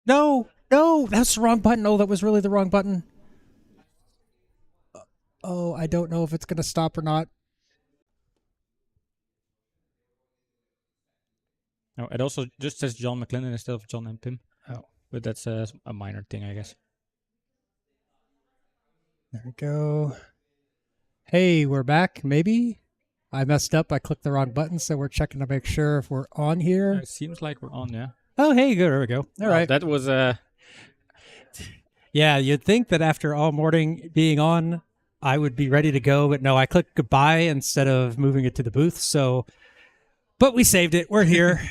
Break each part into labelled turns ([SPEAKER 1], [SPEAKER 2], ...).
[SPEAKER 1] No, no, that's the wrong button. Oh, that was really the wrong button. Oh, I don't know if it's going to stop or not.
[SPEAKER 2] Oh, it also just says John McClendon instead of John and Pim.
[SPEAKER 1] Oh,
[SPEAKER 2] But that's a minor thing, I guess.
[SPEAKER 1] there we go. Hey, we're back. Maybe I messed up. I clicked the wrong button, so we're checking to make sure if we're on here.
[SPEAKER 2] It seems like we're on, yeah.
[SPEAKER 1] Oh, hey, good. There we go. All right.
[SPEAKER 2] That was
[SPEAKER 1] Yeah, you'd think that after all morning being on, I would be ready to go, but no, I clicked goodbye instead of moving it to the booth. So, but we saved it. We're here.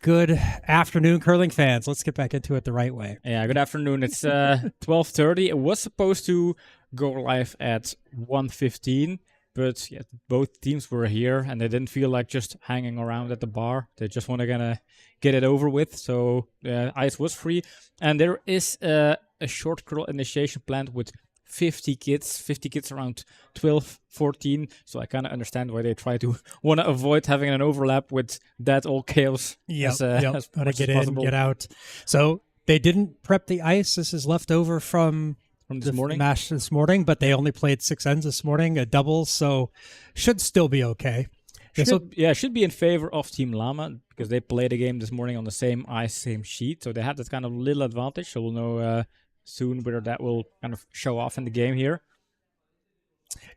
[SPEAKER 1] Good afternoon, curling fans. Let's get back into it the right way.
[SPEAKER 2] Yeah, good afternoon. It's 12:30. It was supposed to go live at 1:15, but yeah, both teams were here and they didn't feel like just hanging around at the bar. They just want to kind of get it over with. So ice was free, and there is a short curl initiation planned with 50 kids around 12, 14. So I kind of understand why they try to want to avoid having an overlap with that all chaos.
[SPEAKER 1] Yep,
[SPEAKER 2] As
[SPEAKER 1] gotta
[SPEAKER 2] much
[SPEAKER 1] get
[SPEAKER 2] as
[SPEAKER 1] in,
[SPEAKER 2] possible.
[SPEAKER 1] get out. So they didn't prep the ice. This is left over from
[SPEAKER 2] From this
[SPEAKER 1] the
[SPEAKER 2] morning.
[SPEAKER 1] match this morning, but they only played 6 ends this morning, a double, so should still be okay.
[SPEAKER 2] Should be in favor of Team Lama because they played a game this morning on the same ice, same sheet. So they have that kind of little advantage. So we'll know soon whether that will kind of show off in the game here.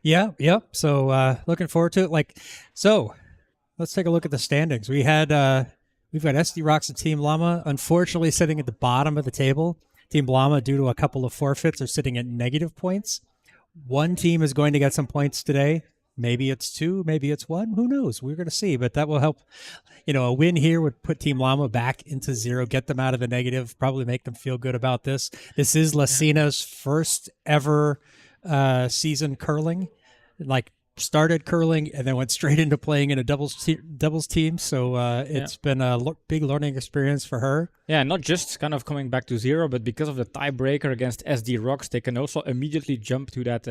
[SPEAKER 1] Yeah, yep. So looking forward to it. So let's take a look at the standings. We've got SD Rox and Team Lama, unfortunately sitting at the bottom of the table. Team Lama, due to a couple of forfeits, are sitting at negative points. One team is going to get some points today. Maybe it's 2, maybe it's 1. Who knows? We're going to see, but that will help. A win here would put Team Lama back into 0, get them out of the negative, probably make them feel good about this. This is Lasina's first ever season curling. Started curling and then went straight into playing in a doubles team. So it's been a big learning experience for her.
[SPEAKER 2] Yeah, not just kind of coming back to 0, but because of the tiebreaker against SD Rox, they can also immediately jump to that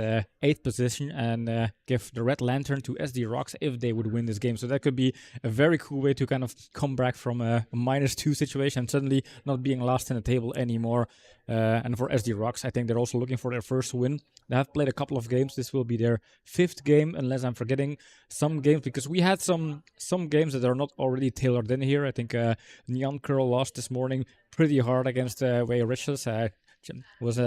[SPEAKER 2] 8th position and give the red lantern to SD Rox if they would win this game. So that could be a very cool way to kind of come back from a -2 situation and suddenly not being last in the table anymore. And for SD Rox, I think they're also looking for their first win. They have played a couple of games. This will be their 5th game, unless I'm forgetting some games, because we had some games that are not already tailored in here. I think Nyan Curl lost this morning pretty hard against Way Riches. Was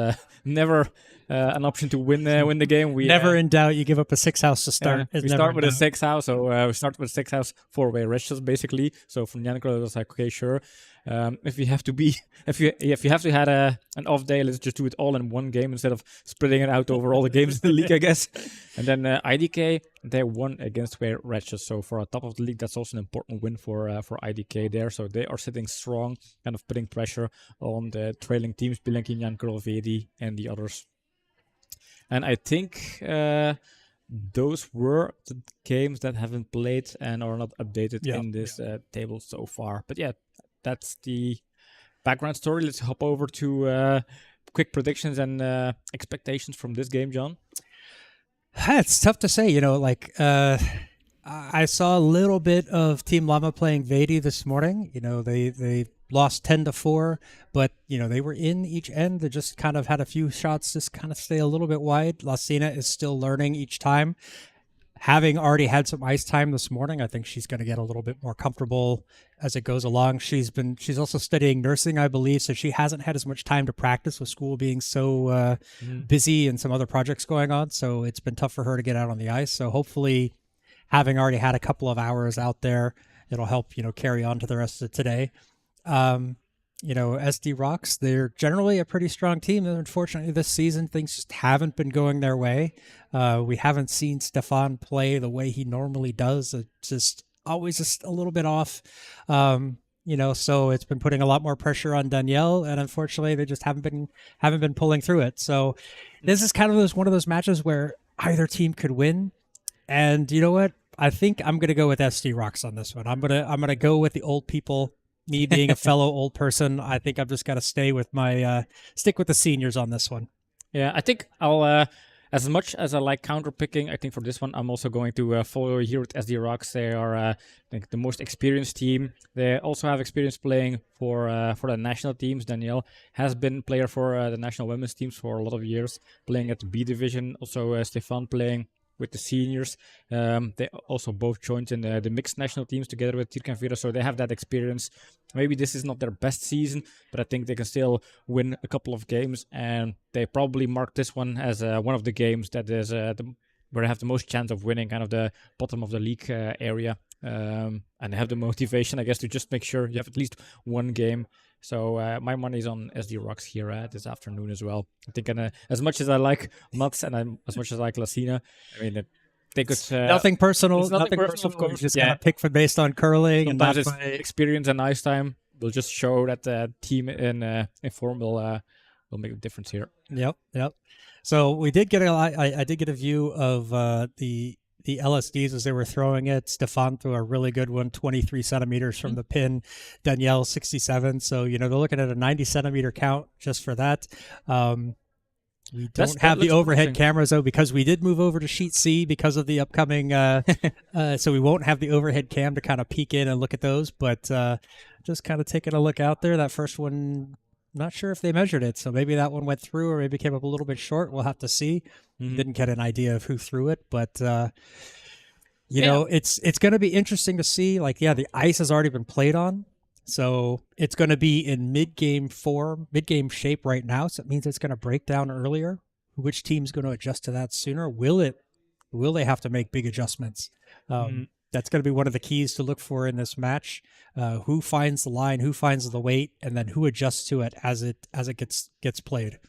[SPEAKER 2] never an option to win the game. We
[SPEAKER 1] never in doubt. You give up a 6 house to start.
[SPEAKER 2] We start with a 6 house, so we start with 6 house 4-way Riches basically. So from Nyan Curl, it was like, okay, sure. If you have to have an off day, let's just do it all in one game instead of spreading it out over all the games in the league, I guess. And then IDK, they won against Way Wretches. So for a top of the league, that's also an important win for IDK there. So they are sitting strong, kind of putting pressure on the trailing teams, Bilenki, Nyankro, Vedi, and the others. And I think those were the games that haven't played and are not updated in this table so far. But yeah, that's the background story. Let's hop over to quick predictions and expectations from this game, John.
[SPEAKER 1] It's tough to say. I saw a little bit of Team Lama playing Vedi this morning. They lost 10-4, but they were in each end. They just kind of had a few shots just kind of stay a little bit wide. Lasina is still learning each time. Having already had some ice time this morning, I think she's going to get a little bit more comfortable as it goes along. She's also studying nursing, I believe, so she hasn't had as much time to practice with school being so busy and some other projects going on. So it's been tough for her to get out on the ice. So hopefully, having already had a couple of hours out there, it'll help carry on to the rest of today. SD Rox, they're generally a pretty strong team. Unfortunately, this season, things just haven't been going their way. We haven't seen Stefan play the way he normally does. It's just always just a little bit off. So it's been putting a lot more pressure on Danielle, and unfortunately, they just haven't been pulling through it. So this is kind of one of those matches where either team could win. And you know what? I think I'm going to go with SD Rox on this one. I'm gonna go with the old people. Me being a fellow old person, I think I've just got to stick with the seniors on this one.
[SPEAKER 2] Yeah, I think I'll as much as I like counter picking, I think for this one I'm also going to follow here with SD Rox. They are, I think, the most experienced team. They also have experience playing for the national teams. Danielle has been player for the national women's teams for a lot of years, playing at the B division. Also, Stefan playing with the seniors. They also both joined in the mixed national teams together with Tirk and Vera, so they have that experience. Maybe this is not their best season, but I think they can still win a couple of games, and they probably mark this one as one of the games that is where they have the most chance of winning, kind of the bottom of the league area. And they have the motivation, I guess, to just make sure you have at least one game. So my money is on SD Rox here this afternoon as well. I think as much as I like Mats and as much as I like Lasina, I mean, they could...
[SPEAKER 1] nothing personal.
[SPEAKER 2] It's nothing personal, of course.
[SPEAKER 1] Just gotta pick for based on curling.
[SPEAKER 2] Sometimes
[SPEAKER 1] and
[SPEAKER 2] it's experience and ice time will just show that the team in form will make a difference here.
[SPEAKER 1] Yep. So we did get I did get a view of the LSDs as they were throwing it. Stefan threw a really good one, 23 centimeters from the pin. Danielle, 67. So, they're looking at a 90 centimeter count just for that. We don't have the overhead cameras, though, because we did move over to Sheet C because of the upcoming. So we won't have the overhead cam to kind of peek in and look at those. But just kind of taking a look out there. That first one, not sure if they measured it. So maybe that one went through or maybe came up a little bit short. We'll have to see. Didn't get an idea of who threw it. But, you know, it's going to be interesting to see. Like, the ice has already been played on. So it's going to be in mid-game form, mid-game shape right now. So it means it's going to break down earlier. Which team's going to adjust to that sooner? Will they have to make big adjustments? That's going to be one of the keys to look for in this match. Who finds the line, who finds the weight, and then who adjusts to it as it gets played.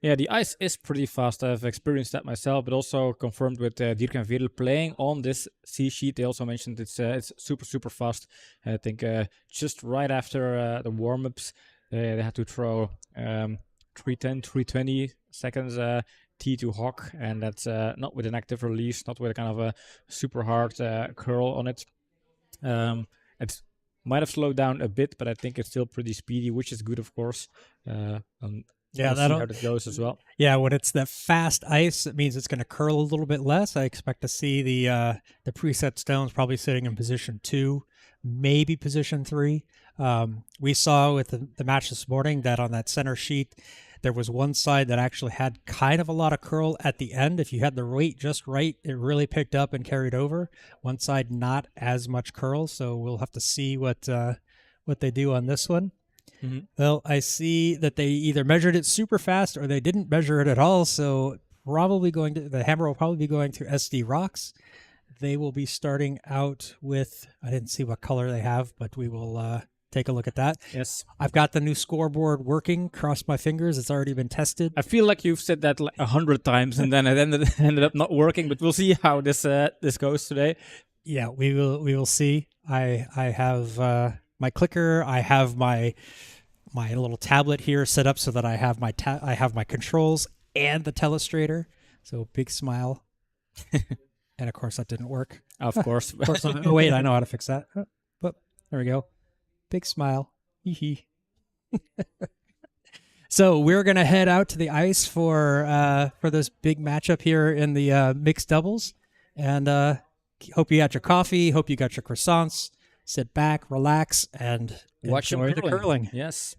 [SPEAKER 2] Yeah, the ice is pretty fast. I've experienced that myself, but also confirmed with Dirk and Vedel playing on this C sheet. They also mentioned it's super, super fast. I think just right after the warm-ups, they had to throw 310, 320 seconds T to Hawk, and that's not with an active release, not with a kind of a super hard curl on it. It might have slowed down a bit, but I think it's still pretty speedy, which is good, of course. We'll see how that goes as well.
[SPEAKER 1] Yeah, when it's that fast ice, it means it's going to curl a little bit less. I expect to see the preset stones probably sitting in position 2, maybe position 3. We saw with the match this morning that on that center sheet, there was one side that actually had kind of a lot of curl at the end. If you had the weight just right, it really picked up and carried over. One side, not as much curl, so we'll have to see what they do on this one. Well, I see that they either measured it super fast or they didn't measure it at all. So the hammer will probably be going to SD Rox. They will be starting out with, I didn't see what color they have, but we will take a look at that.
[SPEAKER 2] Yes.
[SPEAKER 1] I've got the new scoreboard working. Cross my fingers. It's already been tested.
[SPEAKER 2] I feel like you've said that like 100 times and then it ended up not working, but we'll see how this goes today.
[SPEAKER 1] Yeah, we will see. I have my clicker. I have my little tablet here set up so that I have my controls and the telestrator. So big smile. And of course that didn't work.
[SPEAKER 2] Of course.
[SPEAKER 1] Of course not. Oh wait, I know how to fix that. But there we go. Big smile. Hee. So we're gonna head out to the ice for this big matchup here in the mixed doubles, and hope you got your coffee. Hope you got your croissants. Sit back, relax, and enjoy the curling.
[SPEAKER 2] Yes.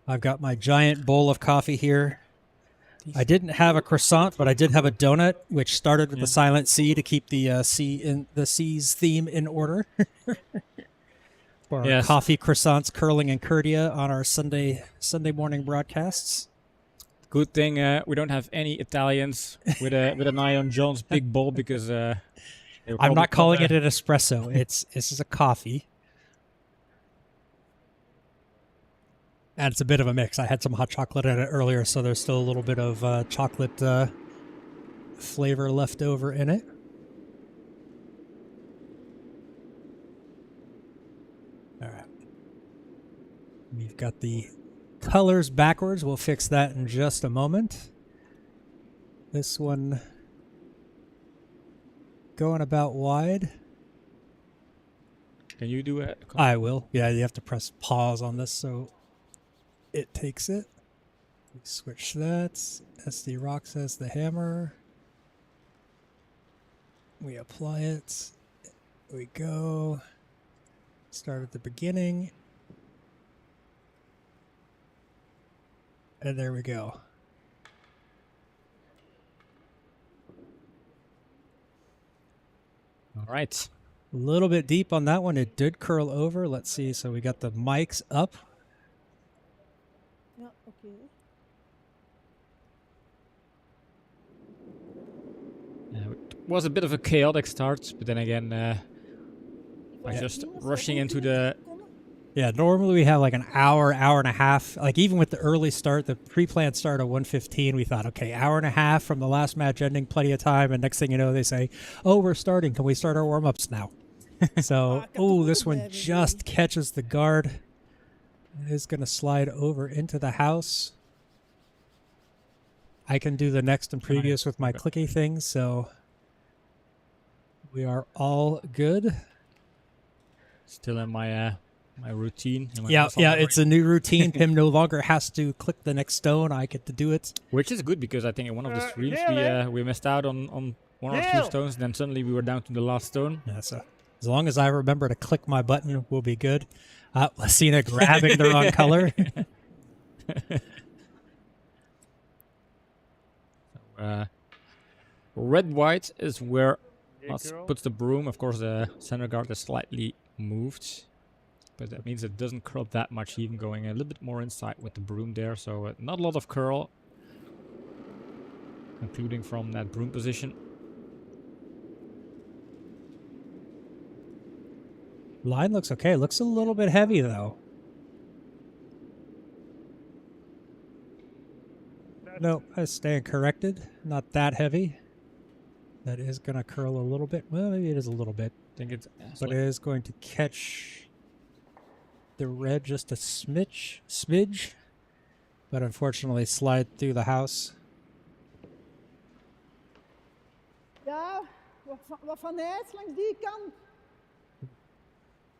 [SPEAKER 1] I've got my giant bowl of coffee here. I didn't have a croissant, but I did have a donut, which started with the silent C to keep the C's theme in order. For our coffee, croissants, curling, and Curdia on our Sunday morning broadcasts.
[SPEAKER 2] Good thing we don't have any Italians with an eye on John's big bowl because
[SPEAKER 1] I'm not calling it an espresso. This is a coffee. And it's a bit of a mix. I had some hot chocolate in it earlier, so there's still a little bit of chocolate flavor left over in it. All right. We've got the colors backwards. We'll fix that in just a moment. This one going about wide.
[SPEAKER 2] Can you do it?
[SPEAKER 1] I will. Yeah, you have to press pause on this so it takes it. We switch that. SD Rox has the hammer. We apply it. We go. Start at the beginning. And there we go.
[SPEAKER 2] All right.
[SPEAKER 1] A little bit deep on that one. It did curl over. Let's see. So we got the mics up.
[SPEAKER 3] Yeah, okay.
[SPEAKER 2] It was a bit of a chaotic start, but then again, by just rushing into the...
[SPEAKER 1] Yeah, normally we have like an hour, hour and a half. Like even with the early start, the pre-planned start at 1:15, we thought, okay, hour and a half from the last match ending, plenty of time. And next thing you know, they say, oh, we're starting. Can we start our warm-ups now? So, oh, this one just catches the guard. It is going to slide over into the house. I can do the next and previous with my clicky things, so we are all good.
[SPEAKER 2] Still in my my routine.
[SPEAKER 1] Yeah, it's a new routine. Pim no longer has to click the next stone. I get to do it.
[SPEAKER 2] Which is good because I think in one of the streams we missed out on one or two stones, and then suddenly we were down to the last stone.
[SPEAKER 1] Yeah, so as long as I remember to click my button, we'll be good. Lassina grabbing the wrong color.
[SPEAKER 2] Red-white is where Mats puts the broom. Of course, the center guard is slightly moved, but that means it doesn't curl that much, even going a little bit more inside with the broom there. So not a lot of curl, including from that broom position.
[SPEAKER 1] Line looks okay. Looks a little bit heavy, though. No, I stand corrected. Not that heavy. That is going to curl a little bit. Well, maybe it is a little bit.
[SPEAKER 2] I think it's...
[SPEAKER 1] But it is going to catch the red just a smidge. But unfortunately slide through the house.
[SPEAKER 3] Ja, wat van ijs langs die kant.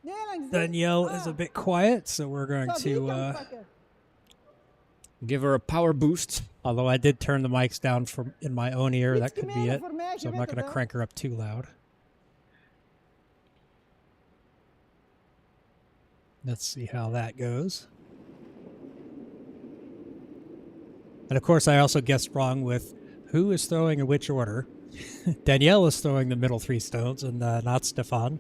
[SPEAKER 3] Nee, langs die.
[SPEAKER 1] Danielle is a bit quiet, so we're going
[SPEAKER 3] Zal die
[SPEAKER 1] to...
[SPEAKER 3] kant pakken.
[SPEAKER 2] give her a power boost.
[SPEAKER 1] although I did turn the mics down from in my own ear. That could be it.
[SPEAKER 3] voor mij,
[SPEAKER 1] So
[SPEAKER 3] je
[SPEAKER 1] I'm not
[SPEAKER 3] weet
[SPEAKER 1] going to
[SPEAKER 3] het, hè.
[SPEAKER 1] crank her up too loud. Let's see how that goes. And of course, I also guessed wrong with who is throwing in which order. Danielle is throwing the middle 3 stones, and not Stefan.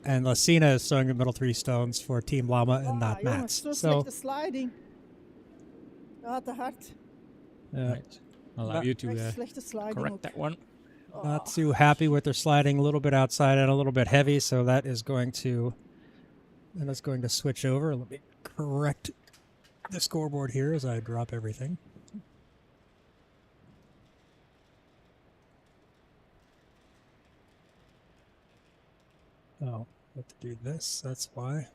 [SPEAKER 1] And Lassina is throwing the middle 3 stones for Team Lama, and not
[SPEAKER 3] Jongens,
[SPEAKER 1] Mats.
[SPEAKER 3] zo
[SPEAKER 1] So,
[SPEAKER 3] slechte sliding. Ja, te hard.
[SPEAKER 2] Right. I'll allow you to
[SPEAKER 3] Echt slechte sliding
[SPEAKER 2] correct
[SPEAKER 3] ook.
[SPEAKER 2] that one.
[SPEAKER 1] not too happy with their sliding, a little bit outside and a little bit heavy. So that is going to switch over. Let me correct the scoreboard here as I drop everything. Oh, I have to do this. That's why.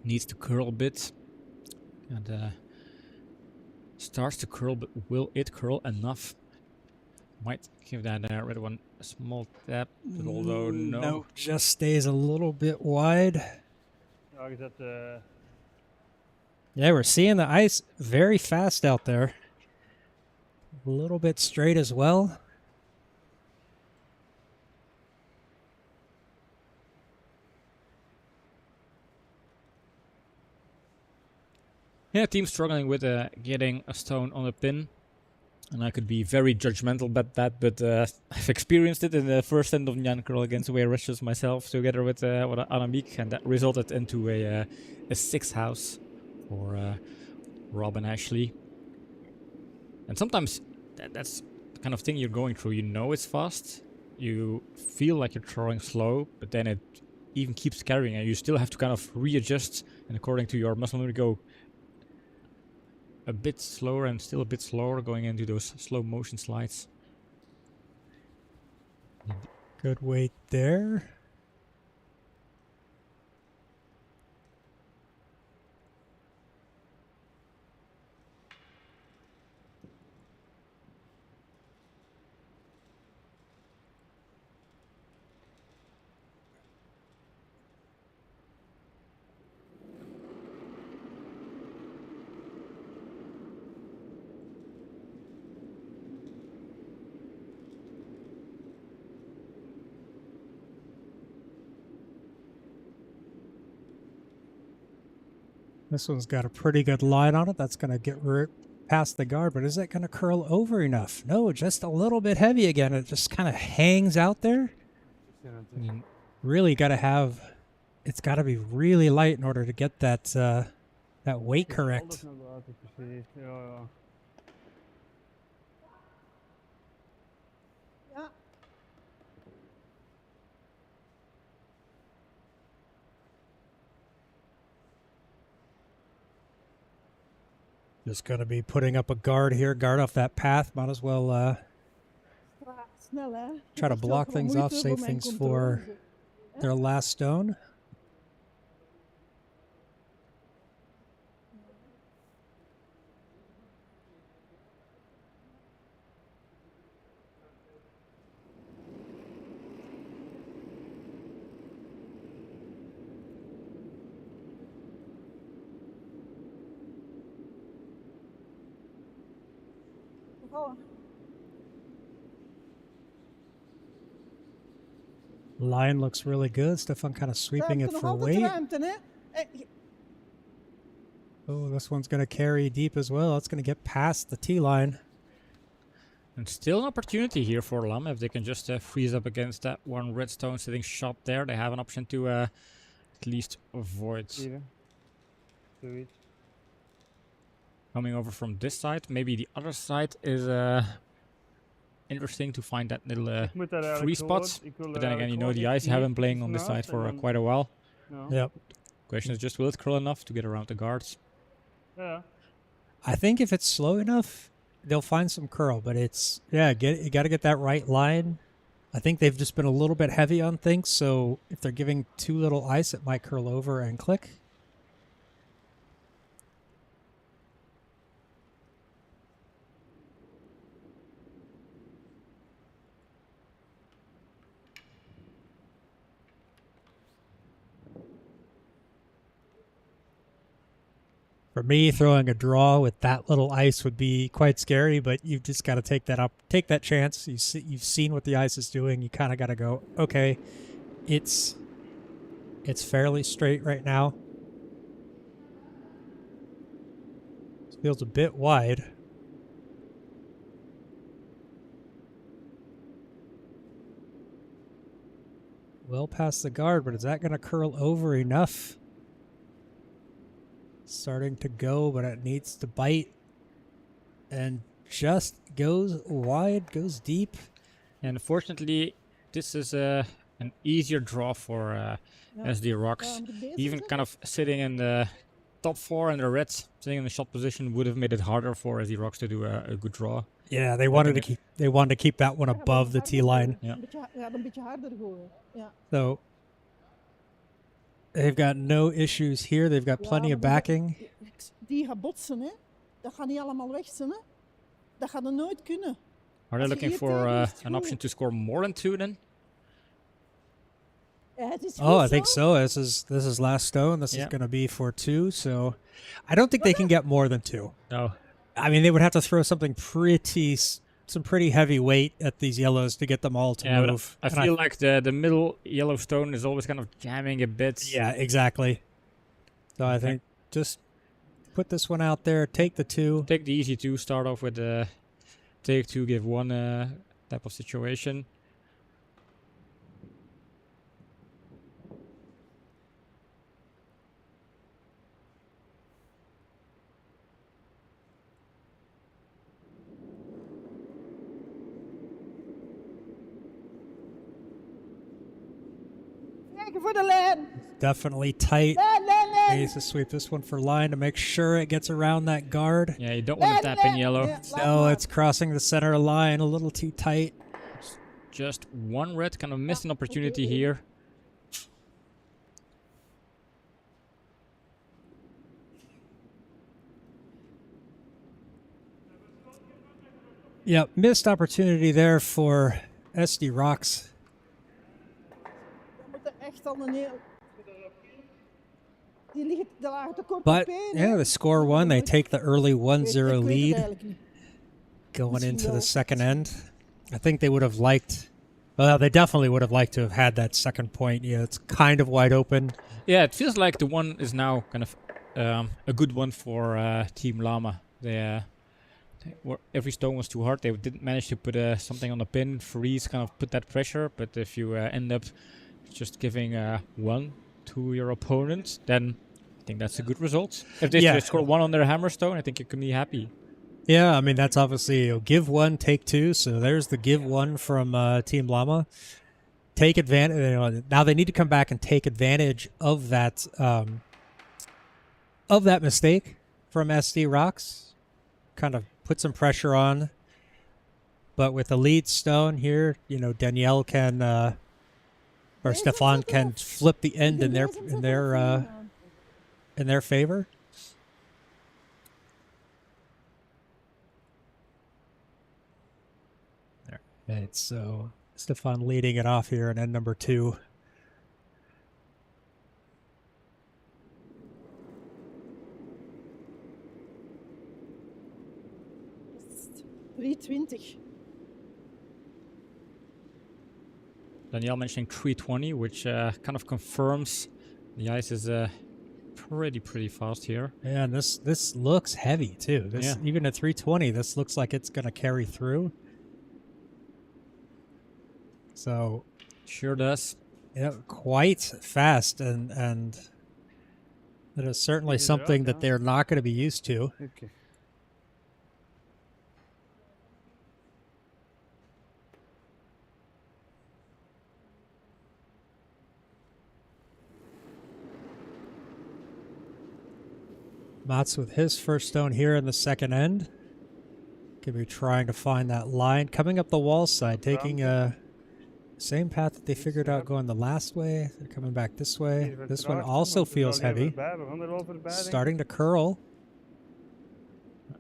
[SPEAKER 2] Needs to curl a bit. And starts to curl, but will it curl enough? Might give that red one a small tap, but although no.
[SPEAKER 1] Just stays a little bit wide.
[SPEAKER 4] Ja, je zet
[SPEAKER 1] Yeah, we're seeing the ice very fast out there. A little bit straight as well.
[SPEAKER 2] Yeah, team struggling with getting a stone on a pin. And I could be very judgmental about that, but I've experienced it in the first end of Nyan Curl against Way Rushes myself, together with Annemiek, and that resulted into a 6 house for Rob and Ashley. And sometimes that's the kind of thing you're going through. You know it's fast, you feel like you're throwing slow, but then it even keeps carrying, and you still have to kind of readjust, and according to your muscle memory, go a bit slower and still a bit slower, going into those slow motion slides.
[SPEAKER 1] Good weight there. This one's got a pretty good line on it. That's going to get past the guard, but is it going to curl over enough? No, just a little bit heavy again. It just kind of hangs out there. Really got to have, it's got to be really light in order to get that that weight correct.
[SPEAKER 4] Alles naar buiten precies. Ja, ja.
[SPEAKER 3] Ja.
[SPEAKER 1] Just going to be putting up a guard here, guard off that path. Might as well
[SPEAKER 3] Snel, hè?
[SPEAKER 1] try to
[SPEAKER 3] Het is
[SPEAKER 1] block
[SPEAKER 3] wel
[SPEAKER 1] things
[SPEAKER 3] moeite
[SPEAKER 1] off, save
[SPEAKER 3] mijn
[SPEAKER 1] things
[SPEAKER 3] controle
[SPEAKER 1] for
[SPEAKER 3] te zetten.
[SPEAKER 1] their last stone.
[SPEAKER 3] Oh,
[SPEAKER 1] Line looks really good. Stefan kind of sweeping
[SPEAKER 3] ruimte,
[SPEAKER 1] it
[SPEAKER 3] nog
[SPEAKER 1] for
[SPEAKER 3] altijd
[SPEAKER 1] weight.
[SPEAKER 3] ruimte, hè?
[SPEAKER 1] Oh, this one's going to carry deep as well. It's going to get past the T-line.
[SPEAKER 2] And still an opportunity here for Lama. If they can just freeze up against that one redstone sitting shot there, they have an option to at least avoid
[SPEAKER 4] Hier, hè. Zoiets.
[SPEAKER 2] coming over from this side. Maybe the other side is interesting to find that little
[SPEAKER 4] Ik moet daar
[SPEAKER 2] free
[SPEAKER 4] eigenlijk gewoon-
[SPEAKER 2] spots.
[SPEAKER 4] ik wil
[SPEAKER 2] But then again, you know
[SPEAKER 4] eigenlijk
[SPEAKER 2] the ice
[SPEAKER 4] gewoon
[SPEAKER 2] have been
[SPEAKER 4] iets
[SPEAKER 2] playing on this
[SPEAKER 4] naast
[SPEAKER 2] side for
[SPEAKER 4] en dan-
[SPEAKER 2] quite a while.
[SPEAKER 4] Ja.
[SPEAKER 1] Yep.
[SPEAKER 2] Question is just, will it curl enough to get around the guards?
[SPEAKER 4] Ja.
[SPEAKER 1] I think if it's slow enough, they'll find some curl. But it's, yeah, you got to get that right line. I think they've just been a little bit heavy on things. So if they're giving too little ice, it might curl over and click. For me, throwing a draw with that little ice would be quite scary, but you've just got to take that chance. You've seen what the ice is doing. You kind of got to go, okay, it's fairly straight right now. It feels a bit wide. Well past the guard, but is that going to curl over enough? Starting to go, but it needs to bite. And just goes wide, goes deep.
[SPEAKER 2] And unfortunately, this is an easier draw for
[SPEAKER 3] Ja.
[SPEAKER 2] SD Rox.
[SPEAKER 3] Waar moet ik deze
[SPEAKER 2] Even
[SPEAKER 3] zetten?
[SPEAKER 2] kind of sitting in the top 4 and the reds sitting in the shot position would have made it harder for SD Rox to do a good draw.
[SPEAKER 1] Yeah, they wanted to keep that one
[SPEAKER 3] Ja,
[SPEAKER 1] above the
[SPEAKER 3] harder
[SPEAKER 1] T-line.
[SPEAKER 3] gooien.
[SPEAKER 2] Ja.
[SPEAKER 3] Een beetje harder gooien. Ja.
[SPEAKER 1] So they've got no issues here. They've got plenty
[SPEAKER 3] Ja,
[SPEAKER 1] of
[SPEAKER 3] maar
[SPEAKER 1] backing.
[SPEAKER 3] Die gaat botsen, hè? Dat gaat niet allemaal weg zijn, hè? Dat gaat er nooit kunnen.
[SPEAKER 2] Are they
[SPEAKER 3] Als je
[SPEAKER 2] looking
[SPEAKER 3] hier
[SPEAKER 2] for
[SPEAKER 3] tegen is, het
[SPEAKER 2] an option
[SPEAKER 3] goed.
[SPEAKER 2] to score more than 2 then?
[SPEAKER 3] Ja, het is
[SPEAKER 1] Oh,
[SPEAKER 3] goed
[SPEAKER 1] I think
[SPEAKER 3] zo.
[SPEAKER 1] so. This is last stone. This is
[SPEAKER 2] Yeah.
[SPEAKER 1] going to be for 2. So I don't think they can get more than 2.
[SPEAKER 2] No.
[SPEAKER 1] I mean, they would have to throw something some pretty heavy weight at these yellows to get them all to
[SPEAKER 2] Yeah, but
[SPEAKER 1] move.
[SPEAKER 2] I
[SPEAKER 1] And
[SPEAKER 2] feel like the middle yellow stone is always kind of jamming a bit.
[SPEAKER 1] yeah, exactly. So I
[SPEAKER 2] Okay.
[SPEAKER 1] think just put this one out there. Take the 2.
[SPEAKER 2] Take the easy 2, start off with take 2, give 1 type of situation.
[SPEAKER 3] Kijken voor de lijn.
[SPEAKER 1] Definitely tight.
[SPEAKER 3] Lijn, lijn, lijn.
[SPEAKER 1] Needs to sweep this one for line to make sure it gets around that guard.
[SPEAKER 2] Yeah, you don't want to tap in yellow.
[SPEAKER 3] Ja, laat
[SPEAKER 1] No,
[SPEAKER 3] maar.
[SPEAKER 1] it's crossing the center line a little too tight.
[SPEAKER 2] Just 1 red, kind of missed an opportunity here.
[SPEAKER 1] Yep, missed opportunity there for SD Rox.
[SPEAKER 3] We moeten echt al een heel... Die liggen te laag te kort
[SPEAKER 1] But
[SPEAKER 3] op één,
[SPEAKER 1] yeah,
[SPEAKER 3] hè.
[SPEAKER 1] the score 1. They take the early
[SPEAKER 3] Ik weet
[SPEAKER 1] 1-0
[SPEAKER 3] het
[SPEAKER 1] lead
[SPEAKER 3] eigenlijk niet.
[SPEAKER 1] going
[SPEAKER 3] Misschien
[SPEAKER 1] into the
[SPEAKER 3] wel.
[SPEAKER 1] second end. I think they would have liked. Well, they definitely would have liked to have had that second point. Yeah, it's kind of wide open.
[SPEAKER 2] Yeah, it feels like the one is now kind of a good one for Team Lama. Every stone was too hard. They didn't manage to put something on the pin. Freeze kind of put that pressure. But if you end up just giving one to your opponent, then I think that's a good result. If they score one on their hammer stone, I think you can be happy.
[SPEAKER 1] Yeah, I mean, that's obviously give one, take two. So there's the give one from Team Lama. Take advantage. Now they need to come back and take advantage of that mistake from SD Rox. Kind of put some pressure on. But with the lead stone here, Danielle can or Stefan can flip the end in their favor. Right, so Stefan leading it off here in end number 2.
[SPEAKER 3] $3.20.
[SPEAKER 2] Danielle mentioning 320, which kind of confirms the ice is pretty fast here.
[SPEAKER 1] Yeah, and this looks heavy too. Even at 320, this looks like it's going to carry through. So
[SPEAKER 2] sure does.
[SPEAKER 1] Yeah, quite fast, and that is certainly something that they're not going to be used to.
[SPEAKER 4] Okay.
[SPEAKER 1] Mats with his first stone here in the second end. Could be trying to find that line. Coming up the wall side, taking same path that they figured out going the last way. They're coming back this way. This one also feels heavy. Starting to curl.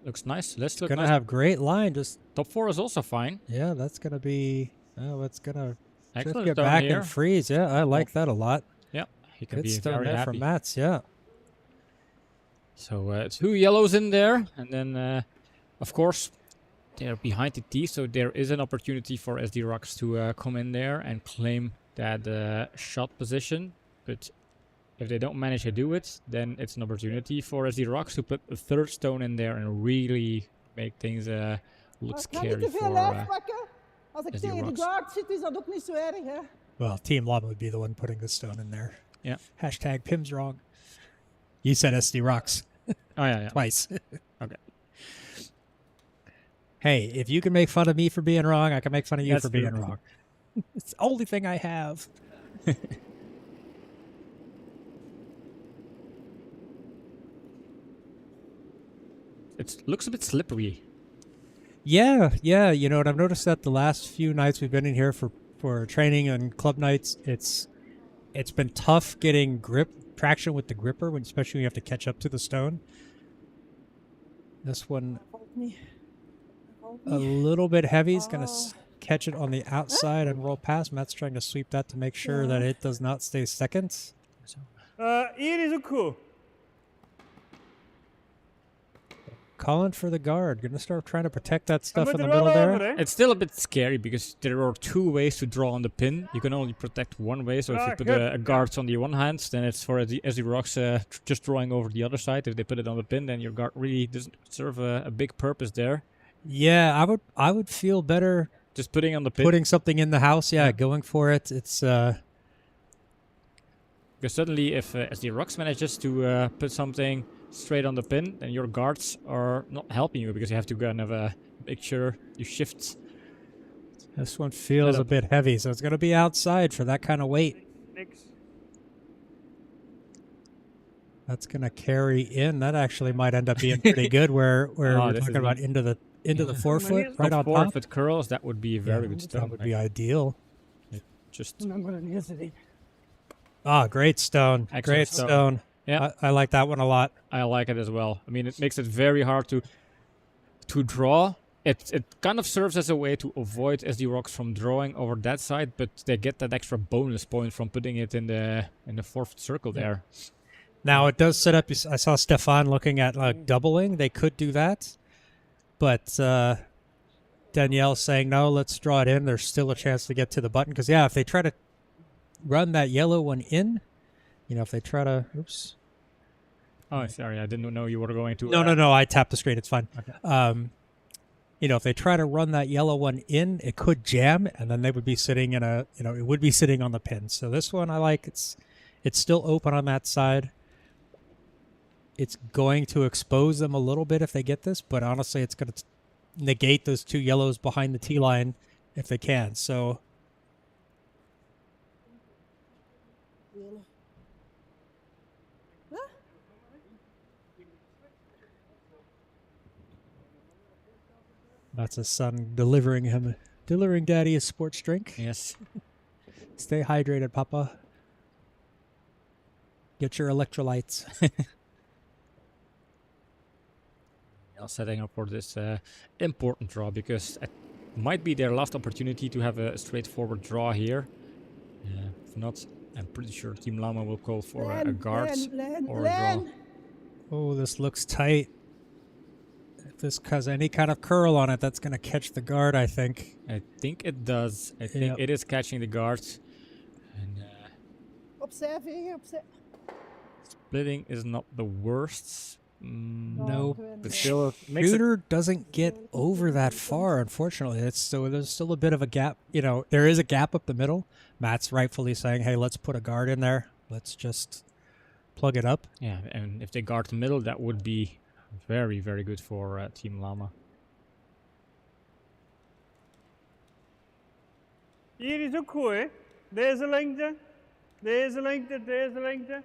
[SPEAKER 2] Looks nice. Let's look.
[SPEAKER 1] Gonna have great line. Just
[SPEAKER 2] top 4 is also fine.
[SPEAKER 1] Yeah, that's gonna be. Oh, it's gonna just
[SPEAKER 2] Excellent
[SPEAKER 1] get
[SPEAKER 2] stone
[SPEAKER 1] back
[SPEAKER 2] here.
[SPEAKER 1] and freeze. Yeah, I like that a lot.
[SPEAKER 2] Yeah, he can
[SPEAKER 1] Good
[SPEAKER 2] be
[SPEAKER 1] stone
[SPEAKER 2] very
[SPEAKER 1] there
[SPEAKER 2] happy.
[SPEAKER 1] from Mats. Yeah.
[SPEAKER 2] So 2 yellows in there, and then of course they're behind the T, so there is an opportunity for SD Rox to come in there and claim that shot position. But if they don't manage to do it, then it's an opportunity for SD Rox to put a third stone in there and really make things look
[SPEAKER 3] Ik ga niet
[SPEAKER 2] scary
[SPEAKER 3] te veel
[SPEAKER 2] for
[SPEAKER 3] lijf pakken. Als ik
[SPEAKER 2] SD
[SPEAKER 3] tegen
[SPEAKER 2] Rox.
[SPEAKER 3] de guard zit, is dat ook niet zo erg, hè?
[SPEAKER 1] Well, Team Lama would be the one putting the stone in there.
[SPEAKER 2] Yeah.
[SPEAKER 1] Hashtag Pim's wrong. You said SD Rox
[SPEAKER 2] Oh yeah.
[SPEAKER 1] twice.
[SPEAKER 2] Okay.
[SPEAKER 1] Hey, if you can make fun of me for being wrong, I can make fun of you
[SPEAKER 2] That's
[SPEAKER 1] for being
[SPEAKER 2] true.
[SPEAKER 1] wrong. It's the only thing I have.
[SPEAKER 2] It looks a bit slippery.
[SPEAKER 1] Yeah. What I've noticed that the last few nights we've been in here for training and club nights, it's been tough getting traction with the gripper, especially when you have to catch up to the stone. This one
[SPEAKER 3] Valt niet. Valt
[SPEAKER 1] a
[SPEAKER 3] niet.
[SPEAKER 1] little bit heavy. He's going to catch it on the outside and roll past. Matt's trying to sweep that to make sure that it does not stay second.
[SPEAKER 4] Hier is ook goed.
[SPEAKER 1] Calling for the guard. Going to start trying to protect that stuff in
[SPEAKER 4] Moet
[SPEAKER 1] the
[SPEAKER 4] er wel
[SPEAKER 1] middle
[SPEAKER 4] over,
[SPEAKER 1] there.
[SPEAKER 4] hè?
[SPEAKER 2] It's still a bit scary because there are 2 ways to draw on the pin. You can only protect one way. So if you put a guard on the one hand, then it's for the SD Rox just drawing over the other side. If they put it on the pin, then your guard really doesn't serve a big purpose there.
[SPEAKER 1] Yeah, I would feel better
[SPEAKER 2] Just putting on the pin.
[SPEAKER 1] putting something in the house. Yeah, going for it. It's
[SPEAKER 2] Because suddenly if SD Rox manages to put something straight on the pin, then your guards are not helping you because you have to kind of make sure you shift.
[SPEAKER 1] this one feels a bit heavy, so it's going to be outside for that kind of weight.
[SPEAKER 4] Niks.
[SPEAKER 1] That's going to carry in. That actually might end up being pretty good. Where we're
[SPEAKER 2] this
[SPEAKER 1] talking
[SPEAKER 2] is
[SPEAKER 1] about into the forefoot, right on
[SPEAKER 2] Top 4
[SPEAKER 1] top.
[SPEAKER 2] with curls, that would be a very good
[SPEAKER 1] That
[SPEAKER 2] stone.
[SPEAKER 1] would be ideal.
[SPEAKER 2] Just
[SPEAKER 3] En dan moet ik neerzetten.
[SPEAKER 1] Ah, great stone.
[SPEAKER 2] Excellent
[SPEAKER 1] Great
[SPEAKER 2] stone.
[SPEAKER 1] stone.
[SPEAKER 2] Yeah.
[SPEAKER 1] I like that one a lot.
[SPEAKER 2] I like it as well. I mean, it makes it very hard to draw. It kind of serves as a way to avoid SD Rox from drawing over that side, but they get that extra bonus point from putting it in the 4th circle there.
[SPEAKER 1] Now it does set up. I saw Stefan looking at doubling. They could do that, but Danielle saying no. Let's draw it in. There's still a chance to get to the button because if they try to run that yellow one in, if they try to, oops.
[SPEAKER 2] Oh, sorry, I didn't know you were going to.
[SPEAKER 1] No. I tapped the screen. It's fine. You know, if they try to run that yellow one in, it could jam, and then they would be sitting in a, you know, it would be sitting on the pin. So this one I like. It's still open on that side. It's going to expose them a little bit if they get this, but honestly, it's going to negate those two yellows behind the tee line if they can. So that's his son delivering daddy a sports drink.
[SPEAKER 2] Yes.
[SPEAKER 1] Stay hydrated, Papa. Get your electrolytes.
[SPEAKER 2] Now setting up for this important draw, because it might be their last opportunity to have a straightforward draw here. If not, I'm pretty sure Team Lama will call for a guards or a draw.
[SPEAKER 1] Oh, this looks tight. If this has any kind of curl on it, that's going to catch the guard, I think.
[SPEAKER 2] I think it does. I think it is catching the guards. And
[SPEAKER 3] Opzij vegen, opzij.
[SPEAKER 2] splitting is not the worst.
[SPEAKER 1] No.
[SPEAKER 2] But still, it makes it,
[SPEAKER 1] Shooter doesn't get over that far, unfortunately. There's still a bit of a gap. You know, there is a gap up the middle. Matt's rightfully saying, hey, let's put a guard in there. Let's just plug it up.
[SPEAKER 2] yeah, and if they guard the middle, that would be very, very good for Team Lama.
[SPEAKER 4] Hier is ook goed, hè? Deze lengte, deze lengte, deze lengte.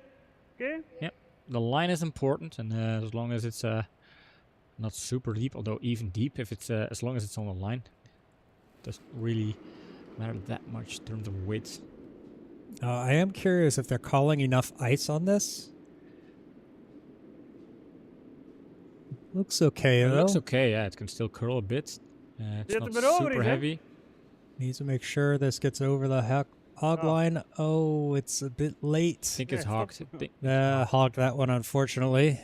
[SPEAKER 4] Oké?
[SPEAKER 2] Yep, the line is important, and as long as it's not super deep, although even deep, if it's as long as it's on the line, it doesn't really matter that much in terms of width.
[SPEAKER 1] I am curious if they're calling enough ice on this. Looks okay,
[SPEAKER 2] It
[SPEAKER 1] though.
[SPEAKER 2] looks okay, yeah, it can still curl a bit. It's
[SPEAKER 4] Zet
[SPEAKER 2] not
[SPEAKER 4] hem erover,
[SPEAKER 2] super
[SPEAKER 4] hè?
[SPEAKER 2] heavy.
[SPEAKER 1] Needs to make sure this gets over the hog line. Oh, it's a bit late.
[SPEAKER 2] I think it's
[SPEAKER 4] Yeah,
[SPEAKER 2] hogged.
[SPEAKER 4] stop.
[SPEAKER 2] I think-
[SPEAKER 1] Hogged that one, unfortunately.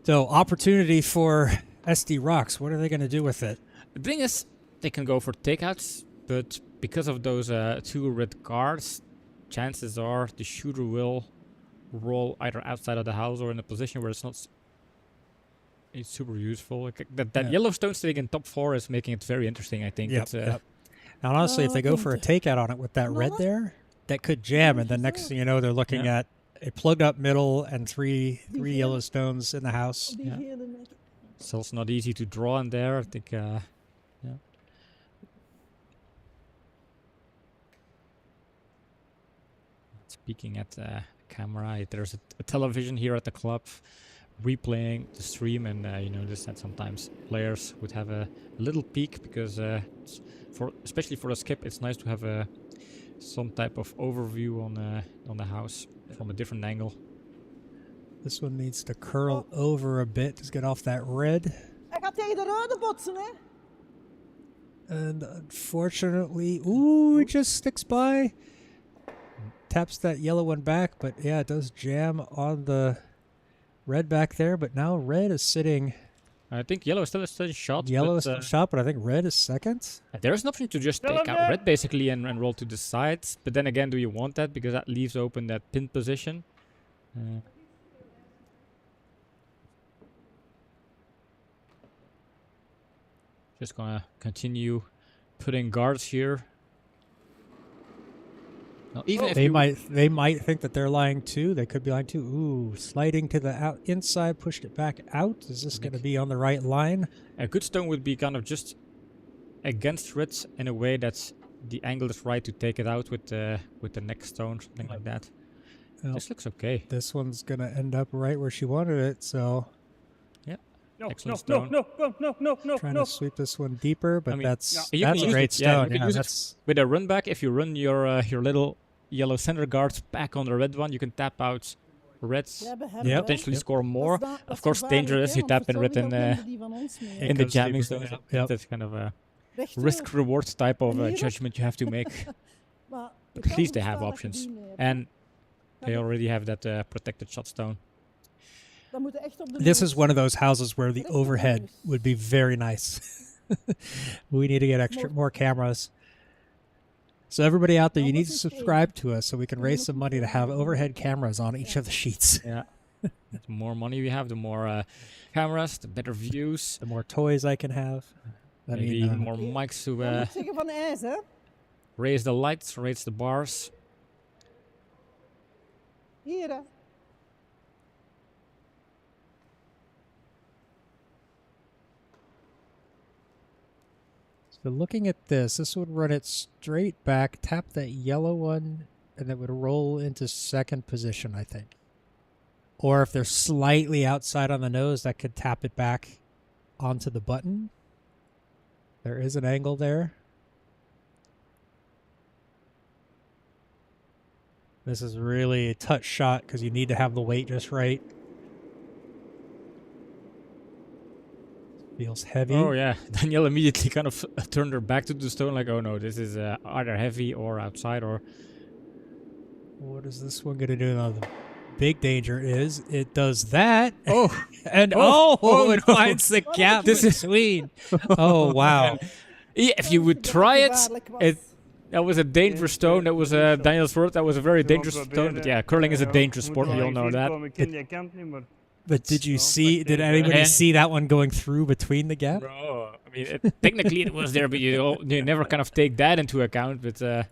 [SPEAKER 1] So, opportunity for SD Rox. What are they going to do with it?
[SPEAKER 2] The thing is, they can go for takeouts, but because of those two red cards, chances are the shooter will roll either outside of the house or in a position where it's not it's super useful. Like, that yellow stone sitting in top 4 is making it very interesting, I think.
[SPEAKER 1] Yep,
[SPEAKER 2] It's,
[SPEAKER 1] yep. Now, honestly, if they go for a takeout on it with that red there, that could jam, and then next thing you know, they're looking at a plugged up middle and three yellow stones in the house.
[SPEAKER 3] Die gele nek.
[SPEAKER 2] It's also not easy to draw in there. I think, Speaking at the camera, there's a television here at the club replaying the stream, and you notice that sometimes players would have a little peek because especially for a skip, it's nice to have some type of overview on the house from a different angle.
[SPEAKER 1] This one needs to curl over a bit to get off that red.
[SPEAKER 3] Hij gaat tegen de rode botsen, hè?
[SPEAKER 1] And unfortunately, ooh, it just sticks by. Taps that yellow one back, but yeah, it does jam on the red back there. But now red is sitting.
[SPEAKER 2] I think yellow is still a shot.
[SPEAKER 1] Yellow
[SPEAKER 2] but,
[SPEAKER 1] is still shot, but I think red is second.
[SPEAKER 2] There's an option to just take out red basically and roll to the sides. But then again, do you want that? Because that leaves open that pin position. Just gonna continue putting guards here. Now, even if
[SPEAKER 1] They might think that they're lying too. They could be lying too. Ooh, sliding to the inside, pushed it back out. Is this going to be on the right line?
[SPEAKER 2] a good stone would be kind of just against reds in a way that the angle is right to take it out with the next stone, something like that.
[SPEAKER 1] Well,
[SPEAKER 2] This looks okay.
[SPEAKER 1] this one's going to end up right where she wanted it. So
[SPEAKER 4] No,
[SPEAKER 2] Excellent
[SPEAKER 4] no,
[SPEAKER 2] stone.
[SPEAKER 4] no,
[SPEAKER 1] trying
[SPEAKER 4] no.
[SPEAKER 1] to sweep this one deeper, but
[SPEAKER 2] I mean,
[SPEAKER 1] that's
[SPEAKER 2] you can
[SPEAKER 1] a
[SPEAKER 2] use
[SPEAKER 1] great
[SPEAKER 2] it, yeah,
[SPEAKER 1] stone.
[SPEAKER 2] you can
[SPEAKER 1] Yeah,
[SPEAKER 2] use it
[SPEAKER 1] that's
[SPEAKER 2] with a run back. If you run your little yellow center guards back on the red one, you can tap out reds.
[SPEAKER 3] Ja, we hebben
[SPEAKER 1] Yep.
[SPEAKER 3] hè.
[SPEAKER 2] Potentially
[SPEAKER 1] Yep.
[SPEAKER 2] score more.
[SPEAKER 3] Dat is
[SPEAKER 2] Of course,
[SPEAKER 3] gevaarlijk,
[SPEAKER 2] dangerous.
[SPEAKER 3] hè,
[SPEAKER 2] You
[SPEAKER 3] want
[SPEAKER 2] tap in
[SPEAKER 3] voor
[SPEAKER 2] red
[SPEAKER 3] sommigen
[SPEAKER 2] in
[SPEAKER 3] nemen die van ons mee.
[SPEAKER 1] It
[SPEAKER 2] in the
[SPEAKER 1] goes
[SPEAKER 2] jamming
[SPEAKER 1] deeper,
[SPEAKER 2] zone.
[SPEAKER 1] yep.
[SPEAKER 2] That's kind of a
[SPEAKER 3] Rechter.
[SPEAKER 2] risk-reward type of
[SPEAKER 3] En hier?
[SPEAKER 2] judgment you have to make.
[SPEAKER 3] Maar de
[SPEAKER 2] But at least
[SPEAKER 3] kans
[SPEAKER 2] they have
[SPEAKER 3] bestaat dat je
[SPEAKER 2] options.
[SPEAKER 3] die mee hebt.
[SPEAKER 2] And they already have that protected shot stone.
[SPEAKER 3] Dan moet je echt op de
[SPEAKER 1] This
[SPEAKER 3] neus.
[SPEAKER 1] is one of those houses where the
[SPEAKER 3] Recht op de
[SPEAKER 1] overhead
[SPEAKER 3] neus.
[SPEAKER 1] would be very nice. We need to get more cameras. So everybody out there, you need to
[SPEAKER 3] Almost the same.
[SPEAKER 1] subscribe to us so we can raise some money to have overhead cameras on each of the sheets.
[SPEAKER 2] Yeah. The more money we have, the more cameras, the better views.
[SPEAKER 1] The more toys I can have. I
[SPEAKER 2] Maybe
[SPEAKER 1] mean,
[SPEAKER 2] more mics to
[SPEAKER 3] Dan moet zeggen van ijs, hè?
[SPEAKER 2] raise the lights, raise the bars.
[SPEAKER 3] Hier, hè?
[SPEAKER 1] so looking at this would run it straight back, tap that yellow one, and it would roll into second position, I think. Or if they're slightly outside on the nose, that could tap it back onto the button. There is an angle there. This is really a touch shot because you need to have the weight just right. Feels heavy.
[SPEAKER 2] Oh yeah, Danielle immediately kind of turned her back to the stone like, oh no, this is either heavy or outside or...
[SPEAKER 1] What is this one going to do? Now, the big danger is it does that.
[SPEAKER 2] Oh!
[SPEAKER 1] And it
[SPEAKER 2] no.
[SPEAKER 1] finds the gap
[SPEAKER 2] This is-
[SPEAKER 1] between. Oh, wow.
[SPEAKER 2] Yeah, if you would try it, that was a dangerous stone. That was Daniel's word. That was a very dangerous stone. But yeah, curling is a dangerous sport. We all know that.
[SPEAKER 1] But did you see, did anybody see that one going through between the gap?
[SPEAKER 2] Bro, I mean, technically it was there, but you never kind of take that into account. But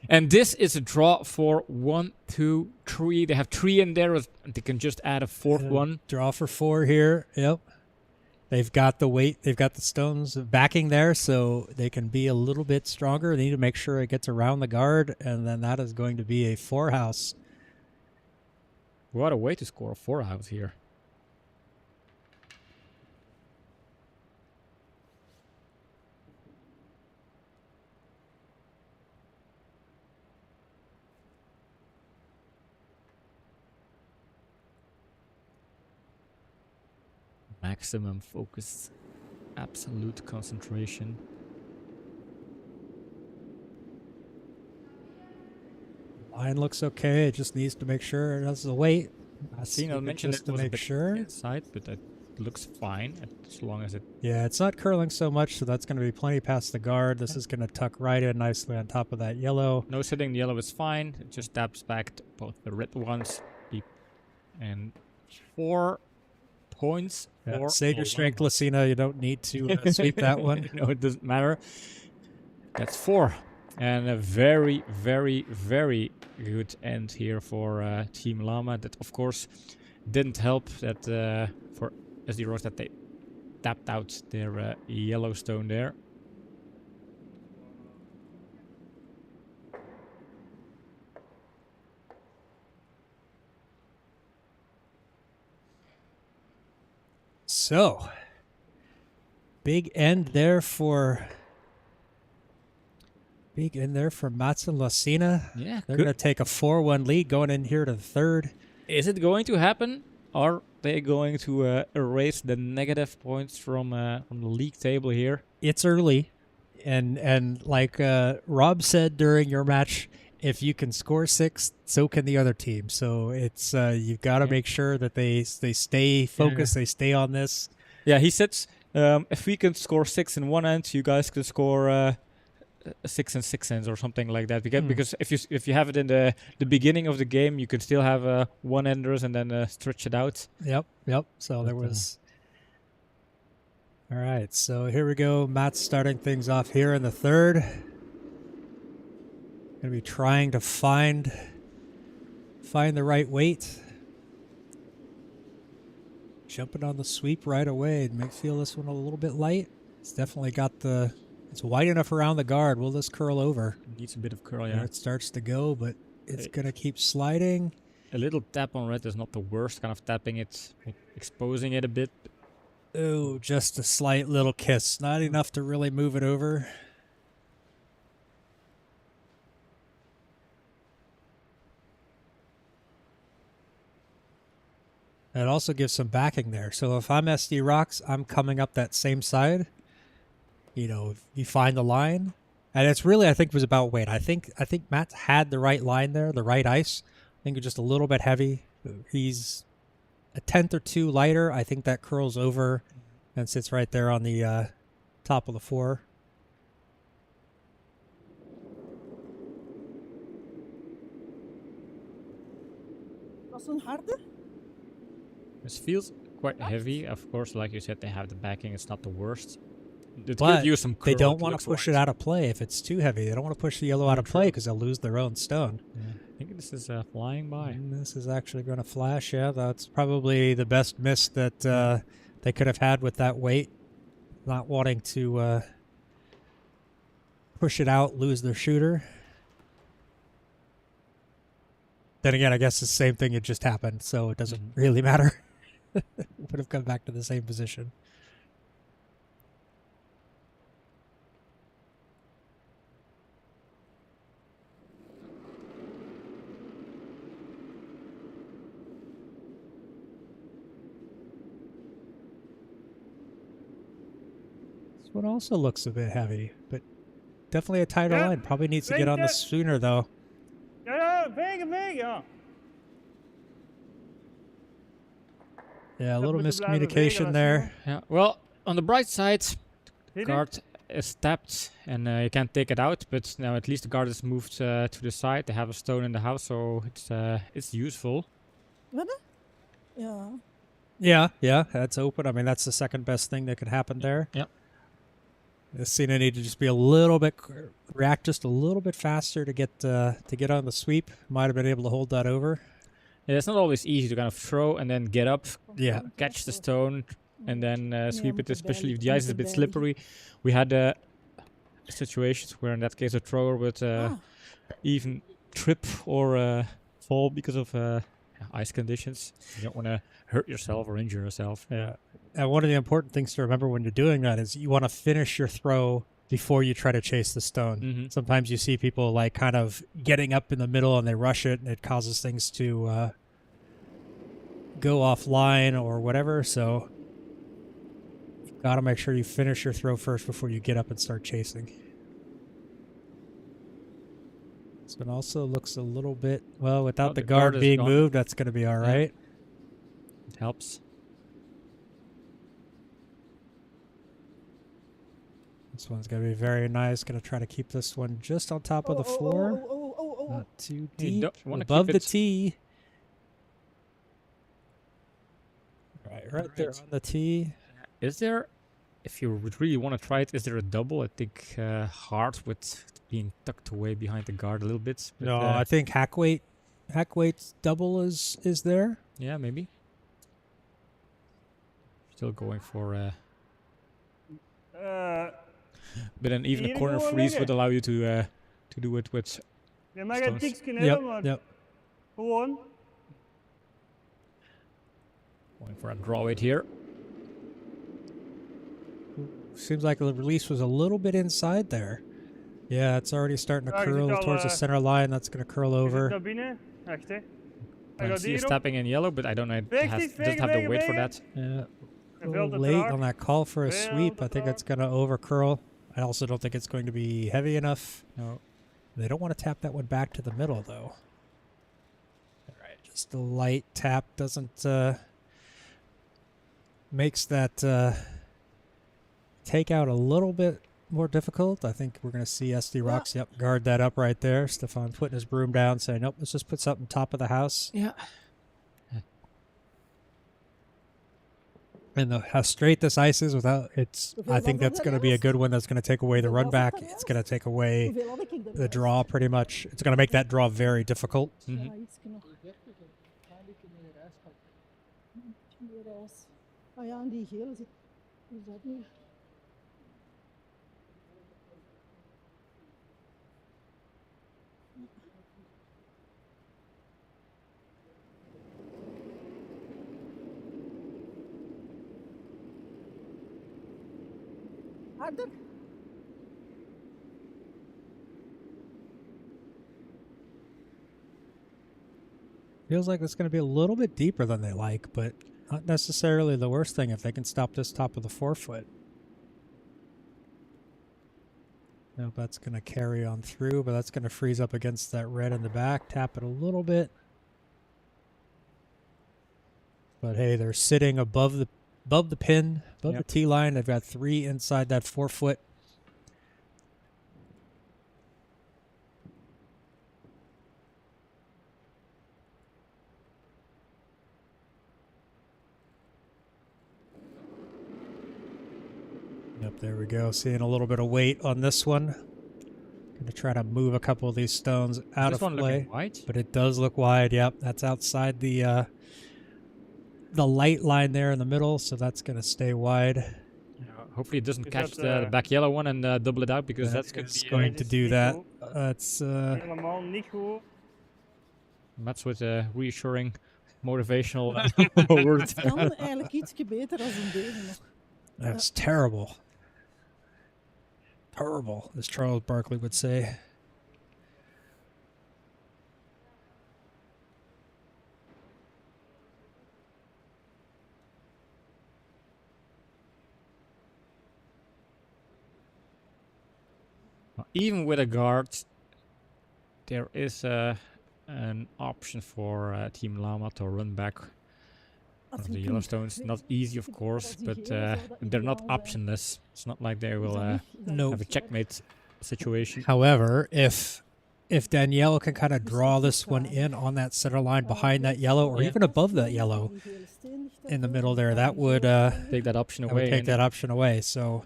[SPEAKER 2] and this is a draw for 1, 2, 3. They have 3 in there. They can just add a fourth one.
[SPEAKER 1] Draw for 4 here. Yep. They've got the weight. They've got the stones backing there, so they can be a little bit stronger. They need to make sure it gets around the guard, and then that is going to be a 4 house.
[SPEAKER 2] What a way to score a 4 house here. Maximum focus, absolute concentration.
[SPEAKER 1] Line looks okay. It just needs to make sure it has the weight.
[SPEAKER 2] I seen I mentioned
[SPEAKER 1] just
[SPEAKER 2] it
[SPEAKER 1] to
[SPEAKER 2] was a
[SPEAKER 1] make
[SPEAKER 2] bit
[SPEAKER 1] sure.
[SPEAKER 2] inside, but it looks fine as long as it.
[SPEAKER 1] Yeah, it's not curling so much, so that's going to be plenty past the guard. This is going to tuck right in nicely on top of that yellow.
[SPEAKER 2] No setting, the yellow is fine. It just taps back to both the red ones. And 4 points.
[SPEAKER 1] Yeah,
[SPEAKER 2] For
[SPEAKER 1] save your strength, Lucina. You don't need to sweep that one.
[SPEAKER 2] No, it doesn't matter. That's 4. And a very, very, very good end here for Team Lama. That, of course, didn't help that for SD Rox that they tapped out their Yellowstone there.
[SPEAKER 1] So, big end there for Mats and Lucina.
[SPEAKER 2] Yeah,
[SPEAKER 1] They're going to take a 4-1 lead going in here to the third.
[SPEAKER 2] Is it going to happen? Are they going to erase the negative points from the league table here?
[SPEAKER 1] It's early, and like Rob said during your match, if you can score 6, so can the other team. So it's you've got to make sure that they stay focused, they stay on this.
[SPEAKER 2] Yeah, he said if we can score 6 in one end, you guys can score 6 and 6 ends or something like that. Because if you have it in the beginning of the game, you can still have one enders and then stretch it out.
[SPEAKER 1] Yep. So there was. All right, so here we go. Matt's starting things off here in the third. Gonna be trying to find the right weight. Jumping on the sweep right away. It may feel this one a little bit light. It's definitely got it's wide enough around the guard. Will this curl over?
[SPEAKER 2] Needs a bit of curl,
[SPEAKER 1] There
[SPEAKER 2] yeah.
[SPEAKER 1] it starts to go, but it's gonna keep sliding.
[SPEAKER 2] A little tap on red is not the worst, kind of tapping it, exposing it a bit.
[SPEAKER 1] Oh, just a slight little kiss. Not enough to really move it over. It also gives some backing there. So if I'm SD Rox, I'm coming up that same side. You know, if you find the line. And it's really, I think, was about weight. I think Matt had the right line there, the right ice. I think it's just a little bit heavy. He's a 1/10 or 2 lighter. I think that curls over and sits right there on the top of the 4.
[SPEAKER 3] Dat is een harde.
[SPEAKER 2] This feels quite heavy. Of course, like you said, they have the backing. It's not the worst. It
[SPEAKER 1] But
[SPEAKER 2] could use some
[SPEAKER 1] they
[SPEAKER 2] curl
[SPEAKER 1] don't want to push it
[SPEAKER 2] looks-wise.
[SPEAKER 1] out of play if it's too heavy. They don't want to push the yellow out of play because they'll lose their own stone.
[SPEAKER 2] Yeah. I think this is flying by.
[SPEAKER 1] And this is actually going to flash. Yeah, that's probably the best miss that they could have had with that weight. Not wanting to push it out, lose their shooter. Then again, I guess it's the same thing. It just happened, so it doesn't really matter. Would have come back to the same position. This one also looks a bit heavy, but definitely a tighter
[SPEAKER 4] Yeah.
[SPEAKER 1] line. Probably needs to get on this sooner, though.
[SPEAKER 4] Ja, vegen, ja.
[SPEAKER 1] Yeah, a
[SPEAKER 4] Dat
[SPEAKER 1] little
[SPEAKER 4] moeten blijven
[SPEAKER 1] miscommunication
[SPEAKER 4] vegen,
[SPEAKER 1] there.
[SPEAKER 2] Yeah. Well, on the bright side,
[SPEAKER 4] Zie je?
[SPEAKER 2] guard is tapped and you can't take it out. But now at least the guard is moved to the side. They have a stone in the house, so it's useful.
[SPEAKER 3] Wat? Ja.
[SPEAKER 1] Yeah, that's open. I mean, that's the second best thing that could happen there.
[SPEAKER 2] Yep.
[SPEAKER 1] This scene, I need to just be a little bit react just a little bit faster to get on the sweep. Might have been able to hold that over.
[SPEAKER 2] Yeah, it's not always easy to kind of throw and then get up,
[SPEAKER 1] Yeah.
[SPEAKER 2] catch the stone, and then sweep
[SPEAKER 3] moet
[SPEAKER 2] it, especially if the
[SPEAKER 3] erbij,
[SPEAKER 2] ice is a bit
[SPEAKER 3] moet
[SPEAKER 2] slippery. We had situations where, in that case, a thrower would even trip or fall because of ice conditions. You don't want to hurt yourself or injure yourself.
[SPEAKER 1] Yeah. And one of the important things to remember when you're doing that is you want to finish your throw before you try to chase the stone.
[SPEAKER 2] Mhm.
[SPEAKER 1] Sometimes you see people like kind of getting up in the middle and they rush it and it causes things to go offline or whatever. So you've got to make sure you finish your throw first before you get up and start chasing. This one also looks a little bit, well, without
[SPEAKER 2] Oh,
[SPEAKER 1] the
[SPEAKER 2] the guard
[SPEAKER 1] guard
[SPEAKER 2] is
[SPEAKER 1] being
[SPEAKER 2] gone.
[SPEAKER 1] moved, that's going to be all right.
[SPEAKER 2] It helps.
[SPEAKER 1] This one's going to be very nice. Going to try to keep this one just on top of the floor.
[SPEAKER 3] Oh.
[SPEAKER 1] Not too
[SPEAKER 2] You
[SPEAKER 1] deep.
[SPEAKER 2] don't wanna
[SPEAKER 1] Above
[SPEAKER 2] keep
[SPEAKER 1] the
[SPEAKER 2] it-
[SPEAKER 1] tee. Right there
[SPEAKER 2] Right.
[SPEAKER 1] on the tee.
[SPEAKER 2] Is there, if you would really want to try it, is there a double? I think hard with being tucked away behind the guard a little bit. But,
[SPEAKER 1] No, I think Hackweight's double is there.
[SPEAKER 2] yeah, maybe. Still going for, but then even a
[SPEAKER 4] Hier
[SPEAKER 2] corner
[SPEAKER 4] gewoon
[SPEAKER 2] freeze
[SPEAKER 4] liggen.
[SPEAKER 2] would allow you to do it with.
[SPEAKER 4] Je mag een
[SPEAKER 2] Stones.
[SPEAKER 4] tikje hebben, maar
[SPEAKER 1] Yep.
[SPEAKER 4] gewoon.
[SPEAKER 2] Going for a draw it here.
[SPEAKER 1] Seems like the release was a little bit inside there. Yeah, it's already starting to
[SPEAKER 4] Ja, je ziet
[SPEAKER 1] curl
[SPEAKER 4] al,
[SPEAKER 1] towards the center line. That's going to curl
[SPEAKER 4] Je zit
[SPEAKER 1] over.
[SPEAKER 4] naar binnen. Wacht, hè. Hij
[SPEAKER 2] I
[SPEAKER 4] gaat
[SPEAKER 2] see is
[SPEAKER 4] hierop.
[SPEAKER 2] tapping in yellow, but I don't know. It
[SPEAKER 4] Weg,
[SPEAKER 2] has,
[SPEAKER 4] niet,
[SPEAKER 2] doesn't
[SPEAKER 4] vegen,
[SPEAKER 2] have the
[SPEAKER 4] vegen,
[SPEAKER 2] weight for
[SPEAKER 4] vegen.
[SPEAKER 2] that.
[SPEAKER 1] Yeah.
[SPEAKER 4] Hij
[SPEAKER 1] A
[SPEAKER 4] veld
[SPEAKER 1] little
[SPEAKER 4] te
[SPEAKER 1] late
[SPEAKER 4] traag.
[SPEAKER 1] on that call for a
[SPEAKER 4] Veel
[SPEAKER 1] sweep.
[SPEAKER 4] te
[SPEAKER 1] I think
[SPEAKER 4] traag.
[SPEAKER 1] it's going to over curl. I also don't think it's going to be heavy enough.
[SPEAKER 2] No.
[SPEAKER 1] They don't want to tap that one back to the middle, though. All right, just a light tap doesn't makes that take out a little bit more difficult. I think we're going to see SD Rox, yep, guard that up right there. Stefan putting his broom down, saying, nope, let's just put something top of the house.
[SPEAKER 2] Yeah.
[SPEAKER 1] And how straight this ice is without it's, I think that's going to be a good one. That's going to take away the run back. It's going to take away
[SPEAKER 3] Hoeveel had ik er?
[SPEAKER 1] the draw pretty much. It's going to make that draw very difficult.
[SPEAKER 3] Ja,
[SPEAKER 2] Mhm.
[SPEAKER 3] ietsje nog. Meer roze. Ah ja, en die gele zit. Hoe is dat nu? Harder.
[SPEAKER 1] Feels like it's going to be a little bit deeper than they like, but not necessarily the worst thing if they can stop this top of the 4-foot. Nope, that's going to carry on through, but that's going to freeze up against that red in the back. Tap it a little bit. But hey, they're sitting above the pin, above the tee line. They've got 3 inside that 4-foot. There we go. Seeing a little bit of weight on this one. Going to try to move a couple of these stones out
[SPEAKER 2] This
[SPEAKER 1] of
[SPEAKER 2] one
[SPEAKER 1] play.
[SPEAKER 2] looking wide.
[SPEAKER 1] But it does look wide. Yep, that's outside the light line there in the middle, so that's going to stay wide.
[SPEAKER 2] Yeah, hopefully it doesn't
[SPEAKER 4] Is
[SPEAKER 2] catch
[SPEAKER 4] that,
[SPEAKER 2] the back yellow one and double it out, because
[SPEAKER 1] That
[SPEAKER 2] that's going
[SPEAKER 1] is
[SPEAKER 2] to be
[SPEAKER 1] going to
[SPEAKER 4] is
[SPEAKER 1] do
[SPEAKER 4] niet
[SPEAKER 1] that.
[SPEAKER 4] goed.
[SPEAKER 1] That's
[SPEAKER 4] Helemaal niet goed.
[SPEAKER 2] Mats with a reassuring, motivational word.
[SPEAKER 3] Het kan eigenlijk ietsje beter als in deze nog.
[SPEAKER 1] that's terrible. Terrible, as Charles Barkley would say.
[SPEAKER 2] Even with a guard, there is an option for Team Lama to run back
[SPEAKER 3] Als
[SPEAKER 2] on
[SPEAKER 3] je
[SPEAKER 2] the
[SPEAKER 3] kunt.
[SPEAKER 2] Yellowstones. Not easy, of course,
[SPEAKER 3] Als die
[SPEAKER 2] but
[SPEAKER 3] gele zou dat
[SPEAKER 2] they're not
[SPEAKER 3] ideaal zijn.
[SPEAKER 2] optionless. It's not like they
[SPEAKER 3] Is
[SPEAKER 2] will
[SPEAKER 3] dat niet? Is dat
[SPEAKER 1] No.
[SPEAKER 3] niet
[SPEAKER 2] have a
[SPEAKER 3] zo?
[SPEAKER 2] checkmate situation.
[SPEAKER 1] However, if Danielle can kind of draw this one in on that center line behind that yellow, or
[SPEAKER 2] Yeah.
[SPEAKER 1] even above that yellow
[SPEAKER 3] Die gele steen ligt
[SPEAKER 1] in the
[SPEAKER 3] daarvoor.
[SPEAKER 1] middle there,
[SPEAKER 3] Ja,
[SPEAKER 1] that
[SPEAKER 3] die
[SPEAKER 1] would
[SPEAKER 3] gele steen.
[SPEAKER 2] Take that option
[SPEAKER 1] that would
[SPEAKER 2] away.
[SPEAKER 1] take that option away. So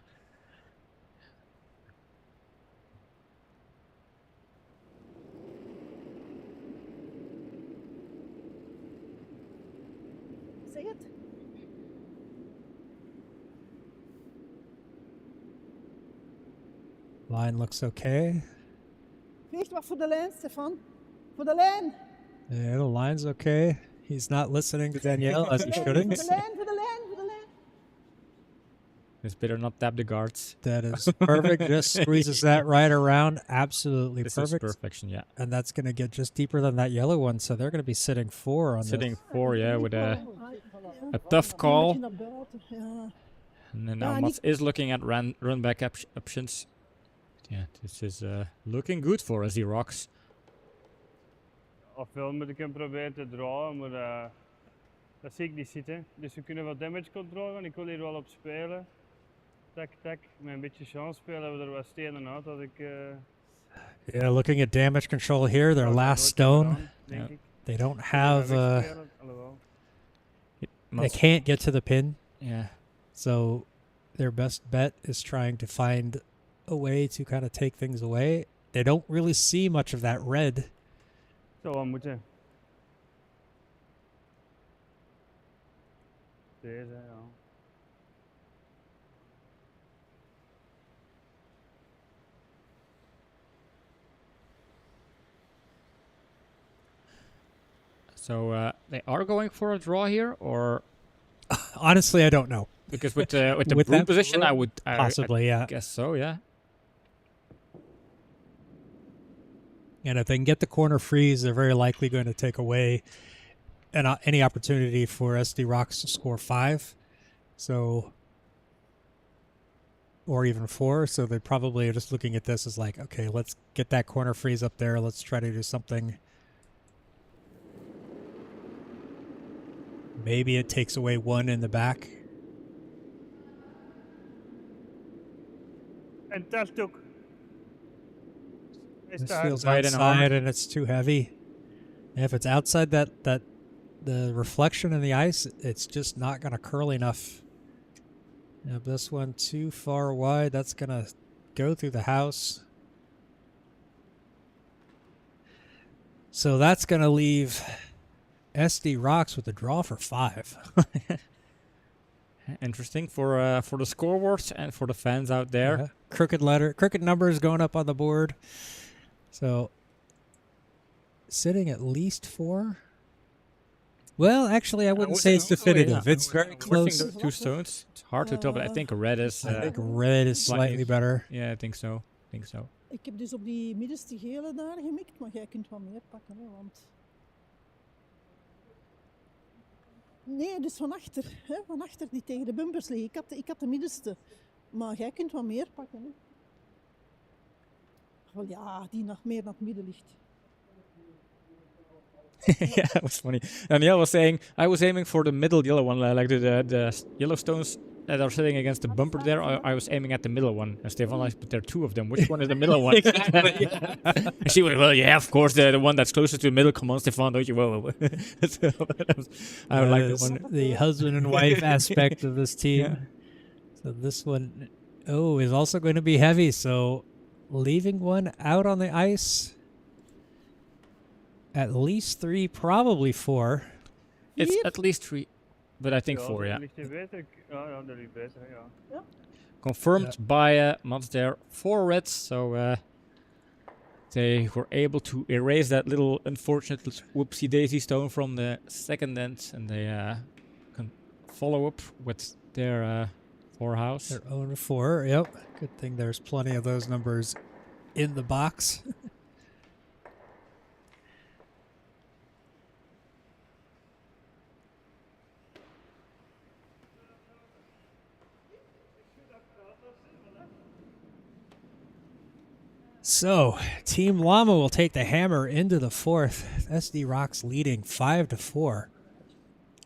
[SPEAKER 3] Zeg het.
[SPEAKER 1] line looks okay.
[SPEAKER 3] Veegt wat voor de lijn, Stefan. Voor de lijn.
[SPEAKER 1] Yeah, the line's okay. He's not listening to Danielle as he
[SPEAKER 3] Voor
[SPEAKER 1] shouldn't.
[SPEAKER 3] de lijn, voor de lijn, voor de lijn.
[SPEAKER 2] It's better not tap the guards.
[SPEAKER 1] That is perfect. Just squeezes that right around. Absolutely
[SPEAKER 2] This
[SPEAKER 1] perfect.
[SPEAKER 2] is perfection, yeah.
[SPEAKER 1] And that's going to get just deeper than that yellow one. So they're going to be sitting 4 on
[SPEAKER 2] Sitting
[SPEAKER 1] this.
[SPEAKER 2] 4, yeah, with a
[SPEAKER 3] Ja.
[SPEAKER 2] tough
[SPEAKER 3] Een
[SPEAKER 2] call.
[SPEAKER 3] beetje naar buiten, ja.
[SPEAKER 2] And then
[SPEAKER 3] Ja,
[SPEAKER 2] now
[SPEAKER 3] niet-
[SPEAKER 2] Mats is looking at run back options. Yeah, this is looking good for SD Rox.
[SPEAKER 4] Ofwel moet ik hem proberen te drawen, maar dat zie ik niet zitten. Dus we kunnen wat damage control gaan. Ik wil hier wel op spelen. Tak, tak. Met een beetje chance spelen hebben we er wat stenen uit. Dat ik,
[SPEAKER 1] Yeah, looking at damage control here, their last stone.
[SPEAKER 4] denk
[SPEAKER 2] Ja.
[SPEAKER 4] ik.
[SPEAKER 1] They don't have,
[SPEAKER 4] Alhoewel.
[SPEAKER 1] they
[SPEAKER 2] Mats,
[SPEAKER 1] can't get to the pin.
[SPEAKER 2] yeah.
[SPEAKER 1] So their best bet is trying to find a way to kind of take things away. They don't really see much of that red.
[SPEAKER 4] Zou wel moeten. Deze, ja.
[SPEAKER 2] So they are going for a draw here, or
[SPEAKER 1] Honestly, I don't know.
[SPEAKER 2] because with the
[SPEAKER 1] With
[SPEAKER 2] broom
[SPEAKER 1] that
[SPEAKER 2] position, I
[SPEAKER 1] broom,
[SPEAKER 2] would
[SPEAKER 1] Possibly, yeah.
[SPEAKER 2] I guess so, yeah.
[SPEAKER 1] And if they can get the corner freeze, they're very likely going to take away any opportunity for SD Rox to score 5. So, or even 4. So they probably are just looking at this as like, okay, let's get that corner freeze up there. Let's try to do something. Maybe it takes away 1 in the back.
[SPEAKER 4] En telt ook. Is
[SPEAKER 1] This
[SPEAKER 4] te
[SPEAKER 1] feels
[SPEAKER 4] hard.
[SPEAKER 2] Wide and
[SPEAKER 1] outside
[SPEAKER 2] hard.
[SPEAKER 1] and it's too heavy. And if it's outside that the reflection in the ice, it's just not going to curl enough. If this one too far wide, that's going to go through the house. So that's going to leave SD Rox with a draw for 5.
[SPEAKER 2] Interesting for the scoreboard and for the fans out there.
[SPEAKER 1] Yeah. Crooked numbers going up on the board. So sitting at least 4. Well, actually, I wouldn't say it's definitive. It's very close.
[SPEAKER 2] Those 2 stones. It's hard to tell, but I think red is.
[SPEAKER 1] I think red is slightly better.
[SPEAKER 2] Yeah, I think so.
[SPEAKER 3] Ik heb dus op die middenste gele daar gemikt, maar jij kunt wat meer pakken, hè, want... Nee, dus van achter, hè, van achter die tegen de bumpers liggen. Ik had de middenste, maar jij kunt wat meer pakken. Hè. Wel ja, die nog meer naar het midden ligt.
[SPEAKER 2] Yeah, that was funny. Danielle was saying I was aiming for the middle yellow one, like the yellow stones that are sitting against the bumper there. I was aiming at the middle one. And Stefan like, but there are 2 of them. Which one is the middle one? And she went, well, yeah, of course, the one that's closest to the middle. Come on, Stefan, don't you? Whoa. I would like the one.
[SPEAKER 1] The husband and wife aspect of this team.
[SPEAKER 2] Yeah.
[SPEAKER 1] So this one Oh, is also going to be heavy, so leaving one out on the ice. At least 3, probably 4.
[SPEAKER 2] It's
[SPEAKER 3] Vier?
[SPEAKER 2] at least 3, but I think 4,
[SPEAKER 4] dat
[SPEAKER 2] yeah.
[SPEAKER 4] ligt hier beter. Ja, dat ligt beter, ja.
[SPEAKER 2] Confirmed by Mats there. 4 reds, so they were able to erase that little unfortunate whoopsie daisy stone from the second end, and they can follow up with their 4 house.
[SPEAKER 1] Their own 4, yep. Good thing there's plenty of those numbers in the box. So, Team Lama will take the hammer into the 4th. SD Rox leading 5-4. A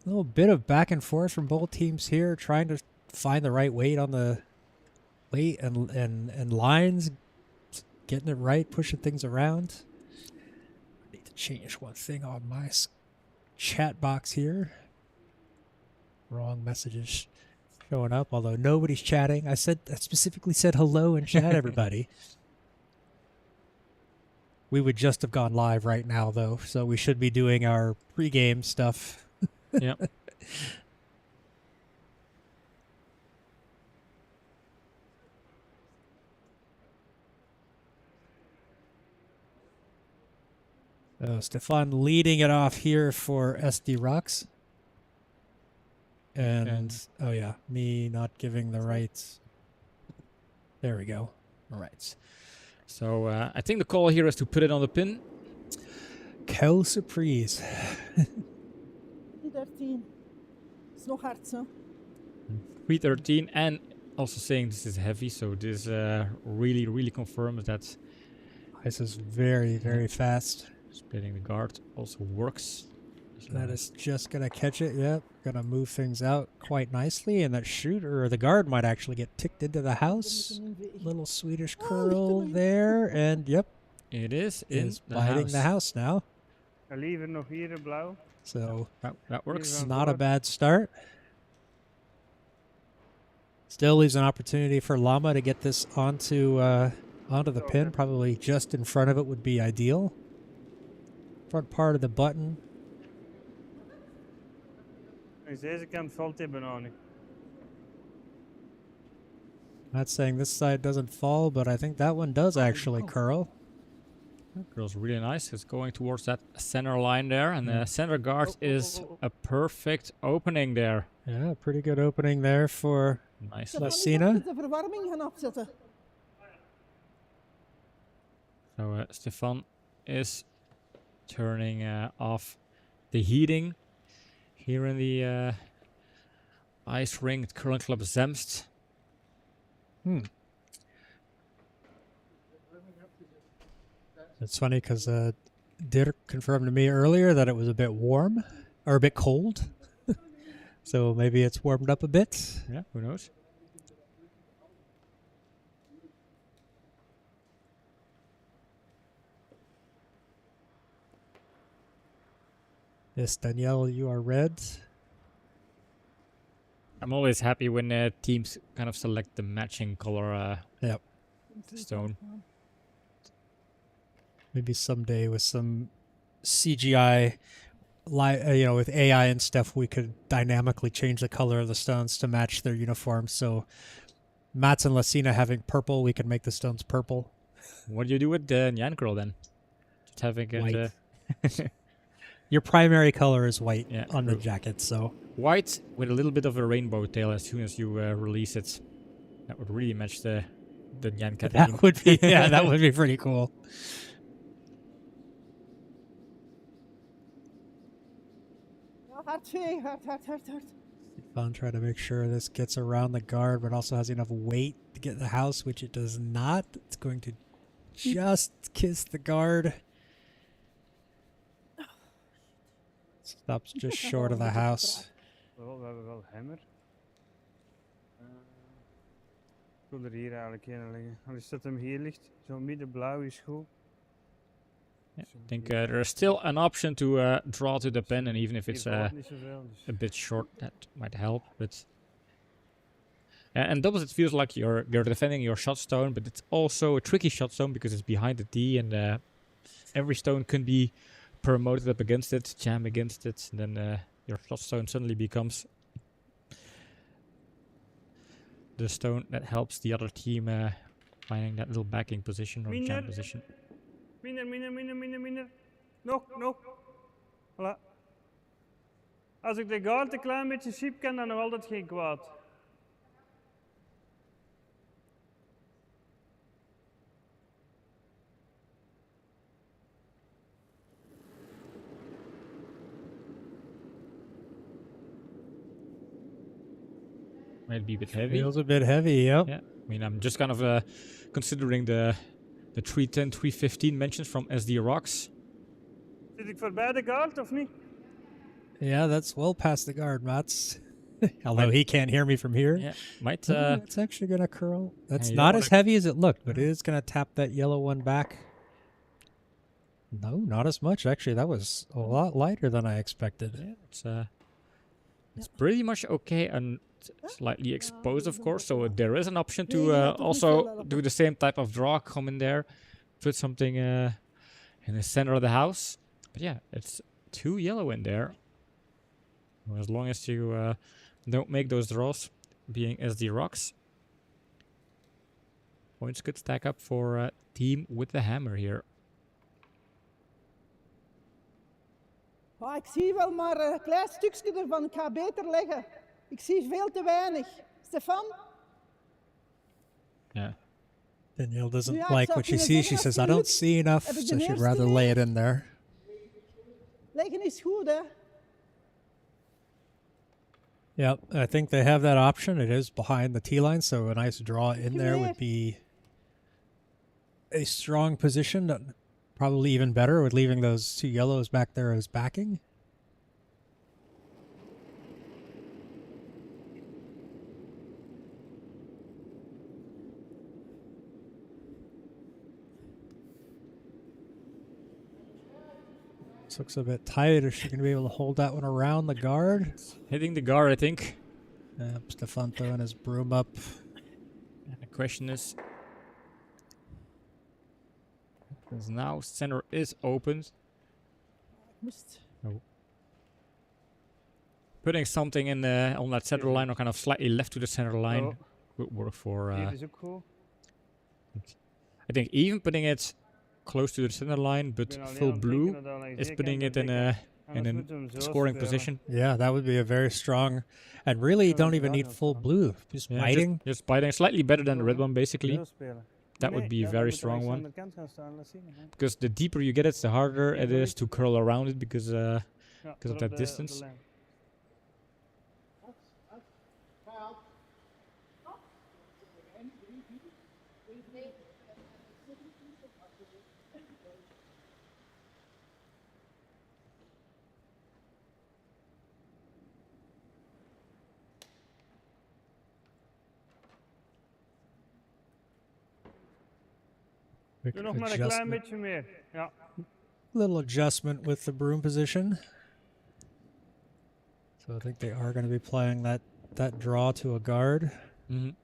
[SPEAKER 1] little bit of back and forth from both teams here, trying to find the right weight on the weight and lines, getting it right, pushing things around. I need to change one thing on my chat box here. Wrong messages showing up, although nobody's chatting. I specifically said hello in chat, everybody. We would just have gone live right now, though, so we should be doing our pregame stuff.
[SPEAKER 2] Yep.
[SPEAKER 1] So Stefan leading it off here for SD Rox. And, oh yeah, me not giving the right. There we go.
[SPEAKER 2] All right. So I think the call here is to put it on the pin.
[SPEAKER 1] Quelle surprise.
[SPEAKER 3] 13. Is nog hard, zo.
[SPEAKER 2] 313, and also saying this is heavy, so this really confirms that
[SPEAKER 1] Ice is very, very fast.
[SPEAKER 2] splitting the guard also works. So
[SPEAKER 1] That is just going to catch it. Yep. Going to move things out quite nicely. And that shooter or the guard might actually get ticked into the house. Little Swedish curl there. And yep,
[SPEAKER 2] it is in
[SPEAKER 1] is
[SPEAKER 2] the
[SPEAKER 1] biting
[SPEAKER 2] house.
[SPEAKER 1] the house now.
[SPEAKER 4] En liever nog hier in blauw.
[SPEAKER 1] So
[SPEAKER 2] That works.
[SPEAKER 1] it's not a bad start. Still leaves an opportunity for Lama to get this onto the pin. Probably just in front of it would be ideal. Front part of the button.
[SPEAKER 4] Langs deze kant valt die banaan.
[SPEAKER 1] Not saying this side doesn't fall, but I think that one does actually curl.
[SPEAKER 2] That girl's really nice. It's going towards that center line there, and the center guard is a perfect opening there.
[SPEAKER 1] Yeah, pretty good opening there for
[SPEAKER 2] Nice.
[SPEAKER 1] Lassina.
[SPEAKER 3] De verwarming gaan afzetten.
[SPEAKER 2] So Stefan is turning off the heating here in the ice ring at Curling Club Zemst.
[SPEAKER 1] It's funny because Dirk confirmed to me earlier that it was a bit warm or a bit cold. So maybe it's warmed up a bit.
[SPEAKER 2] Yeah, who knows?
[SPEAKER 1] Yes, Danielle, you are red.
[SPEAKER 2] I'm always happy when teams kind of select the matching color
[SPEAKER 1] Yep.
[SPEAKER 2] stone.
[SPEAKER 1] Maybe someday with some CGI, with AI and stuff, we could dynamically change the color of the stones to match their uniforms. So Mats and Lassina having purple, we could make the stones purple.
[SPEAKER 2] What do you do with the Nyan girl then? Just having it
[SPEAKER 1] White. Your primary color is white on the
[SPEAKER 2] true.
[SPEAKER 1] jacket, so
[SPEAKER 2] white with a little bit of a rainbow tail as soon as you release it. That would really match the Nyan cat.
[SPEAKER 1] that would be that would be pretty cool.
[SPEAKER 3] Hard vee, hard.
[SPEAKER 1] Fun trying to make sure this gets around the guard, but also has enough weight to get in the house, which it does not. It's going to just kiss the guard. Stops just short of the house.
[SPEAKER 4] Wel, we hebben wel hammer. Ik wil er hier eigenlijk in liggen. Als dat hem hier ligt, zo middenblauw is goed.
[SPEAKER 2] I think there is still an option to draw to the pen, and even if it's
[SPEAKER 4] Hier valt niet zoveel, dus.
[SPEAKER 2] a bit short, that might help. But And doubles, it feels like you're defending your shot stone, but it's also a tricky shot stone because it's behind the D, and every stone can be promoted up against it, jam against it, and then your shot stone suddenly becomes the stone that helps the other team finding that little backing position or jam position.
[SPEAKER 4] Minder. Nog. Voilà. Als ik de guard een klein beetje schiep kan, dan nog altijd geen kwaad.
[SPEAKER 2] Might be a bit heavy.
[SPEAKER 1] Feels a bit heavy, yep.
[SPEAKER 2] Yeah, I mean, I'm just kind of considering the 310, 315 mentions from SD Rox.
[SPEAKER 4] Zit ik voorbij de guard of niet?
[SPEAKER 1] Yeah, that's well past the guard, Mats. Although he can't hear me from here.
[SPEAKER 2] Yeah, might.
[SPEAKER 1] It's actually going to curl. That's
[SPEAKER 2] you
[SPEAKER 1] not
[SPEAKER 2] don't
[SPEAKER 1] as heavy as it looked, but it is going to tap that yellow one back. No, not as much. Actually, that was a lot lighter than I expected.
[SPEAKER 2] Yeah, it's pretty much okay and slightly exposed, of course. So there is an option to also do the same type of draw, come in there, put something in the center of the house. But yeah, it's 2 yellow in there. As long as you don't make those draws, being SD Rox. Points could stack up for team with the hammer here.
[SPEAKER 3] Oh, ik zie wel maar een klein stukje ervan. Ik ga beter leggen. Ik zie veel te weinig. Stefan?
[SPEAKER 2] Yeah.
[SPEAKER 1] Danielle doesn't
[SPEAKER 3] Yeah,
[SPEAKER 1] like
[SPEAKER 3] so
[SPEAKER 1] what she
[SPEAKER 3] kunnen
[SPEAKER 1] sees.
[SPEAKER 3] zeggen
[SPEAKER 1] She says, I
[SPEAKER 3] absoluut.
[SPEAKER 1] don't see enough,
[SPEAKER 3] Heb ik de
[SPEAKER 1] so she'd
[SPEAKER 3] eerste
[SPEAKER 1] rather
[SPEAKER 3] mee?
[SPEAKER 1] lay it in there.
[SPEAKER 3] Leggen is goed, hè?
[SPEAKER 1] Yep, I think they have that option. It is behind the T line, so a nice draw in there would be a strong position. Probably even better with leaving those 2 yellows back there as backing. This looks a bit tight. Is she going to be able to hold that one around the guard?
[SPEAKER 2] Hitting the guard, I think.
[SPEAKER 1] Stefan throwing his broom up.
[SPEAKER 2] And the question is, because now center is opened.
[SPEAKER 3] Moest.
[SPEAKER 2] Putting something in on that center line or kind of slightly left to the center line would work for.
[SPEAKER 4] Hier is ook goed.
[SPEAKER 2] I think even putting it close to the center line, but
[SPEAKER 4] Ik ben alleen
[SPEAKER 2] full
[SPEAKER 4] aan het
[SPEAKER 2] blue,
[SPEAKER 4] denken dat aan de
[SPEAKER 2] is putting it
[SPEAKER 4] zijkant
[SPEAKER 2] in
[SPEAKER 4] te
[SPEAKER 2] a
[SPEAKER 4] dekken. Anders moeten we hem zo
[SPEAKER 2] scoring
[SPEAKER 4] spelen.
[SPEAKER 2] position.
[SPEAKER 1] Yeah, that would be a very strong, and really you
[SPEAKER 4] Yeah,
[SPEAKER 1] don't even
[SPEAKER 4] that
[SPEAKER 1] need
[SPEAKER 4] was
[SPEAKER 1] full
[SPEAKER 4] fun.
[SPEAKER 1] blue. Just
[SPEAKER 2] Yeah,
[SPEAKER 1] biting.
[SPEAKER 2] just biting, slightly better than the red one, basically.
[SPEAKER 4] Zo spelen.
[SPEAKER 2] That
[SPEAKER 4] Nee,
[SPEAKER 2] would be
[SPEAKER 4] ja,
[SPEAKER 2] a
[SPEAKER 4] dan
[SPEAKER 2] very
[SPEAKER 4] moet hij
[SPEAKER 2] strong
[SPEAKER 4] langs
[SPEAKER 2] one.
[SPEAKER 4] de kant gaan staan, laat zien, hè.
[SPEAKER 2] Because the deeper you get it, the harder it
[SPEAKER 4] Yeah,
[SPEAKER 2] is to curl around it because
[SPEAKER 4] Ja,
[SPEAKER 2] of
[SPEAKER 4] tot op
[SPEAKER 2] that
[SPEAKER 4] de
[SPEAKER 2] distance.
[SPEAKER 4] lijn.
[SPEAKER 1] Quick
[SPEAKER 4] Doe nog maar een klein
[SPEAKER 1] adjustment.
[SPEAKER 4] beetje meer. Ja.
[SPEAKER 1] Little adjustment with the broom position. So I think they are going to be playing that draw to a guard.
[SPEAKER 2] Mhm.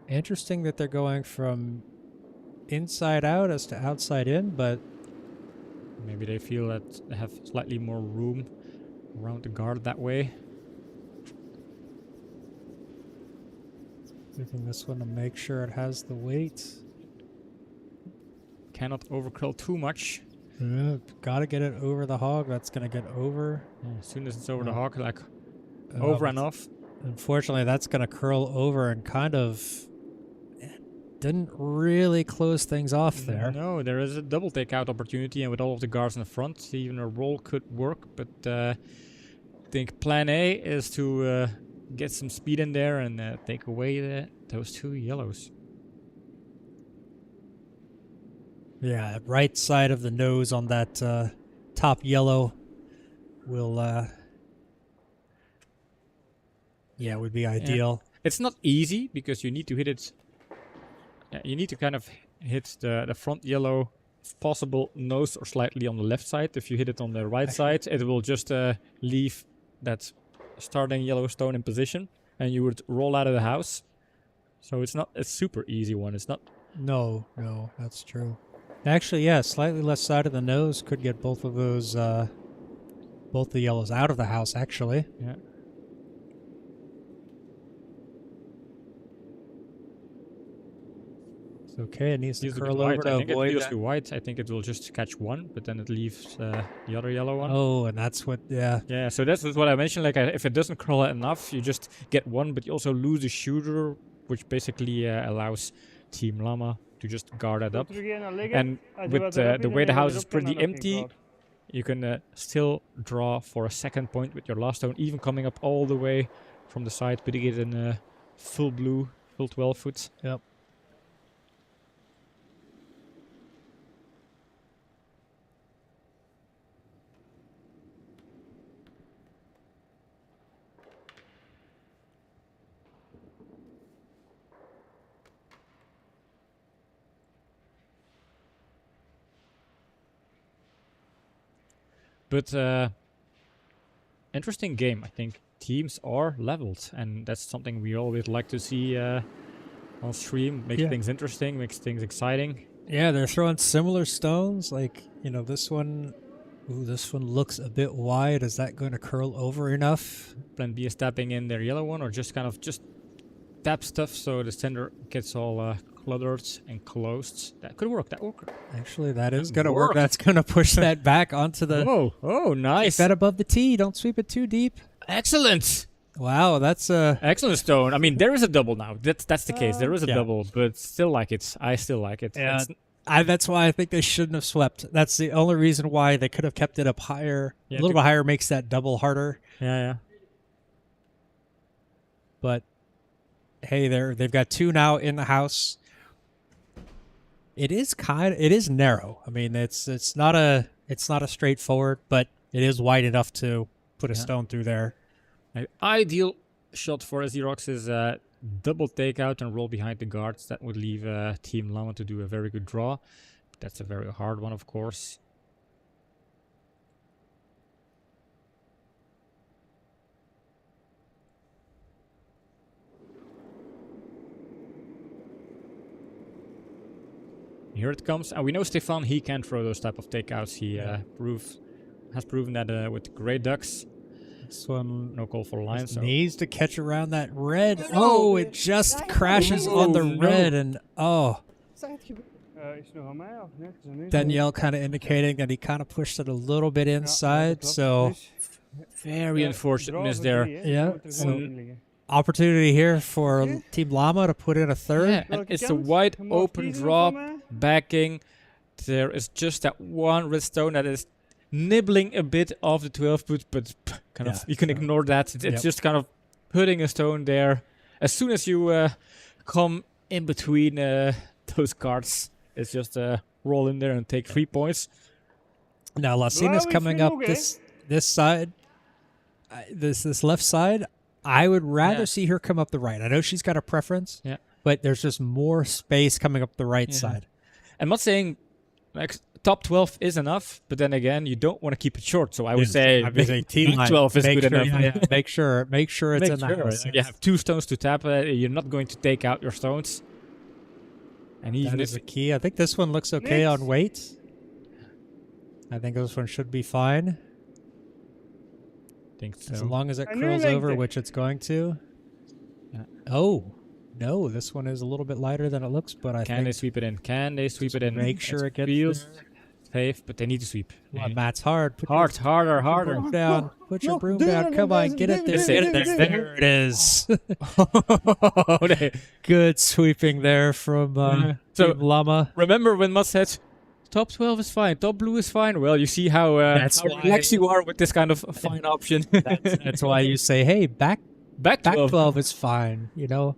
[SPEAKER 1] Interesting that they're going from inside out as to outside in, but
[SPEAKER 2] Maybe they feel that they have slightly more room around the guard that way.
[SPEAKER 1] using this one to make sure it has the weight.
[SPEAKER 2] Cannot overcurl too much.
[SPEAKER 1] Gotta get it over the hog. That's gonna get over.
[SPEAKER 2] As soon as it's over the
[SPEAKER 1] Oh.
[SPEAKER 2] hog, like over and
[SPEAKER 1] but
[SPEAKER 2] off.
[SPEAKER 1] Unfortunately, that's gonna curl over and kind of didn't really close things off there.
[SPEAKER 2] No, there is a double takeout opportunity, and with all of the guards in the front, even a roll could work. But I think plan A is to get some speed in there and take away those two yellows.
[SPEAKER 1] Yeah, right side of the nose on that top yellow will, would be ideal.
[SPEAKER 2] It's not easy because you need to hit it. You need to kind of hit the front yellow, if possible, nose or slightly on the left side. If you hit it on the right side, it will just leave that starting yellow stone in position, and you would roll out of the house. So it's not a super easy one. It's not.
[SPEAKER 1] No, that's true. Actually, yeah, slightly left side of the nose could get both of those, both the yellows out of the house, actually.
[SPEAKER 2] Yeah.
[SPEAKER 1] It's okay, it needs to
[SPEAKER 2] Feels a bit
[SPEAKER 1] curl
[SPEAKER 2] wide.
[SPEAKER 1] over to
[SPEAKER 2] I think it
[SPEAKER 1] avoid
[SPEAKER 2] feels
[SPEAKER 1] that.
[SPEAKER 2] too wide. I think it will just catch one, but then it leaves the other yellow one.
[SPEAKER 1] Oh, and that's what, yeah.
[SPEAKER 2] Yeah, so that's what I mentioned. Like, if it doesn't curl enough, you just get one, but you also lose a shooter, which basically allows Team Lama to just guard that up. And with the way the house is pretty empty, you can still draw for a second point with your last stone, even coming up all the way from the side, putting it in full blue, full 12 foot.
[SPEAKER 1] Yep.
[SPEAKER 2] But interesting game. I think teams are leveled, and that's something we always like to see on stream. Makes things interesting, makes things exciting.
[SPEAKER 1] Yeah, they're throwing similar stones. Like, you know, this one, ooh, this one looks a bit wide. Is that going to curl over enough?
[SPEAKER 2] Plan B is tapping in their yellow one, or just kind of just tap stuff so the center gets all cluttered and closed. That could work. That work.
[SPEAKER 1] Actually, that is
[SPEAKER 2] That
[SPEAKER 1] going to work.
[SPEAKER 2] worked.
[SPEAKER 1] That's going to push that back onto the...
[SPEAKER 2] Oh,
[SPEAKER 1] Keep
[SPEAKER 2] nice.
[SPEAKER 1] that above the tee. Don't sweep it too deep.
[SPEAKER 2] Excellent.
[SPEAKER 1] Wow, that's
[SPEAKER 2] Excellent stone. I mean, there is a double now. That's the case. There is a
[SPEAKER 1] Yeah.
[SPEAKER 2] double, but still like it. I still like it.
[SPEAKER 1] Yeah.
[SPEAKER 2] It's-
[SPEAKER 1] that's why I think they shouldn't have swept. That's the only reason why they could have kept it up higher.
[SPEAKER 2] Yeah,
[SPEAKER 1] a little bit higher makes that double harder.
[SPEAKER 2] yeah.
[SPEAKER 1] But hey, they've got two now in the house. It is narrow. I mean, it's not a straightforward, but it is wide enough to put a stone through there.
[SPEAKER 2] An ideal shot for SD Rox is double takeout and roll behind the guards. That would leave Team Lama to do a very good draw. That's a very hard one, of course. Here it comes, and we know Stefan, he can throw those type of takeouts. He has proven that with Grey Ducks.
[SPEAKER 1] This one
[SPEAKER 2] No call for line, so
[SPEAKER 1] needs to catch around that red. Oh, it just crashes
[SPEAKER 2] Oh,
[SPEAKER 1] on the
[SPEAKER 2] no.
[SPEAKER 1] red, and oh,
[SPEAKER 3] Zag het gebeuren.
[SPEAKER 4] Is het nog aan mij of niet? Is er niet?
[SPEAKER 1] Danielle kind of indicating that he kind of pushed it a little bit inside.
[SPEAKER 4] klopt.
[SPEAKER 1] So
[SPEAKER 4] Dus,
[SPEAKER 2] very
[SPEAKER 4] ja,
[SPEAKER 2] unfortunate
[SPEAKER 4] draw
[SPEAKER 2] miss
[SPEAKER 4] voor
[SPEAKER 2] there.
[SPEAKER 4] drie, hè.
[SPEAKER 1] Ja,
[SPEAKER 4] Je moet er
[SPEAKER 1] so-
[SPEAKER 4] gewoon in liggen.
[SPEAKER 1] opportunity here for Team Lama to put in a third.
[SPEAKER 2] Yeah, and
[SPEAKER 4] Welke
[SPEAKER 2] it's a
[SPEAKER 4] kant?
[SPEAKER 2] wide
[SPEAKER 4] Je mag
[SPEAKER 2] open
[SPEAKER 4] kiezen
[SPEAKER 2] drop,
[SPEAKER 4] voor mij.
[SPEAKER 2] backing. There is just that one red stone that is nibbling a bit off the 12 foot, but kind of
[SPEAKER 1] Yeah,
[SPEAKER 2] you can
[SPEAKER 1] so-
[SPEAKER 2] ignore that. It's
[SPEAKER 1] Yep.
[SPEAKER 2] just kind of putting a stone there. As soon as you come in between those cards, it's just roll in there and take 3 points.
[SPEAKER 1] Now Lacina's
[SPEAKER 4] Well,
[SPEAKER 1] coming
[SPEAKER 4] we
[SPEAKER 1] up
[SPEAKER 4] feel
[SPEAKER 1] this side, this left side. I would rather
[SPEAKER 2] Yeah.
[SPEAKER 1] see her come up the right. I know she's got a preference,
[SPEAKER 2] Yeah.
[SPEAKER 1] but there's just more space coming up the right
[SPEAKER 2] Yeah.
[SPEAKER 1] side.
[SPEAKER 2] I'm not saying like top 12 is enough, but then again, you don't want to keep it short. So I would say
[SPEAKER 1] I would say team
[SPEAKER 2] big
[SPEAKER 1] line.
[SPEAKER 2] 12 is
[SPEAKER 1] Make
[SPEAKER 2] good
[SPEAKER 1] sure,
[SPEAKER 2] enough.
[SPEAKER 1] yeah, make sure it's
[SPEAKER 2] Make
[SPEAKER 1] in the
[SPEAKER 2] sure.
[SPEAKER 1] house.
[SPEAKER 2] You have 2 stones to tap. You're not going to take out your stones. And even
[SPEAKER 1] That
[SPEAKER 2] if
[SPEAKER 1] is the key. I think this one looks okay
[SPEAKER 4] Next.
[SPEAKER 1] on weight. I think this one should be fine
[SPEAKER 2] think
[SPEAKER 1] as
[SPEAKER 2] so.
[SPEAKER 1] long as it
[SPEAKER 4] En nu
[SPEAKER 1] curls over,
[SPEAKER 4] lengte.
[SPEAKER 1] which it's going to.
[SPEAKER 2] Yeah.
[SPEAKER 1] Oh no, this one is a little bit lighter than it looks, but I
[SPEAKER 2] Can they
[SPEAKER 1] think
[SPEAKER 2] sweep it in? Can they sweep it in?
[SPEAKER 1] make sure it gets
[SPEAKER 2] feels
[SPEAKER 1] there.
[SPEAKER 2] safe, but they need to sweep.
[SPEAKER 1] Matt's hard. Put your
[SPEAKER 2] Hard, harder, harder.
[SPEAKER 1] broom down. Put your
[SPEAKER 3] No,
[SPEAKER 1] broom
[SPEAKER 3] do
[SPEAKER 1] down.
[SPEAKER 3] it,
[SPEAKER 1] Come on,
[SPEAKER 3] do
[SPEAKER 1] get
[SPEAKER 3] it,
[SPEAKER 1] it
[SPEAKER 3] do
[SPEAKER 1] there.
[SPEAKER 3] it,
[SPEAKER 1] Get
[SPEAKER 3] do
[SPEAKER 1] it
[SPEAKER 3] it,
[SPEAKER 1] there.
[SPEAKER 3] do it.
[SPEAKER 1] There it is.
[SPEAKER 2] They-
[SPEAKER 1] Good sweeping there from
[SPEAKER 2] So-
[SPEAKER 1] Team Lama.
[SPEAKER 2] Remember when Mats said, top 12 is fine, top blue is fine? Well, you see how
[SPEAKER 1] That's why-
[SPEAKER 2] relaxed you are with this kind of fine option.
[SPEAKER 1] That's why you say, hey, back
[SPEAKER 2] Back 12.
[SPEAKER 1] 12 is fine. You know,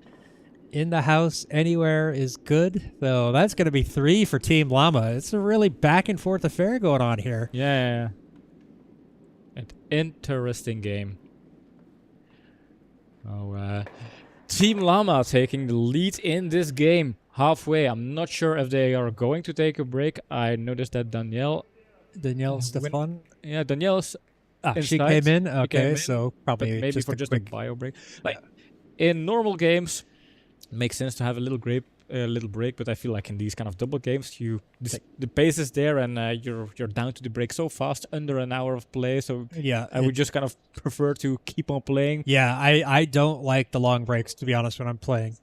[SPEAKER 1] in the house anywhere is good. So that's going to be 3 for Team Lama. It's a really back and forth affair going on here.
[SPEAKER 2] Yeah. An interesting game. Oh, Team Lama taking the lead in this game. Halfway. I'm not sure if they are going to take a break. I noticed that Danielle
[SPEAKER 1] Danielle Stefan.
[SPEAKER 2] Danielle's
[SPEAKER 1] She
[SPEAKER 2] inside.
[SPEAKER 1] came in.
[SPEAKER 2] She
[SPEAKER 1] Okay,
[SPEAKER 2] came in,
[SPEAKER 1] so
[SPEAKER 2] but
[SPEAKER 1] probably
[SPEAKER 2] maybe
[SPEAKER 1] just
[SPEAKER 2] for
[SPEAKER 1] a
[SPEAKER 2] just
[SPEAKER 1] quick.
[SPEAKER 2] a bio break. Like in normal games, it makes sense to have a little break. But I feel like in these kind of double games, the pace is there, and you're down to the break so fast, under an hour of play. So
[SPEAKER 1] Yeah,
[SPEAKER 2] I would just kind of prefer to keep on playing.
[SPEAKER 1] Yeah, I don't like the long breaks, to be honest, when I'm playing.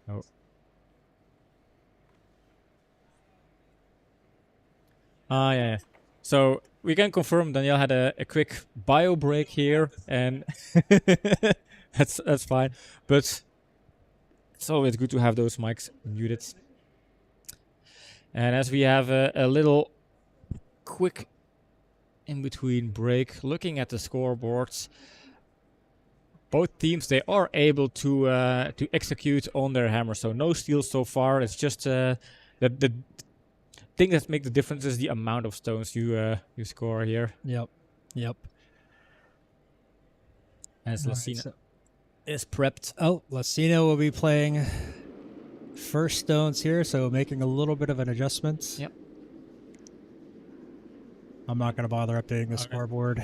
[SPEAKER 1] Oh.
[SPEAKER 2] Oh. Yeah. So we can confirm Danielle had a quick bio break here, and that's fine. But it's always good to have those mics muted. And as we have a little quick in-between break, looking at the scoreboards, both teams, they are able to execute on their hammer. So no steals so far. It's just the thing that makes the difference is the amount of stones you score here.
[SPEAKER 1] Yep.
[SPEAKER 2] As
[SPEAKER 1] All right,
[SPEAKER 2] Lacina
[SPEAKER 1] so is prepped. Oh, Lacina will be playing first stones here, so making a little bit of an adjustment.
[SPEAKER 2] Yep.
[SPEAKER 1] I'm not going to bother updating the
[SPEAKER 2] Okay.
[SPEAKER 1] scoreboard.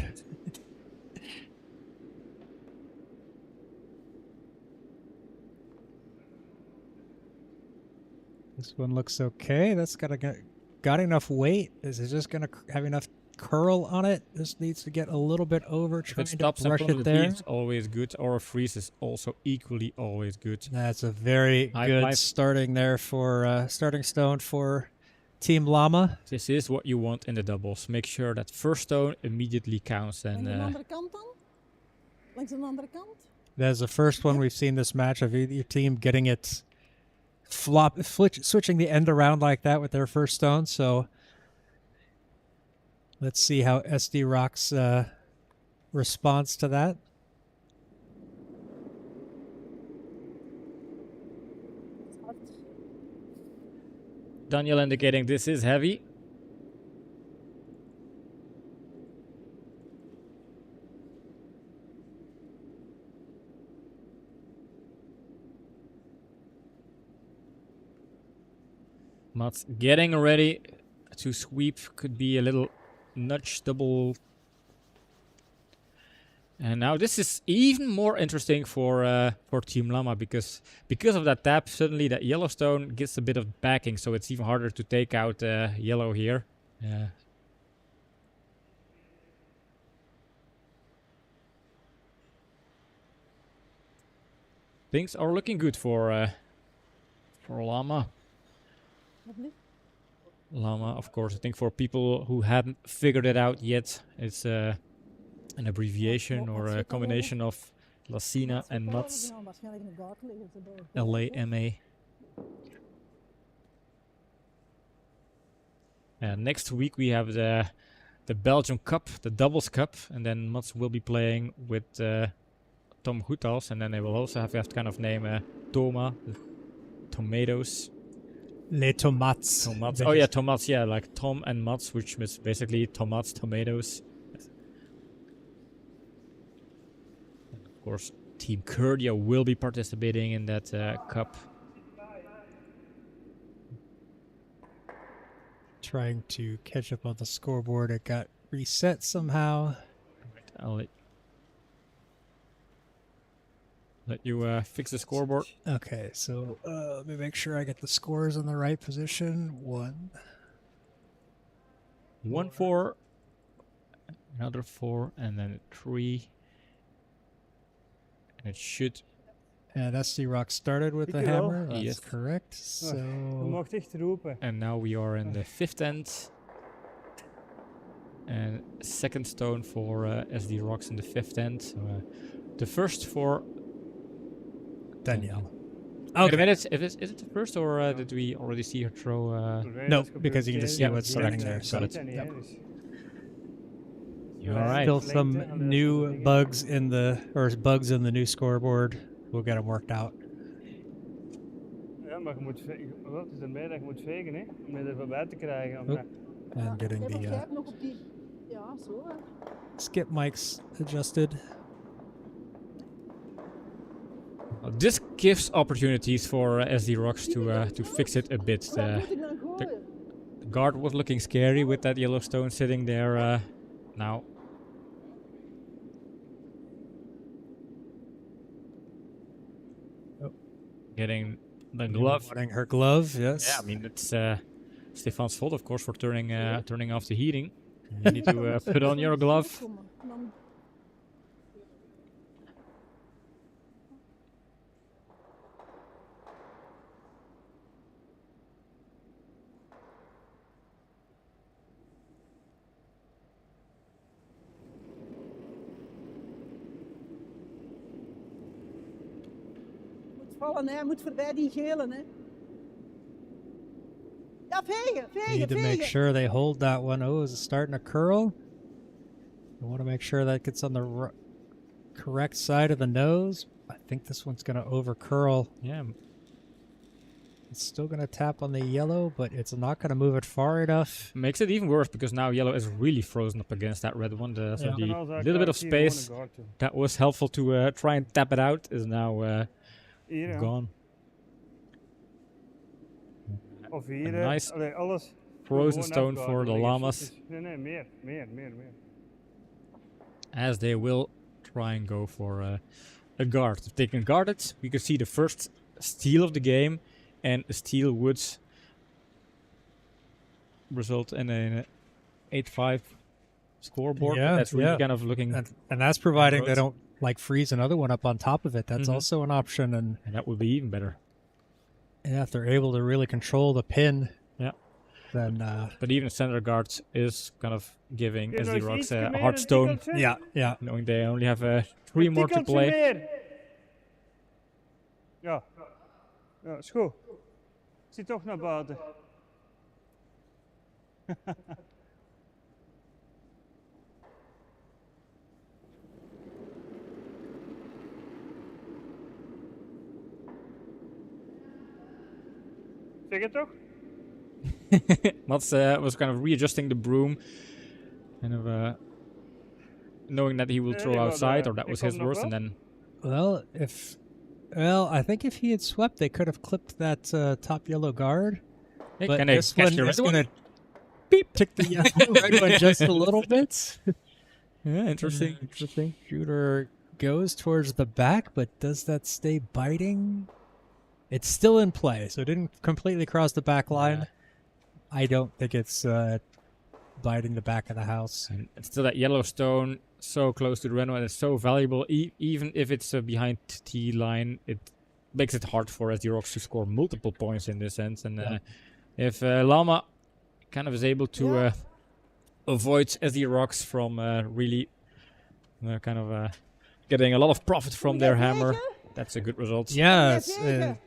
[SPEAKER 1] This one looks okay. That's got enough weight. Is it just going to have enough curl on it? This needs to get a little bit over.
[SPEAKER 2] If
[SPEAKER 1] Trying
[SPEAKER 2] it
[SPEAKER 1] to
[SPEAKER 2] stops in
[SPEAKER 1] rush
[SPEAKER 2] front of
[SPEAKER 1] it
[SPEAKER 2] the
[SPEAKER 1] there.
[SPEAKER 2] team, it's always good. Or a freeze is also equally always good.
[SPEAKER 1] That's a very
[SPEAKER 2] High
[SPEAKER 1] good
[SPEAKER 2] five.
[SPEAKER 1] starting there for starting stone for Team Lama.
[SPEAKER 2] This is what you want in the doubles. Make sure that first stone immediately counts.
[SPEAKER 3] En
[SPEAKER 2] And
[SPEAKER 3] de andere kant dan? Langs de andere kant?
[SPEAKER 1] That's the first one we've seen this match of your team getting it switching the end around like that with their first stone. So let's see how SD Rox responds to that.
[SPEAKER 2] Daniel indicating this is heavy. Mats getting ready to sweep. Could be a little nudge double. And now this is even more interesting for Team Lama because of that tap, suddenly that Yellowstone gets a bit of backing, so it's even harder to take out yellow here. Things are looking good for Lama. Lama, of course, I think for people who hadn't figured it out yet, it's an abbreviation or a combination of Lacina and Mats. Lama. Next week we have the Belgian Cup, the Doubles Cup, and then Mats will be playing with Tom Goethals, and then they will also have to kind of name Toma, the tomatoes.
[SPEAKER 1] Les tomates.
[SPEAKER 2] Tomats. Oh yeah, tomats. Yeah, like Tom and Mats, which is basically tomats, tomatoes. And of course, Team Curdia will be participating in that cup.
[SPEAKER 1] Trying to catch up on the scoreboard. It got reset somehow.
[SPEAKER 2] Right, I'll let you fix the scoreboard.
[SPEAKER 1] Okay, so let me make sure I get the scores in the right position.
[SPEAKER 2] 1-4, another 4, and then 3. And it should.
[SPEAKER 1] And SD Rox started with the
[SPEAKER 4] Dankjewel.
[SPEAKER 1] hammer. That's
[SPEAKER 2] Yes.
[SPEAKER 1] correct.
[SPEAKER 4] Je
[SPEAKER 1] So
[SPEAKER 4] mocht echt roepen.
[SPEAKER 2] And now we are in the 5th end. And second stone for SD Rox in the 5th end. So, the first for
[SPEAKER 1] Danielle.
[SPEAKER 2] Wait a
[SPEAKER 1] Okay.
[SPEAKER 2] minute, is it the first or did we already see her throw?
[SPEAKER 1] No, because you can just see
[SPEAKER 2] Yeah,
[SPEAKER 1] what's
[SPEAKER 2] correct.
[SPEAKER 1] starting there.
[SPEAKER 2] Got
[SPEAKER 1] So
[SPEAKER 2] it.
[SPEAKER 1] yep.
[SPEAKER 2] Alright.
[SPEAKER 1] Still some new bugs in the new scoreboard. We'll get them worked out.
[SPEAKER 4] Ja, maar je moet wat is erbij dat je moet vegen, hè? Om je er voorbij te krijgen. Of
[SPEAKER 1] Oh.
[SPEAKER 4] niet?
[SPEAKER 1] And getting
[SPEAKER 3] Jij
[SPEAKER 1] the
[SPEAKER 3] begrijpt nog op die... Ja, zo hè.
[SPEAKER 1] skip mics adjusted.
[SPEAKER 2] This gives opportunities for SD Rox to fix it a bit.
[SPEAKER 3] Waar moet ik dan gooien?
[SPEAKER 2] The guard was looking scary with that yellow stone sitting there now. Getting the glove.
[SPEAKER 1] Wanting her glove, yes.
[SPEAKER 2] Yeah, I mean it's Stefan's fault, of course, for turning off the heating. You need to put on your glove.
[SPEAKER 3] Kom maar. En dan- Moet vallen, hè. Moet voorbij die gele, hè. Ja, vegen, vegen,
[SPEAKER 1] Need to make
[SPEAKER 3] vegen.
[SPEAKER 1] sure they hold that one. Oh, is it starting to curl? I want to make sure that gets on the correct side of the nose. I think this one's going to over curl.
[SPEAKER 2] Yeah,
[SPEAKER 1] It's still going to tap on the yellow, but it's not going to move it far enough.
[SPEAKER 2] makes it even worse because now yellow is really frozen up against that red one. So
[SPEAKER 1] Yeah.
[SPEAKER 2] the little bit of space that was helpful to try and tap it out is now
[SPEAKER 4] Hier, ja.
[SPEAKER 2] gone.
[SPEAKER 4] Of hier,
[SPEAKER 2] A nice
[SPEAKER 4] allee, alles.
[SPEAKER 2] Frozen
[SPEAKER 4] Gewoon
[SPEAKER 2] stone
[SPEAKER 4] afkaarten,
[SPEAKER 2] for the
[SPEAKER 4] links.
[SPEAKER 2] llamas,
[SPEAKER 4] Het is- Nee, meer.
[SPEAKER 2] as they will try and go for a guard. If they can guard it, we could see the first steal of the game, and a steal would result in an 8-5 scoreboard.
[SPEAKER 1] Yeah,
[SPEAKER 2] That's really
[SPEAKER 1] yeah.
[SPEAKER 2] kind of looking,
[SPEAKER 1] And that's providing they
[SPEAKER 2] roads.
[SPEAKER 1] don't like freeze another one up on top of it. That's
[SPEAKER 2] Mhm.
[SPEAKER 1] also an option. And
[SPEAKER 2] and that would be even better.
[SPEAKER 1] if they're able to really control the pin,
[SPEAKER 2] Yeah.
[SPEAKER 1] then
[SPEAKER 2] But even center guard is kind of giving
[SPEAKER 4] Hier,
[SPEAKER 2] SD
[SPEAKER 4] nog iets
[SPEAKER 2] Rox
[SPEAKER 4] meer,
[SPEAKER 2] a
[SPEAKER 4] een
[SPEAKER 2] hard stone,
[SPEAKER 4] tikkeltje.
[SPEAKER 1] yeah.
[SPEAKER 2] knowing they only have 3
[SPEAKER 4] Een
[SPEAKER 2] more to
[SPEAKER 4] tikkeltje
[SPEAKER 2] play.
[SPEAKER 4] meer. Ja. Ja, is goed. Ik zie toch naar buiten. Zeg het toch?
[SPEAKER 2] Mats was kind of readjusting the broom, kind of knowing that he will throw
[SPEAKER 4] you got
[SPEAKER 2] outside,
[SPEAKER 4] the-
[SPEAKER 2] or that was
[SPEAKER 4] you
[SPEAKER 2] his
[SPEAKER 4] got
[SPEAKER 2] worst,
[SPEAKER 4] knock
[SPEAKER 2] and then
[SPEAKER 1] I think if he had swept, they could have clipped that top yellow guard.
[SPEAKER 2] hey,
[SPEAKER 1] But
[SPEAKER 2] can they
[SPEAKER 1] this
[SPEAKER 2] catch
[SPEAKER 1] one
[SPEAKER 2] the
[SPEAKER 1] is
[SPEAKER 2] red one?
[SPEAKER 1] going to beep tick the yellow red one just a little bit.
[SPEAKER 2] Yeah, interesting.
[SPEAKER 1] Interesting. Shooter goes towards the back, but does that stay biting? It's still in play, so it didn't completely cross the back line. I don't think it's biting the back of the house.
[SPEAKER 2] And it's still that yellow stone so close to the red one. It's so valuable, even if it's behind T line. It makes it hard for SD Rox to score multiple points in this sense. And if Lama kind of is able to avoid SD Rox from really kind of getting a lot of profit from their hammer, that's a good result.
[SPEAKER 1] Yes,
[SPEAKER 3] Vegen.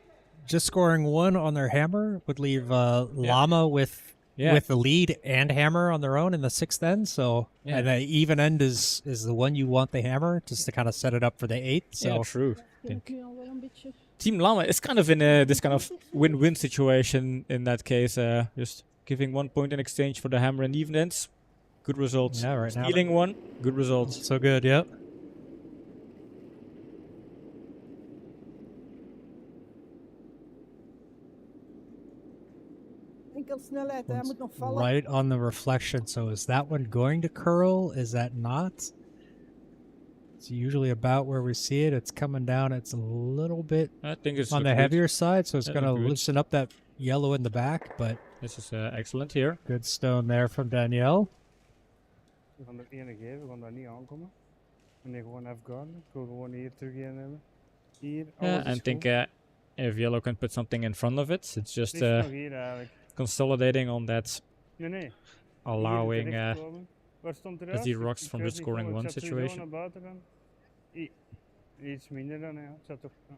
[SPEAKER 1] just scoring one on their hammer would leave Lama with the lead and hammer on their own in the sixth end. So
[SPEAKER 2] Yeah.
[SPEAKER 1] and the even end is the one you want the hammer just to kind of set it up for the eighth. So
[SPEAKER 2] Yeah, true.
[SPEAKER 3] Ik denk nu al wel een beetje.
[SPEAKER 2] Team Lama is kind of in this kind of win-win situation in that case. Just giving 1 point in exchange for the hammer and even ends. Good results.
[SPEAKER 1] Yeah, right now.
[SPEAKER 2] Stealing one. Good results.
[SPEAKER 1] so good. Yep.
[SPEAKER 3] Enkel snelheid, hij moet nog vallen.
[SPEAKER 1] Right on the reflection. So is that one going to curl? Is that not? It's usually about where we see it. It's coming down. It's a little bit
[SPEAKER 2] I think it's
[SPEAKER 1] on the
[SPEAKER 2] good.
[SPEAKER 1] heavier side, so it's
[SPEAKER 2] Yeah,
[SPEAKER 1] going to
[SPEAKER 2] good.
[SPEAKER 1] loosen up that yellow in the back. But
[SPEAKER 2] This is excellent here.
[SPEAKER 1] good stone there from Danielle.
[SPEAKER 4] We gaan er ene geven, we gaan daar niet aankomen. En nee, gewoon afguarden. Ik wil gewoon hier terug een hebben. Hier, alles
[SPEAKER 2] Yeah,
[SPEAKER 4] is
[SPEAKER 2] and think
[SPEAKER 4] goed.
[SPEAKER 2] if yellow can put something in front of it, it's just
[SPEAKER 4] Dit is nog hier eigenlijk.
[SPEAKER 2] consolidating on that,
[SPEAKER 4] Nee.
[SPEAKER 2] allowing
[SPEAKER 4] Hier terechtkomen. Waar stond er
[SPEAKER 2] SD Rox from just scoring one situation.
[SPEAKER 4] Naar buiten gaan. Iets minder dan, ja. Het zat toch... Ja.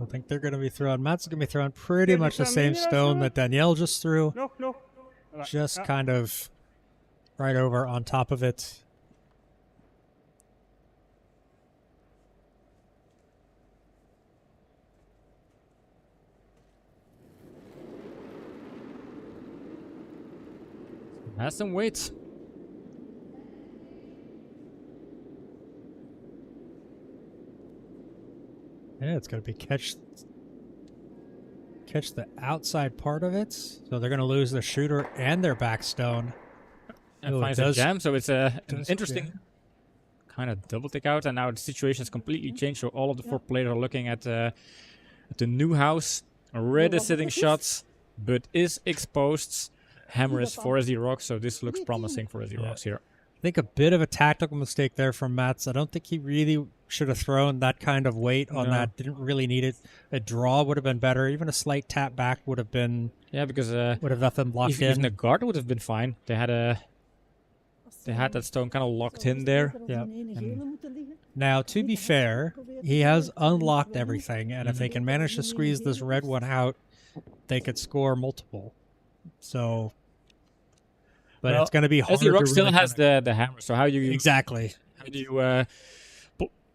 [SPEAKER 1] I think they're going to be throwing. Matt's going to be throwing pretty
[SPEAKER 4] Yeah,
[SPEAKER 1] much the
[SPEAKER 4] just
[SPEAKER 1] same
[SPEAKER 4] a minute or
[SPEAKER 1] stone
[SPEAKER 4] so.
[SPEAKER 1] that Danielle just threw.
[SPEAKER 4] Nog. Voilà.
[SPEAKER 1] Just
[SPEAKER 4] Ja.
[SPEAKER 1] kind of right over on top of it.
[SPEAKER 2] Has some weight.
[SPEAKER 1] Yeah, it's going to be catch the outside part of it. So they're going to lose their shooter and their backstone.
[SPEAKER 2] And
[SPEAKER 1] Oh, it
[SPEAKER 2] finds a
[SPEAKER 1] does-
[SPEAKER 2] jam, so it's an
[SPEAKER 1] does
[SPEAKER 2] interesting
[SPEAKER 1] jam.
[SPEAKER 2] kind of double take out. And now the situation has completely changed. So all of the 4 players are looking at the new house. Red is sitting shots, but is exposed. Hammer is for SD Rox, so this looks promising for SD Rox here.
[SPEAKER 1] I think a bit of a tactical mistake there from Mats. I don't think he really should have thrown that kind of weight on
[SPEAKER 2] No.
[SPEAKER 1] that. Didn't really need it. A draw would have been better. Even a slight tap back would have been
[SPEAKER 2] Yeah, because
[SPEAKER 1] would have left them locked
[SPEAKER 2] even the
[SPEAKER 1] in.
[SPEAKER 2] guard would have been fine. They had that stone kind of locked in there.
[SPEAKER 1] Yeah.
[SPEAKER 3] And
[SPEAKER 1] Now, to be fair, he has unlocked everything, and if they can manage to squeeze this red one out, they could score multiple. So, but
[SPEAKER 2] Well,
[SPEAKER 1] it's going to be hard.
[SPEAKER 2] SD Rox
[SPEAKER 1] to
[SPEAKER 2] still
[SPEAKER 1] really
[SPEAKER 2] has
[SPEAKER 1] kinda-
[SPEAKER 2] the hammer, so how do you
[SPEAKER 1] exactly.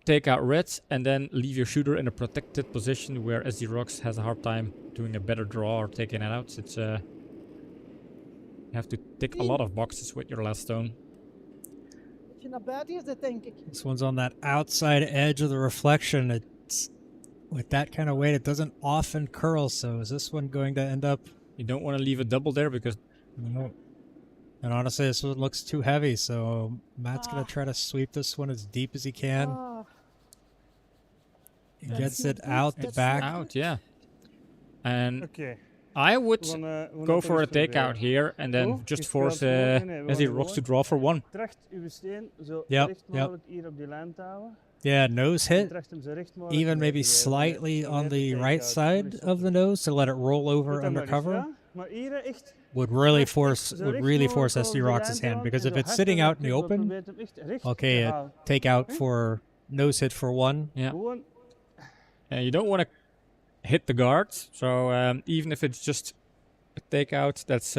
[SPEAKER 2] take out red and then leave your shooter in a protected position where SD Rox has a hard time doing a better draw or taking it out? It's you have to tick a lot of boxes with your last stone.
[SPEAKER 3] Als je naar buiten is, denk ik.
[SPEAKER 1] This one's on that outside edge of the reflection. It's with that kind of weight, it doesn't often curl. So is this one going to end up?
[SPEAKER 2] You don't want to leave a double there because
[SPEAKER 1] And honestly, this one looks too heavy. So Matt's going to try to sweep this one as deep as he can.
[SPEAKER 3] Ah,
[SPEAKER 1] He gets it out the back.
[SPEAKER 2] out, yeah. And
[SPEAKER 4] Oké.
[SPEAKER 2] I would
[SPEAKER 4] We gaan
[SPEAKER 2] go
[SPEAKER 4] dat
[SPEAKER 2] for a
[SPEAKER 4] eens proberen.
[SPEAKER 2] takeout here and then
[SPEAKER 4] Oh,
[SPEAKER 2] just
[SPEAKER 4] je
[SPEAKER 2] force
[SPEAKER 4] speelt gewoon- nee, we
[SPEAKER 2] SD
[SPEAKER 4] gaan
[SPEAKER 2] Rox to
[SPEAKER 4] gewoon-
[SPEAKER 2] draw for 1.
[SPEAKER 4] Tracht uw steen zo
[SPEAKER 1] Yep,
[SPEAKER 4] recht
[SPEAKER 1] yep.
[SPEAKER 4] mogelijk hier op die lijn te houden.
[SPEAKER 1] Yeah, nose
[SPEAKER 4] En
[SPEAKER 1] hit.
[SPEAKER 4] tracht hem zo recht mogelijk
[SPEAKER 1] Even
[SPEAKER 4] te
[SPEAKER 1] maybe
[SPEAKER 4] bewegen.
[SPEAKER 1] slightly
[SPEAKER 4] Probeer
[SPEAKER 1] on
[SPEAKER 4] te
[SPEAKER 1] the
[SPEAKER 4] take
[SPEAKER 1] right
[SPEAKER 4] out.
[SPEAKER 1] side
[SPEAKER 4] Doe
[SPEAKER 1] of the
[SPEAKER 4] eens.
[SPEAKER 1] nose to let it roll over
[SPEAKER 4] Doe dat
[SPEAKER 1] under
[SPEAKER 4] maar eens,
[SPEAKER 1] cover.
[SPEAKER 4] ja. Maar hier echt
[SPEAKER 1] Would really
[SPEAKER 4] recht-
[SPEAKER 1] force
[SPEAKER 4] zo
[SPEAKER 1] would
[SPEAKER 4] recht
[SPEAKER 1] really
[SPEAKER 4] mogelijk
[SPEAKER 1] force
[SPEAKER 4] over
[SPEAKER 1] SD
[SPEAKER 4] die
[SPEAKER 1] Rox's
[SPEAKER 4] lijn te
[SPEAKER 1] hand
[SPEAKER 4] houden
[SPEAKER 1] because
[SPEAKER 4] en
[SPEAKER 1] if
[SPEAKER 4] zo
[SPEAKER 1] it's
[SPEAKER 4] hard
[SPEAKER 1] sitting out in the
[SPEAKER 4] mogelijk
[SPEAKER 1] open,
[SPEAKER 4] probeert hem echt recht
[SPEAKER 1] okay,
[SPEAKER 4] te houden.
[SPEAKER 1] take out for nose hit for 1.
[SPEAKER 2] Yeah.
[SPEAKER 4] Gewoon
[SPEAKER 2] And you don't want to hit the guard, so even if it's just a takeout that's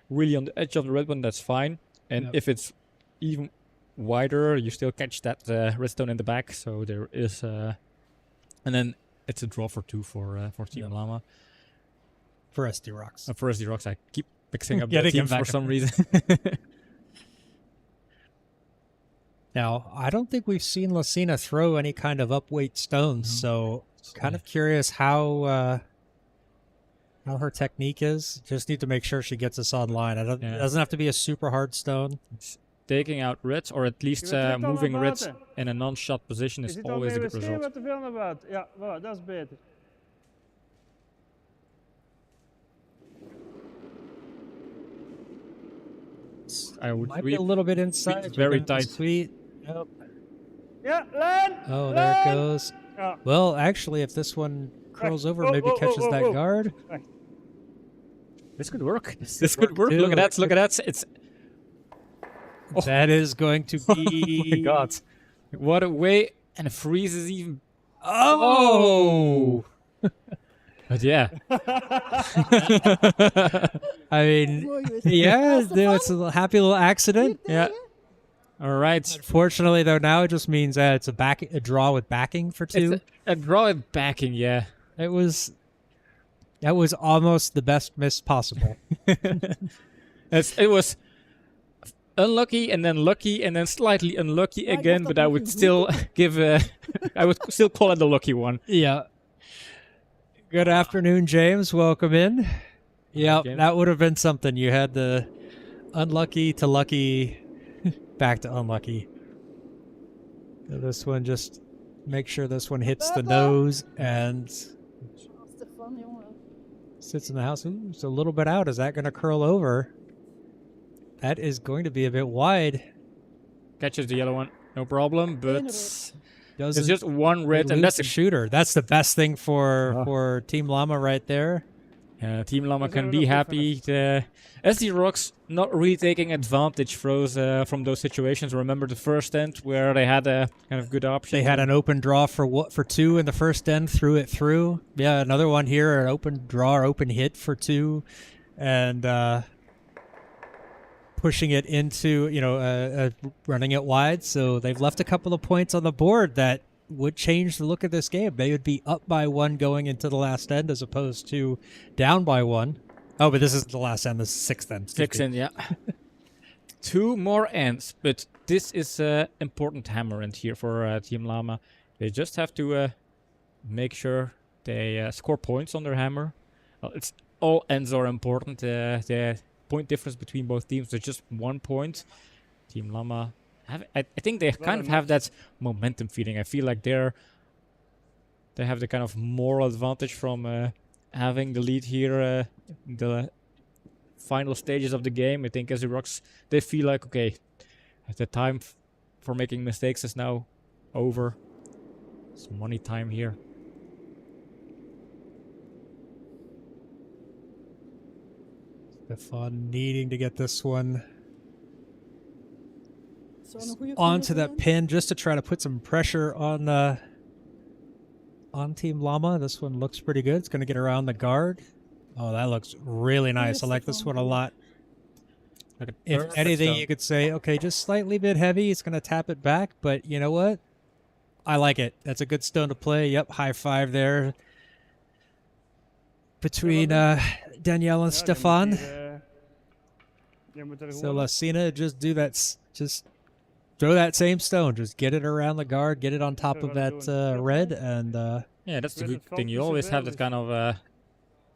[SPEAKER 2] really on the edge of the red one, that's fine. And
[SPEAKER 1] Yep.
[SPEAKER 2] if it's even wider, you still catch that redstone in the back, so there is... and then it's a draw for 2 for Team
[SPEAKER 1] Yep.
[SPEAKER 2] Lama.
[SPEAKER 1] For SD Rox.
[SPEAKER 2] For SD Rox, I keep mixing up the
[SPEAKER 1] Getting him
[SPEAKER 2] teams for
[SPEAKER 1] back
[SPEAKER 2] some
[SPEAKER 1] up.
[SPEAKER 2] reason.
[SPEAKER 1] Now, I don't think we've seen Lucina throw any kind of upweight stones, so kind of curious how her technique is. Just need to make sure she gets us online. It
[SPEAKER 2] Yeah.
[SPEAKER 1] doesn't have to be a super hard stone.
[SPEAKER 2] Taking out reds, or at least
[SPEAKER 4] Je bent direct al
[SPEAKER 2] moving
[SPEAKER 4] naar
[SPEAKER 2] reds
[SPEAKER 4] buiten.
[SPEAKER 2] in a non-shot position
[SPEAKER 4] Je
[SPEAKER 2] is
[SPEAKER 4] zit al
[SPEAKER 2] always a
[SPEAKER 4] met
[SPEAKER 2] good
[SPEAKER 4] je steen
[SPEAKER 2] result.
[SPEAKER 4] wat te veel naar buiten. Ja, voilà, dat is beter.
[SPEAKER 2] I would
[SPEAKER 1] Might be a little bit inside.
[SPEAKER 2] It's very
[SPEAKER 1] You're gonna be
[SPEAKER 2] tight.
[SPEAKER 1] Sweet. Yep.
[SPEAKER 4] Ja, lijn!
[SPEAKER 1] Oh, there it
[SPEAKER 4] lijn!
[SPEAKER 1] goes.
[SPEAKER 4] Ja,
[SPEAKER 1] Well, actually, if this one curls over,
[SPEAKER 4] Oh,
[SPEAKER 1] maybe
[SPEAKER 4] oh,
[SPEAKER 1] catches
[SPEAKER 4] oh,
[SPEAKER 1] that
[SPEAKER 4] oh.
[SPEAKER 1] guard.
[SPEAKER 2] This could work. This could work.
[SPEAKER 1] too.
[SPEAKER 2] Look at that. Look at that. It's
[SPEAKER 1] That is going to
[SPEAKER 2] oh
[SPEAKER 1] be.
[SPEAKER 2] my god. What a way, and it freezes even.
[SPEAKER 1] Oh!
[SPEAKER 2] But yeah,
[SPEAKER 1] I mean,
[SPEAKER 3] mooi geweest.
[SPEAKER 1] yeah,
[SPEAKER 3] Stefan,
[SPEAKER 1] it's a happy little accident.
[SPEAKER 3] hier
[SPEAKER 2] yeah.
[SPEAKER 3] tegen.
[SPEAKER 2] All right.
[SPEAKER 1] Fortunately, though, now it just means it's a draw with backing for 2.
[SPEAKER 2] It's a draw with backing. Yeah.
[SPEAKER 1] That was almost the best miss possible.
[SPEAKER 2] It was unlucky and then lucky and then slightly unlucky
[SPEAKER 3] Ja, ik
[SPEAKER 2] again,
[SPEAKER 3] dacht
[SPEAKER 2] but
[SPEAKER 3] dat
[SPEAKER 2] I
[SPEAKER 3] niet
[SPEAKER 2] would
[SPEAKER 3] ging
[SPEAKER 2] still give I would still call it the lucky one.
[SPEAKER 1] Yeah. Good afternoon, James. Welcome in. Yeah,
[SPEAKER 2] James.
[SPEAKER 1] that would have been something. You had the unlucky to lucky, back to unlucky. So this one, just make sure this one hits the nose and
[SPEAKER 3] Stefan, jongen.
[SPEAKER 1] sits in the house. Ooh, it's a little bit out. Is that going to curl over? That is going to be a bit wide.
[SPEAKER 2] Catches the yellow one, no problem. But
[SPEAKER 1] Doesn't
[SPEAKER 2] it's just one red,
[SPEAKER 1] lose
[SPEAKER 2] and that's
[SPEAKER 1] the shooter. That's the best thing for Team Lama right there.
[SPEAKER 2] Team Lama
[SPEAKER 4] Daar
[SPEAKER 2] can
[SPEAKER 4] zijn we
[SPEAKER 2] be
[SPEAKER 4] nog goed
[SPEAKER 2] happy. The SD Rox not really taking advantage from those situations. Remember the first end where they had a kind of good option.
[SPEAKER 1] They had an open draw for 2 in the first end, threw it through. Yeah, another one here, an open draw or open hit for 2, and pushing it into, running it wide. So they've left a couple of points on the board that would change the look of this game. They would be up by 1 going into the last end as opposed to down by 1. Oh, but this is the last end, the 6th end.
[SPEAKER 2] 6 end, yeah. 2 more ends, but this is an important hammer end here for Team Lama. They just have to make sure they score points on their hammer. Well, it's all ends are important. The point difference between both teams is just 1 point. Team Lama, I think they kind of have that momentum feeling. I feel like they have the kind of moral advantage from having the lead here in the final stages of the game. I think SD Rox, they feel like, okay, the time for making mistakes is now over. It's money time here.
[SPEAKER 1] Stefan needing to get this one
[SPEAKER 3] Zou een goede
[SPEAKER 1] onto
[SPEAKER 3] keuze
[SPEAKER 1] that pin just to try to put some pressure on Team Lama. This one looks pretty good. It's going to get around the guard. Oh, that looks really nice. I like this one a lot. If anything, you could say, okay, just slightly bit heavy. It's going to tap it back, but you know what? I like it. That's a good stone to play. Yep, high five there between Danielle and Stefan. So Lacina, just do that. Just throw that same stone. Just get it around the guard. Get it on top of that red. And
[SPEAKER 2] yeah, that's the good thing. You always have that kind of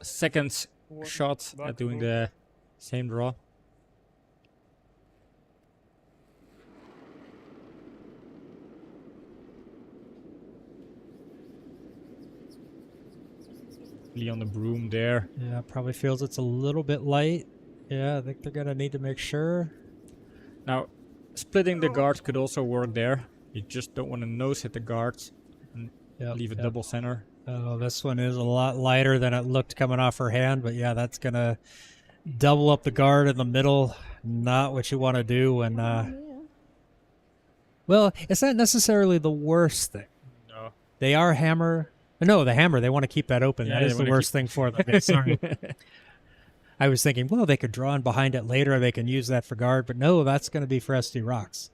[SPEAKER 2] second shot at doing the same draw. On the broom there.
[SPEAKER 1] Yeah, probably feels it's a little bit light. Yeah, I think they're going to need to make sure.
[SPEAKER 2] Now, splitting the guard could also work there. You just don't want to nose hit the guard and leave a double center.
[SPEAKER 1] Oh, this one is a lot lighter than it looked coming off her hand, but yeah, that's going to double up the guard in the middle. Not what you want to do when... Well, it's not necessarily the worst thing.
[SPEAKER 2] No.
[SPEAKER 1] They are hammer... No, the hammer, they want to keep that open.
[SPEAKER 2] Yeah,
[SPEAKER 1] that is the worst thing for them. Yeah, sorry. I was thinking, well, they could draw in behind it later. They can use that for guard. But no, that's going to be for SD Rox.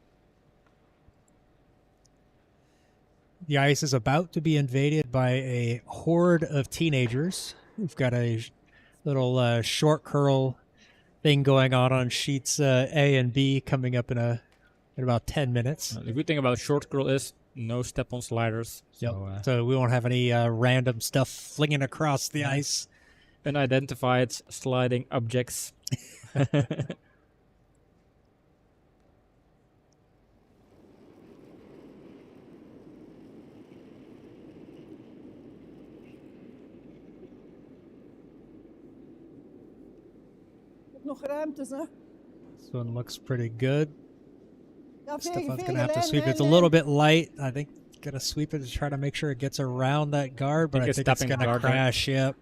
[SPEAKER 1] The ice is about to be invaded by a horde of teenagers. We've got a little short curl thing going on sheets A and B coming up in about 10 minutes.
[SPEAKER 2] The good thing about short curl is no step on sliders.
[SPEAKER 1] Yep. So we won't have any random stuff flinging across the ice.
[SPEAKER 2] Unidentified sliding objects.
[SPEAKER 3] Nog ruimtes, hè?
[SPEAKER 1] This one looks pretty good.
[SPEAKER 3] Ja,
[SPEAKER 1] Stefan's going to have to sweep it. It's a little bit light. I think going to sweep it to try to make sure it gets around that guard, but I think it's going to crash. Yep.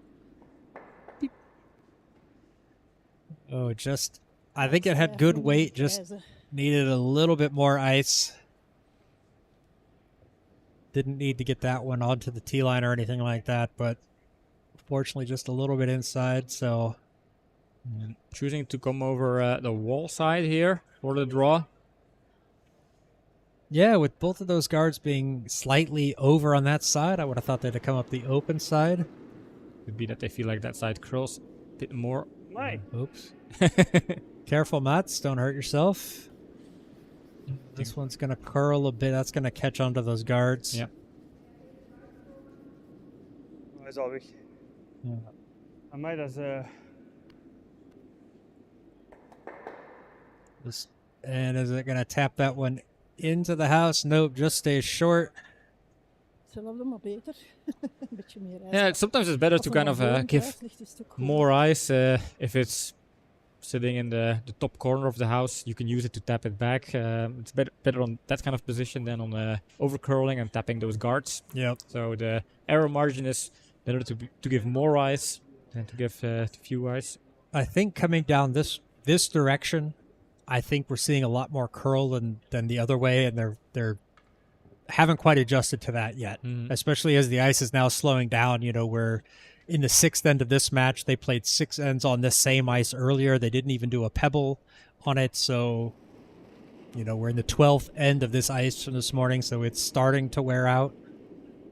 [SPEAKER 1] Oh, just... I think it had good weight, just needed a little bit more ice. Didn't need to get that one onto the T-line or anything like that, but fortunately just a little bit inside, so...
[SPEAKER 2] Choosing to come over the wall side here for the draw.
[SPEAKER 1] Yeah, with both of those guards being slightly over on that side, I would have thought they'd have come up the open side.
[SPEAKER 2] Could be that they feel like that side curls a bit more.
[SPEAKER 1] Oops. Careful, Mats. Don't hurt yourself. This one's going to curl a bit. That's going to catch onto those guards.
[SPEAKER 2] Yeah.
[SPEAKER 4] Hij is al weg.
[SPEAKER 1] Ja.
[SPEAKER 4] Aan mij dat is...
[SPEAKER 1] And is it going to tap that one into the house? Nope, just stays short.
[SPEAKER 3] Hetzelfde, maar beter. Een beetje meer ijs.
[SPEAKER 2] Yeah, sometimes it's better to kind of give more ice if it's sitting in the top corner of the house. You can use it to tap it back. It's better on that kind of position than on over curling and tapping those guards.
[SPEAKER 1] Yep.
[SPEAKER 2] So the error margin is better to give more ice than to give few ice.
[SPEAKER 1] I think coming down this direction, I think we're seeing a lot more curl than the other way, and they're haven't quite adjusted to that yet. Especially as the ice is now slowing down. You know, we're in the 6th end of this match. They played 6 ends on this same ice earlier. They didn't even do a pebble on it. So, you know, we're in the 12th end of this ice from this morning, so it's starting to wear out.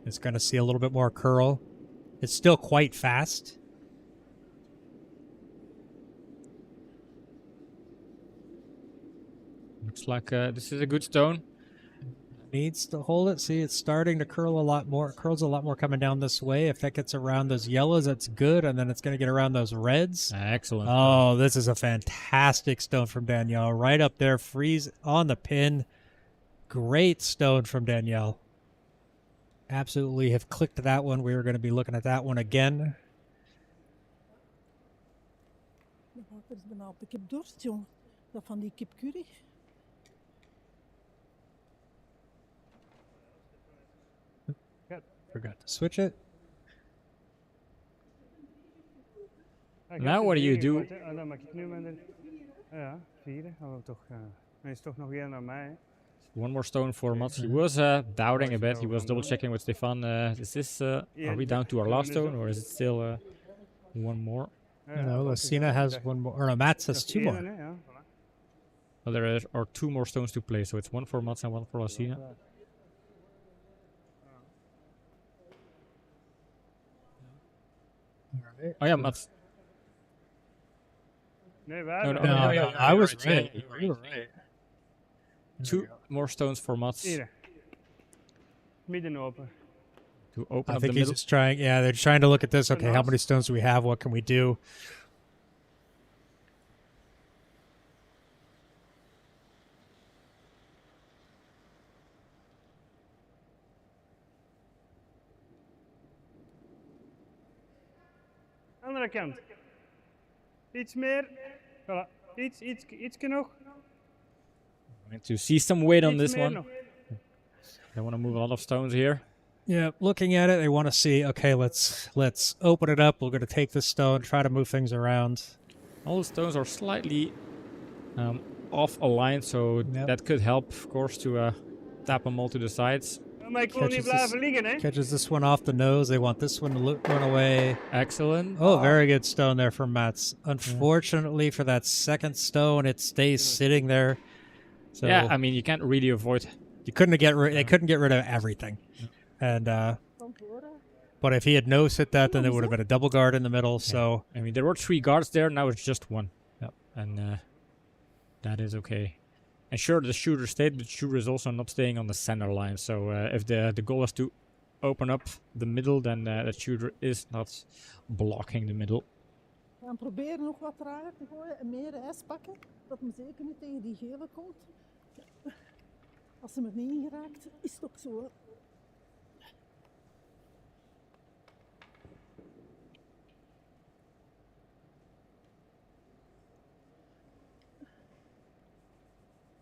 [SPEAKER 1] It's going to see a little bit more curl. It's still quite fast.
[SPEAKER 2] Looks like this is a good stone.
[SPEAKER 1] Needs to hold it. See, it's starting to curl a lot more. It curls a lot more coming down this way. If that gets around those yellows, that's good. And then it's going to get around those reds.
[SPEAKER 2] Excellent.
[SPEAKER 1] Oh, this is a fantastic stone from Danielle. Right up there, freeze on the pin. Great stone from Danielle. Absolutely have clicked that one. We were going to be looking at that one again.
[SPEAKER 3] De water is bijna op. Ik heb dorst, jong. Dat van die kip curry.
[SPEAKER 1] Forgot to switch it.
[SPEAKER 2] Now what do you do?
[SPEAKER 4] Dan mag ik nu met de... Ja, 4. Dan is toch nog 1 naar mij.
[SPEAKER 2] One more stone for Mats. He was doubting a bit. He was double checking with Stefan. Is this? Are we down to our last stone, or is it still one more?
[SPEAKER 1] No, Lucina has one more. Or no, Mats has 2 more.
[SPEAKER 2] Well, there are 2 more stones to play, so it's 1 for Mats and 1 for Lucina. Oh yeah, Mats.
[SPEAKER 4] Nee,
[SPEAKER 1] No, I was right. You were right.
[SPEAKER 2] 2 more stones for Mats
[SPEAKER 4] Hier. Midden open.
[SPEAKER 2] to open
[SPEAKER 1] I
[SPEAKER 2] up
[SPEAKER 1] think
[SPEAKER 2] the
[SPEAKER 1] he's
[SPEAKER 2] middle.
[SPEAKER 1] just trying. Yeah, they're trying to look at this. Okay, how
[SPEAKER 4] Nice.
[SPEAKER 1] many stones do we have? What can we do?
[SPEAKER 4] Andere kant. Iets meer. Voilà. Ietsje nog.
[SPEAKER 2] Going to see some weight on
[SPEAKER 4] Iets
[SPEAKER 2] this
[SPEAKER 4] meer
[SPEAKER 2] one.
[SPEAKER 4] nog.
[SPEAKER 2] They want to move a lot of stones here.
[SPEAKER 1] Yeah, looking at it, they want to see. Okay, let's open it up. We're going to take this stone, try to move things around.
[SPEAKER 2] All the stones are slightly off aligned, so
[SPEAKER 1] Yep.
[SPEAKER 2] that could help, of course, to tap them all to the sides.
[SPEAKER 4] Maar ik wil niet
[SPEAKER 1] Catches
[SPEAKER 4] blijven liggen, hè.
[SPEAKER 1] Catches this one off the nose. They want this one to run away.
[SPEAKER 2] Excellent.
[SPEAKER 1] Oh, very good stone there from Mats. Unfortunately for that second stone, it stays sitting there. So
[SPEAKER 2] Yeah, I mean, you can't really avoid.
[SPEAKER 1] you couldn't get they couldn't get rid of everything. And
[SPEAKER 3] Dank hoor.
[SPEAKER 1] but if he had no sit that, then there would have been a double guard in the middle. So
[SPEAKER 2] I mean, there were 3 guards there. Now it's just 1.
[SPEAKER 1] Yep.
[SPEAKER 2] And that is okay. And sure, the shooter stayed, but the shooter is also not staying on the center line. So if the goal is to open up the middle, then that shooter is not blocking the middle.
[SPEAKER 3] We gaan proberen nog wat trager te gooien en meer ijs pakken. Dat hem zeker niet tegen die gele komt. Als hem er niet in geraakt, is het ook zo. Hè.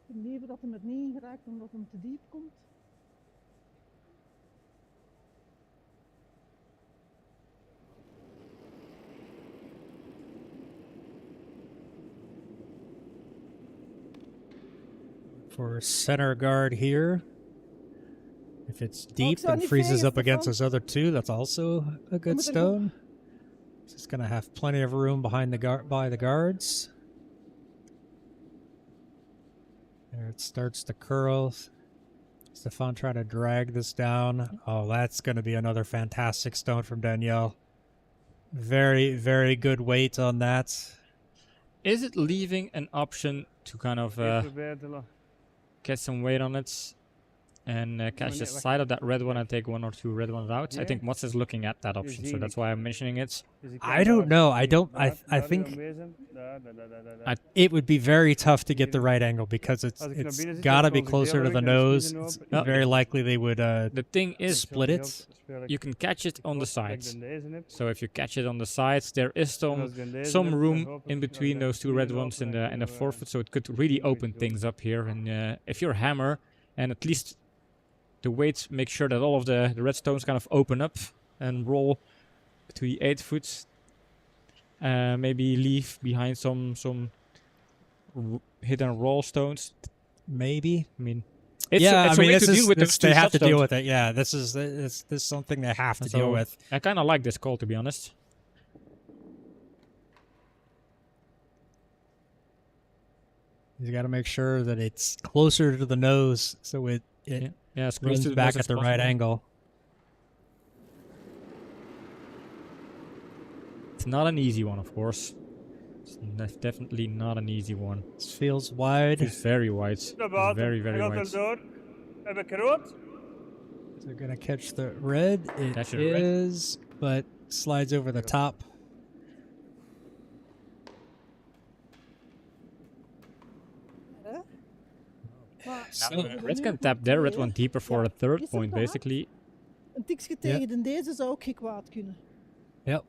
[SPEAKER 3] Liever dat hem er niet in geraakt dan dat hem te diep komt.
[SPEAKER 1] for center guard here. If it's deep
[SPEAKER 3] zou
[SPEAKER 1] and
[SPEAKER 3] niet
[SPEAKER 1] freezes
[SPEAKER 3] vegen,
[SPEAKER 1] up against
[SPEAKER 3] Stefan.
[SPEAKER 1] those other 2, that's also a good
[SPEAKER 3] moet er gewoon-
[SPEAKER 1] stone. It's just gonna have plenty of room behind the by the guards. There it starts to curl. Stefan trying to drag this down. Oh, that's going to be another fantastic stone from Danielle. Very, very good weight on that.
[SPEAKER 2] Is it leaving an option to kind of
[SPEAKER 4] Probeer te
[SPEAKER 2] get some weight on it and catch the side of that red one and take 1 or 2 red ones out? I
[SPEAKER 4] Yeah.
[SPEAKER 2] think Mats is looking at that option, so that's why I'm mentioning it.
[SPEAKER 1] I don't know. I think it would be very tough to get the right angle because it's got to be closer to the nose. It's very likely they would
[SPEAKER 2] The thing is,
[SPEAKER 1] split it.
[SPEAKER 2] you can catch it on the sides. So if you catch it on the sides, there is some room in between those 2 red ones in the forefoot, so it could really open things up here. And if you're a hammer, and at least the weights make sure that all of the red stones kind of open up and roll to the 8 foot. Maybe leave behind some hit and roll stones.
[SPEAKER 1] maybe.
[SPEAKER 2] I mean, it's
[SPEAKER 1] Yeah,
[SPEAKER 2] it's
[SPEAKER 1] I mean,
[SPEAKER 2] a way
[SPEAKER 1] this
[SPEAKER 2] to
[SPEAKER 1] is
[SPEAKER 2] deal with
[SPEAKER 1] this,
[SPEAKER 2] those
[SPEAKER 1] they
[SPEAKER 2] 2
[SPEAKER 1] have to deal
[SPEAKER 2] substones.
[SPEAKER 1] with it. Yeah, this is something they have to
[SPEAKER 2] So
[SPEAKER 1] deal with.
[SPEAKER 2] I kind of like this call, to be honest.
[SPEAKER 1] He's got to make sure that it's closer to the nose so it
[SPEAKER 2] Yeah, as close
[SPEAKER 1] runs
[SPEAKER 2] to the
[SPEAKER 1] back
[SPEAKER 2] nose
[SPEAKER 1] at
[SPEAKER 2] as
[SPEAKER 1] the right
[SPEAKER 2] possible.
[SPEAKER 1] angle.
[SPEAKER 2] It's not an easy one, of course. It's definitely not an easy one.
[SPEAKER 1] This feels wide.
[SPEAKER 2] It's very wide.
[SPEAKER 4] Naar
[SPEAKER 2] It's
[SPEAKER 4] buiten.
[SPEAKER 2] very,
[SPEAKER 4] Hij
[SPEAKER 2] very
[SPEAKER 4] gaat
[SPEAKER 2] wide.
[SPEAKER 4] erdoor. Heb ik rood?
[SPEAKER 1] They're going to catch the red. It
[SPEAKER 2] Catch the red.
[SPEAKER 1] is, but slides over the top.
[SPEAKER 3] Hè? Maar
[SPEAKER 1] So,
[SPEAKER 3] we hebben
[SPEAKER 2] Red
[SPEAKER 3] nu
[SPEAKER 2] can
[SPEAKER 3] goed
[SPEAKER 2] tap there. Red
[SPEAKER 3] twee,
[SPEAKER 2] one
[SPEAKER 3] hè.
[SPEAKER 2] deeper for
[SPEAKER 3] Ja,
[SPEAKER 2] a third
[SPEAKER 3] is hem
[SPEAKER 2] point,
[SPEAKER 3] gehad.
[SPEAKER 2] basically.
[SPEAKER 3] Een tikje tegen de deze zou ook geen kwaad kunnen.
[SPEAKER 1] Yep.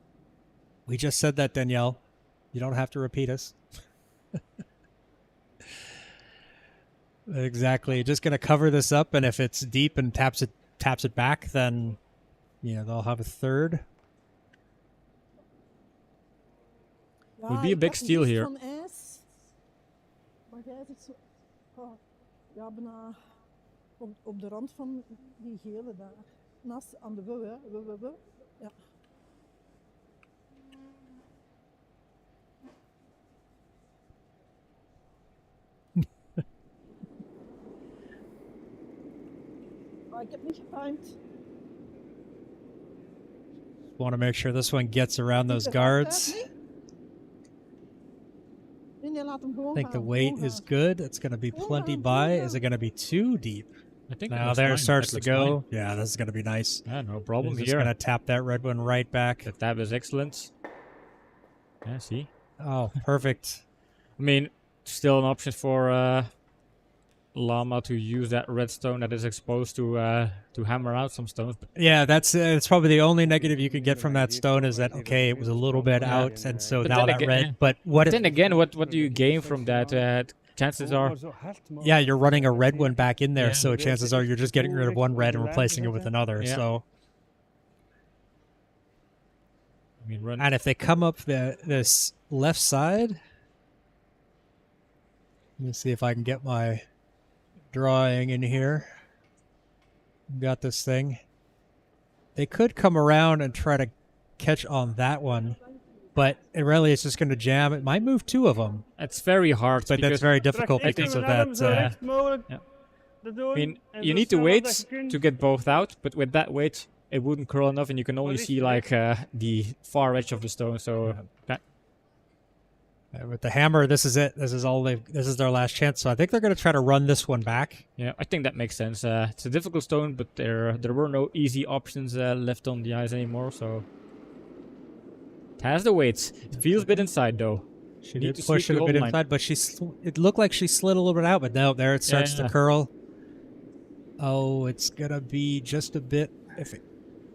[SPEAKER 1] We just said that, Danielle. You don't have to repeat us. Exactly. Just going to cover this up, and if it's deep and taps it back, then they'll have a third.
[SPEAKER 3] Ja,
[SPEAKER 2] Would be a
[SPEAKER 3] ik
[SPEAKER 2] big
[SPEAKER 3] had
[SPEAKER 2] steal
[SPEAKER 3] lust
[SPEAKER 2] here.
[SPEAKER 3] van ijs. Maar jij zit zo... Oh, ja, bijna op de rand van die gele daar. Naast aan de we, hè. We. Ja. Maar ik heb niet getimed.
[SPEAKER 1] Want to make sure this one gets around those
[SPEAKER 3] Ziet er hard uit,
[SPEAKER 1] guards.
[SPEAKER 3] nee? Nee, laat hem gewoon
[SPEAKER 1] I think the
[SPEAKER 3] gaan,
[SPEAKER 1] weight
[SPEAKER 3] gewoon
[SPEAKER 1] is
[SPEAKER 3] gaan.
[SPEAKER 1] good. It's going to be
[SPEAKER 3] Gewoon
[SPEAKER 1] plenty
[SPEAKER 3] gaan,
[SPEAKER 1] by.
[SPEAKER 3] gewoon
[SPEAKER 1] Is it
[SPEAKER 3] gaan.
[SPEAKER 1] going to be too deep?
[SPEAKER 2] I think
[SPEAKER 1] Now there it starts to go. Yeah, this is going to be nice.
[SPEAKER 2] Yeah, no problem
[SPEAKER 1] He's just going
[SPEAKER 2] here.
[SPEAKER 1] to tap that red one right back.
[SPEAKER 2] The tab is excellent. Yeah, see?
[SPEAKER 1] Oh, perfect.
[SPEAKER 2] I mean, still an option for Lama to use that redstone that is exposed to hammer out some stones. But
[SPEAKER 1] Yeah, it's probably the only negative you can get from that stone is that, okay, it was a little bit out, and so
[SPEAKER 2] But
[SPEAKER 1] now
[SPEAKER 2] then
[SPEAKER 1] that
[SPEAKER 2] again-
[SPEAKER 1] red. But what if,
[SPEAKER 2] then again, what do you gain from that? Chances are,
[SPEAKER 4] Maar zo hard, man.
[SPEAKER 1] yeah, you're running a red one back in there,
[SPEAKER 2] Yeah.
[SPEAKER 1] so chances are you're just getting rid of one red and replacing it with another.
[SPEAKER 2] Yeah.
[SPEAKER 1] So,
[SPEAKER 2] I mean, run.
[SPEAKER 1] and if they come up this left side, let me see if I can get my drawing in here. Got this thing. They could come around and try to catch on that one, but it really is just going to jam. It might move two of them,
[SPEAKER 2] It's very hard,
[SPEAKER 1] but that's
[SPEAKER 2] because
[SPEAKER 1] very difficult
[SPEAKER 4] Terug,
[SPEAKER 1] because of
[SPEAKER 4] ik hem
[SPEAKER 1] that.
[SPEAKER 4] zo recht mogelijk
[SPEAKER 2] ja.
[SPEAKER 4] te doen.
[SPEAKER 2] I mean,
[SPEAKER 4] en
[SPEAKER 2] you
[SPEAKER 4] zo
[SPEAKER 2] need to
[SPEAKER 4] snel
[SPEAKER 2] wait
[SPEAKER 4] als je kunt.
[SPEAKER 2] to get both out, but with that weight, it wouldn't curl enough, and you can only
[SPEAKER 4] What is
[SPEAKER 2] see
[SPEAKER 4] it?
[SPEAKER 2] like the far edge of the stone. So
[SPEAKER 1] With the hammer, this is it. This is their last chance. So I think they're going to try to run this one back.
[SPEAKER 2] yeah, I think that makes sense. It's a difficult stone, but there were no easy options left on the ice anymore. So it has the weights. It feels a bit inside though.
[SPEAKER 1] She
[SPEAKER 2] Need
[SPEAKER 1] did
[SPEAKER 2] to
[SPEAKER 1] push
[SPEAKER 2] sweep
[SPEAKER 1] it
[SPEAKER 2] the
[SPEAKER 1] a bit
[SPEAKER 2] goal line.
[SPEAKER 1] inside, but it looked like she slid a little bit out, but no, there it starts to
[SPEAKER 2] Yeah.
[SPEAKER 1] curl. Oh, it's going to be just a bit iffy.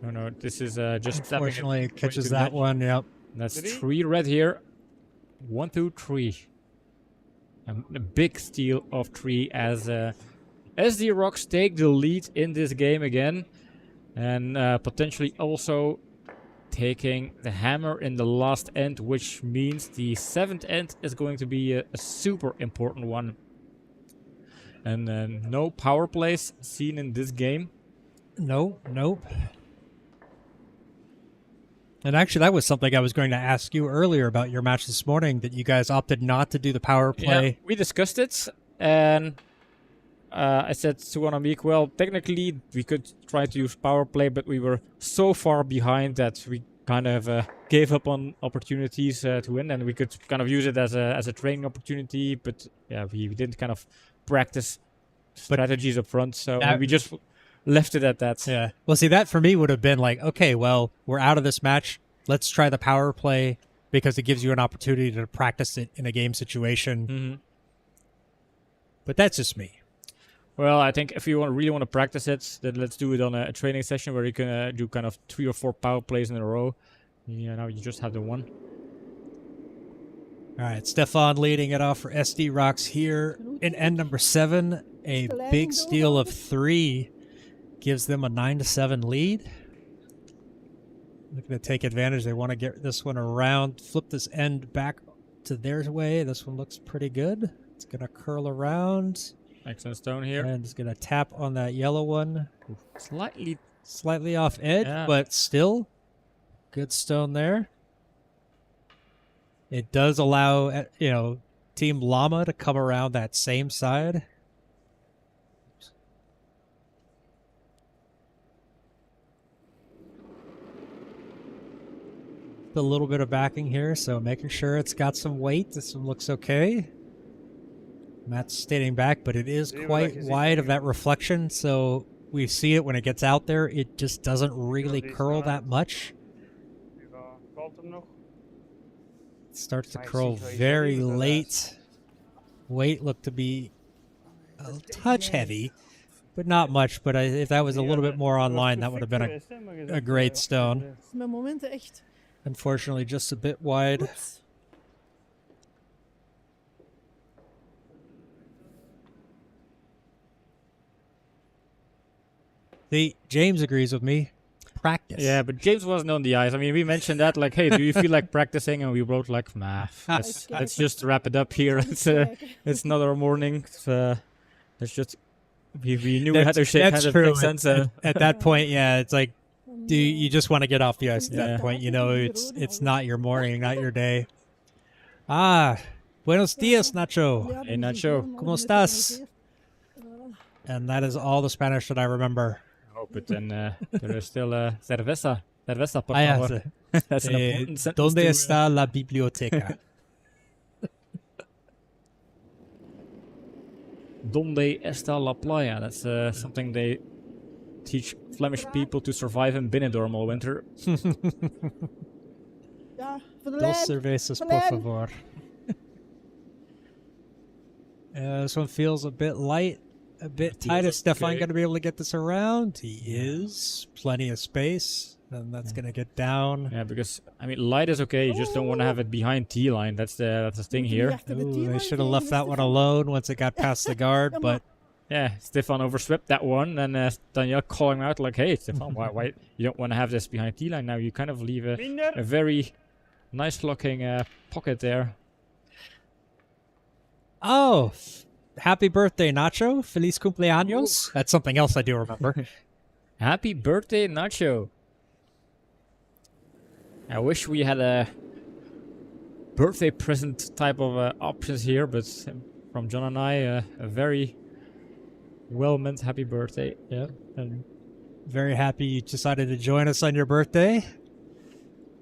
[SPEAKER 2] No, this is just tapping it
[SPEAKER 1] Unfortunately, it
[SPEAKER 2] way
[SPEAKER 1] catches
[SPEAKER 2] to the
[SPEAKER 1] that
[SPEAKER 2] edge.
[SPEAKER 1] one. Yep.
[SPEAKER 2] That's
[SPEAKER 4] Three.
[SPEAKER 2] 3 red here. 1, 2, 3. A big steal of 3 as SD Rox take the lead in this game again. And potentially also taking the hammer in the last end, which means the 7th end is going to be a super important one. And no power plays seen in this game.
[SPEAKER 1] Nope. And actually, that was something I was going to ask you earlier about your match this morning, that you guys opted not to do the power play.
[SPEAKER 2] Yeah, we discussed it, and I said to Anamik, well, technically we could try to use power play, but we were so far behind that we kind of gave up on opportunities to win, and we could kind of use it as a training opportunity, but yeah, we didn't kind of practice strategies up front, so
[SPEAKER 1] That-
[SPEAKER 2] we just left it at that.
[SPEAKER 1] Yeah. Well, see, that for me would have been like, okay, well, we're out of this match. Let's try the power play because it gives you an opportunity to practice it in a game situation.
[SPEAKER 2] Mhm.
[SPEAKER 1] But that's just me.
[SPEAKER 2] Well, I think if you really want to practice it, then let's do it on a training session where you can do kind of 3 or 4 power plays in a row. Yeah, now you just have the one.
[SPEAKER 1] All right, Stefan leading it off for SD Rox here in end number 7. A big steal of 3 gives them a 9-7 lead. Looking to take advantage. They want to get this one around, flip this end back to their way. This one looks pretty good. It's going to curl around,
[SPEAKER 2] Excellent stone here.
[SPEAKER 1] and it's going to tap on that yellow one.
[SPEAKER 2] Slightly
[SPEAKER 1] Off edge,
[SPEAKER 2] Yeah.
[SPEAKER 1] but still good stone there. It does allow, Team Lama to come around that same side. A little bit of backing here, so making sure it's got some weight. This one looks okay. Matt's standing back, but it is quite wide of that reflection, so we see it when it gets out there. It just doesn't really curl that much. It starts to curl very late. Weight looked to be a touch heavy, but not much. But if that was a little bit more online, that would have been a great stone.
[SPEAKER 3] Met momenten echt.
[SPEAKER 1] Unfortunately, just a bit wide.
[SPEAKER 3] Oeps.
[SPEAKER 1] See, James agrees with me. Practice.
[SPEAKER 2] Yeah, but James wasn't on the ice. I mean, we mentioned that, like, hey, do you feel like practicing? And we wrote like, nah, let's just wrap it up here. It's another morning. Let's just we knew we had to shake hands.
[SPEAKER 1] That's true. At that point, yeah, it's like, do you just want to get off the ice at that point? You know, it's not your morning, not your day. Buenos dias, Nacho.
[SPEAKER 2] Hey, Nacho.
[SPEAKER 1] ¿Cómo estás? And that is all the Spanish that I remember.
[SPEAKER 2] Oh, but then there is still cerveza. Cerveza, por favor. That's an important sentence.
[SPEAKER 1] ¿Dónde está la biblioteca?
[SPEAKER 2] ¿Dónde está la playa? That's something they teach Flemish people to survive in Benidorm all winter.
[SPEAKER 3] Ja, voor de
[SPEAKER 1] Dos
[SPEAKER 3] lijn.
[SPEAKER 1] cervezas, por favor. This one feels a bit light, a bit tight. Is Stefan going to be able to get this around? He is. Plenty of space. And that's going to get down.
[SPEAKER 2] Yeah, because, I mean, light is okay. You just don't want to have it behind T-line. That's the thing here.
[SPEAKER 1] Ooh, they should have left that one alone once it got past the guard, but...
[SPEAKER 2] Yeah, Stefan overswept that one, and Daniel calling out like, hey, Stefan, why you don't want to have this behind T-line now? You kind of leave a very nice-looking pocket there.
[SPEAKER 1] Oh, happy birthday, Nacho. Feliz cumpleaños. Ooh. That's something else I do remember.
[SPEAKER 2] Happy birthday, Nacho. I wish we had a birthday present type of options here, but from John and I, a very well-meant happy birthday.
[SPEAKER 1] Yeah, and very happy you decided to join us on your birthday.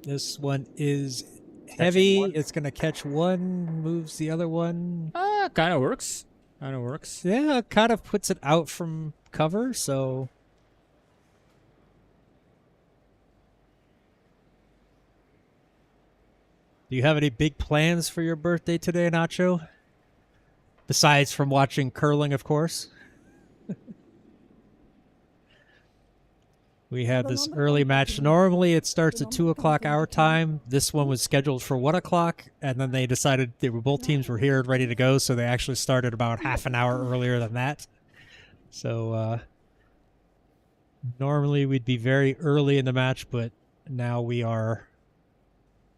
[SPEAKER 1] This one is heavy. It's going to catch one, moves the other one.
[SPEAKER 2] Kind of works. Kind of works.
[SPEAKER 1] Yeah, it kind of puts it out from cover, so... Do you have any big plans for your birthday today, Nacho? Besides from watching curling, of course. We had this early match. Normally it starts at 2 o'clock our time. This one was scheduled for 1 o'clock, and then they decided both teams were here and ready to go, so they actually started about half an hour earlier than that. So normally we'd be very early in the match, but now we are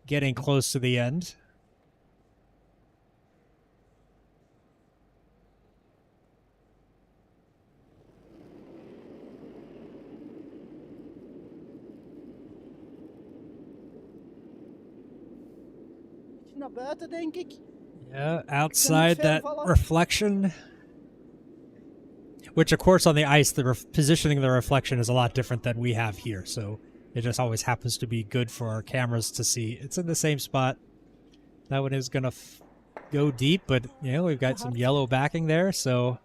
[SPEAKER 1] getting close to the end.
[SPEAKER 3] Naar buiten, denk ik.
[SPEAKER 1] Yeah, outside that reflection. Which, of course, on the ice, the positioning of the reflection is a lot different than we have here. So it just always happens to be good for our cameras to see. It's in the same spot. That one is going to go deep, but, you know, we've got some yellow backing there, so...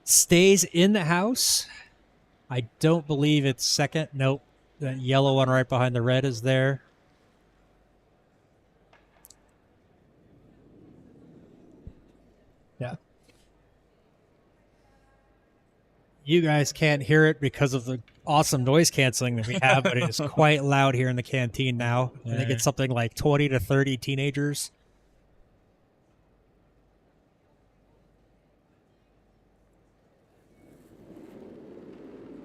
[SPEAKER 1] Stays in the house. I don't believe it's second. Nope. That yellow one right behind the red is there. Yeah. You guys can't hear it because of the awesome noise canceling that we have, but it is quite loud here in the canteen now. I think it's something like 20 to 30 teenagers.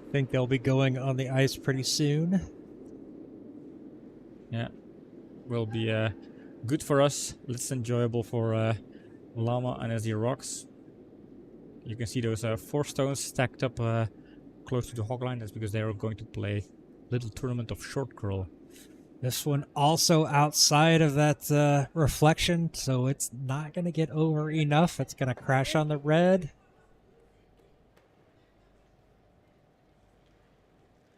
[SPEAKER 1] I think they'll be going on the ice pretty soon.
[SPEAKER 2] Yeah, will be good for us. Less enjoyable for Lama and SD Rox. You can see those 4 stones stacked up close to the hog line. That's because they are going to play a little tournament of short curl.
[SPEAKER 1] This one also outside of that reflection, so it's not going to get over enough. It's going to crash on the red.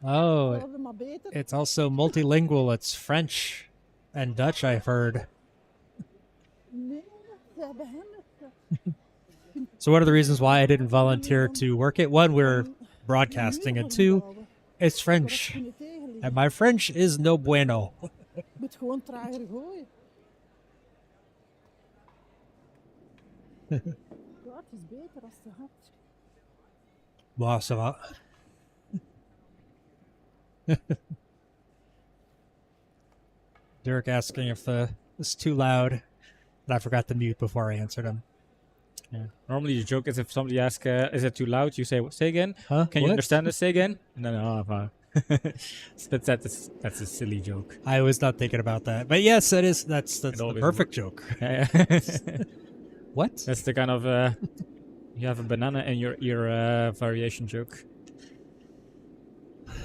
[SPEAKER 1] Oh,
[SPEAKER 3] Hetzelfde, maar beter.
[SPEAKER 1] it's also multilingual. It's French and Dutch, I've heard.
[SPEAKER 3] Nee, ze hebben hem het.
[SPEAKER 1] So one of the reasons why I didn't volunteer to work it, one, we're broadcasting, and two, it's French.
[SPEAKER 3] Kunnen tegenliggen.
[SPEAKER 1] And my French is no bueno.
[SPEAKER 3] Je moet gewoon trager gooien. Ja, het is beter als te hard.
[SPEAKER 1] Wow, ça va. Derek asking if it's too loud, and I forgot to mute before I answered him.
[SPEAKER 2] Yeah. Normally the joke is if somebody asks, is it too loud? You say, say again.
[SPEAKER 1] Huh?
[SPEAKER 2] Can you
[SPEAKER 1] What?
[SPEAKER 2] understand this? Say again. No, fine. That's a silly joke.
[SPEAKER 1] I was not thinking about that, but yes, that is that's the
[SPEAKER 2] always
[SPEAKER 1] perfect joke.
[SPEAKER 2] Yeah.
[SPEAKER 1] What?
[SPEAKER 2] That's the kind of you have a banana in your ear variation joke.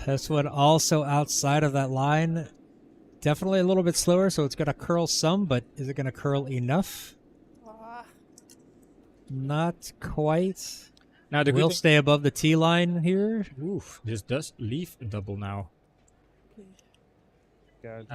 [SPEAKER 1] This one also outside of that line, definitely a little bit slower, so it's going to curl some, but is it going to curl enough?
[SPEAKER 3] Ah,
[SPEAKER 1] Not quite.
[SPEAKER 2] Now the
[SPEAKER 1] We'll
[SPEAKER 2] good
[SPEAKER 1] stay above the T line here.
[SPEAKER 2] oof, this does leave a double now.
[SPEAKER 4] Kijk,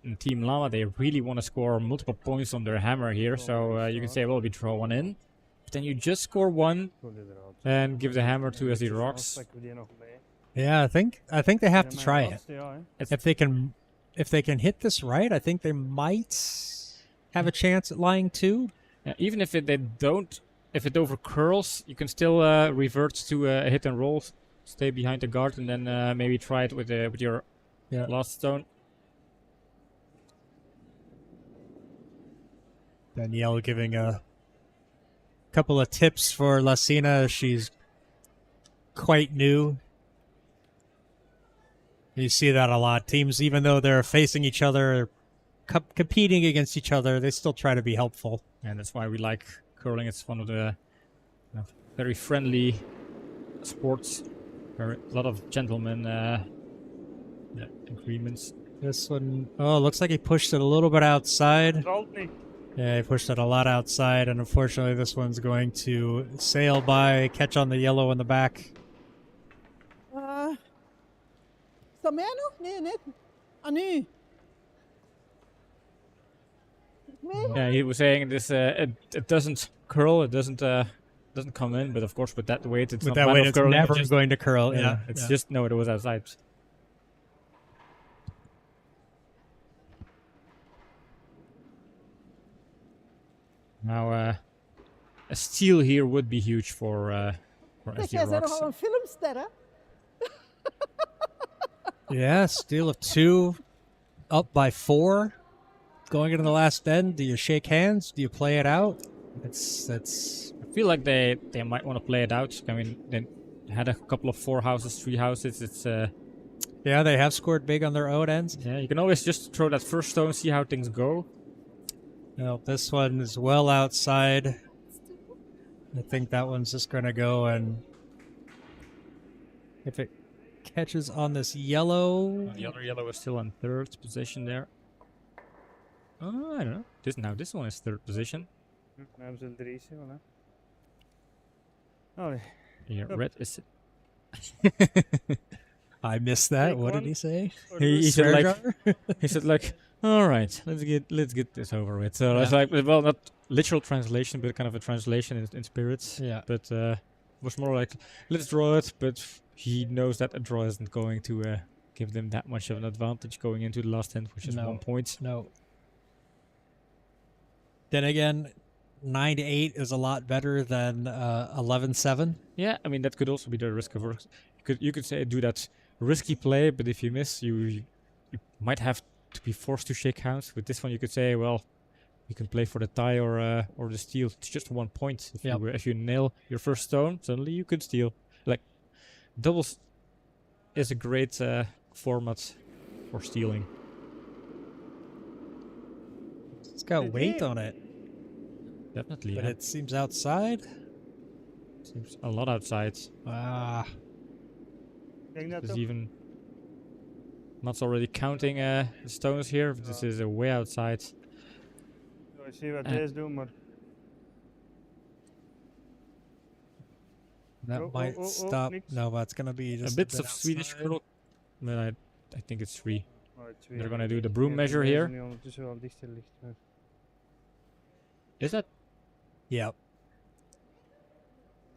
[SPEAKER 2] In Team Lama, they really want to score multiple points on their hammer here, so you can say, well, we draw one in. But then you just score one
[SPEAKER 4] Curdia eruit.
[SPEAKER 2] and give the hammer to SD
[SPEAKER 4] Anders
[SPEAKER 2] Rox.
[SPEAKER 4] pakken we die nog mee.
[SPEAKER 1] Yeah, I think they have to
[SPEAKER 4] Ja,
[SPEAKER 1] try
[SPEAKER 4] mijn
[SPEAKER 1] it.
[SPEAKER 4] laatste, ja, hè.
[SPEAKER 1] If they can hit this right, I think they might have a chance at lying two.
[SPEAKER 2] Yeah, even if they don't, if it over curls, you can still revert to a hit and roll, stay behind the guard, and then maybe try it with your
[SPEAKER 1] Yeah.
[SPEAKER 2] last stone.
[SPEAKER 1] Danielle giving a couple of tips for Lacina. She's quite new. You see that a lot. Teams, even though they're facing each other, competing against each other, they still try to be helpful.
[SPEAKER 2] And that's why we like curling. It's one of the very friendly sports. Where a lot of gentlemen agreements.
[SPEAKER 1] This one, oh, looks like he pushed it a little bit outside.
[SPEAKER 4] Valt niet.
[SPEAKER 1] Yeah, he pushed it a lot outside, and unfortunately this one's going to sail by, catch on the yellow in the back.
[SPEAKER 3] Is dat mij nog? Nee, net. Ah, nu. Nee?
[SPEAKER 2] Yeah, he was saying this. It doesn't curl. It doesn't come in. But of course, with that weight, it's
[SPEAKER 1] With
[SPEAKER 2] not
[SPEAKER 1] that
[SPEAKER 2] a matter
[SPEAKER 1] weight,
[SPEAKER 2] of
[SPEAKER 1] it's
[SPEAKER 2] curling,
[SPEAKER 1] never
[SPEAKER 2] just-
[SPEAKER 1] going to curl. Yeah,
[SPEAKER 2] it's
[SPEAKER 1] yeah.
[SPEAKER 2] just no. It was outside. Now, a steal here would be huge for
[SPEAKER 3] Zeg,
[SPEAKER 2] SD
[SPEAKER 3] jij bent
[SPEAKER 2] Rox.
[SPEAKER 3] nogal een filmster, hè?
[SPEAKER 1] Yeah, steal of two, up by 4, going into the last end. Do you shake hands? Do you play it out? That's
[SPEAKER 2] I feel like they might want to play it out. I mean, they had a couple of 4 houses, 3 houses. It's
[SPEAKER 1] yeah. They have scored big on their own ends.
[SPEAKER 2] yeah. You can always just throw that first stone, see how things go.
[SPEAKER 1] No, this one is well outside. I think that one's just going to go, and if it catches on this yellow,
[SPEAKER 2] The other yellow is still in 3rd position there. Oh, I don't know. This one is 3rd position.
[SPEAKER 4] Dan hebben ze 3, voilà. Allee.
[SPEAKER 2] Yeah,
[SPEAKER 4] Yep.
[SPEAKER 2] red is.
[SPEAKER 1] I missed that.
[SPEAKER 4] Take
[SPEAKER 1] What did
[SPEAKER 4] one.
[SPEAKER 1] he say?
[SPEAKER 4] Or
[SPEAKER 2] He
[SPEAKER 4] doe-
[SPEAKER 2] said
[SPEAKER 1] Swear
[SPEAKER 2] like
[SPEAKER 1] jar?
[SPEAKER 2] he said like, all right, let's get this over with. So it's like, well, not literal translation, but kind of a translation in spirits.
[SPEAKER 1] Yeah.
[SPEAKER 2] But it was more like, let's draw it. But he knows that a draw isn't going to give them that much of an advantage going into the last end, which is
[SPEAKER 1] No.
[SPEAKER 2] 1 point.
[SPEAKER 1] No. Then again, 9-8 is a lot better than 11-7.
[SPEAKER 2] Yeah, I mean that could also be the risk of you could say do that risky play, but if you miss, you might have to be forced to shake hands. With this one, you could say, well, you can play for the tie or the steal. It's just 1 point. If you nail your first stone, suddenly you could steal. Like doubles is a great format for stealing.
[SPEAKER 1] It's got weight on it,
[SPEAKER 2] Definitely,
[SPEAKER 1] but
[SPEAKER 2] yeah.
[SPEAKER 1] it seems outside.
[SPEAKER 2] Seems a lot outside.
[SPEAKER 1] Ah,
[SPEAKER 4] Ik denk dat
[SPEAKER 2] There's
[SPEAKER 4] toch.
[SPEAKER 2] even Matt's already counting the stones here. This is way outside.
[SPEAKER 4] So I see wat
[SPEAKER 2] Eh.
[SPEAKER 4] deze doen, maar
[SPEAKER 1] That
[SPEAKER 4] Oh,
[SPEAKER 1] might
[SPEAKER 4] oh, oh,
[SPEAKER 1] stop.
[SPEAKER 4] niks.
[SPEAKER 1] No, but it's gonna be
[SPEAKER 2] A
[SPEAKER 1] just
[SPEAKER 2] bit
[SPEAKER 1] bit
[SPEAKER 2] of Swedish
[SPEAKER 1] outside.
[SPEAKER 2] hurdle. But I think it's 3.
[SPEAKER 4] oh, twee.
[SPEAKER 2] They're gonna do the broom
[SPEAKER 4] Ik denk
[SPEAKER 2] measure
[SPEAKER 4] dat deze
[SPEAKER 2] here.
[SPEAKER 4] nu ondertussen wel dichter ligt. Maar
[SPEAKER 2] Is that?
[SPEAKER 1] Yep.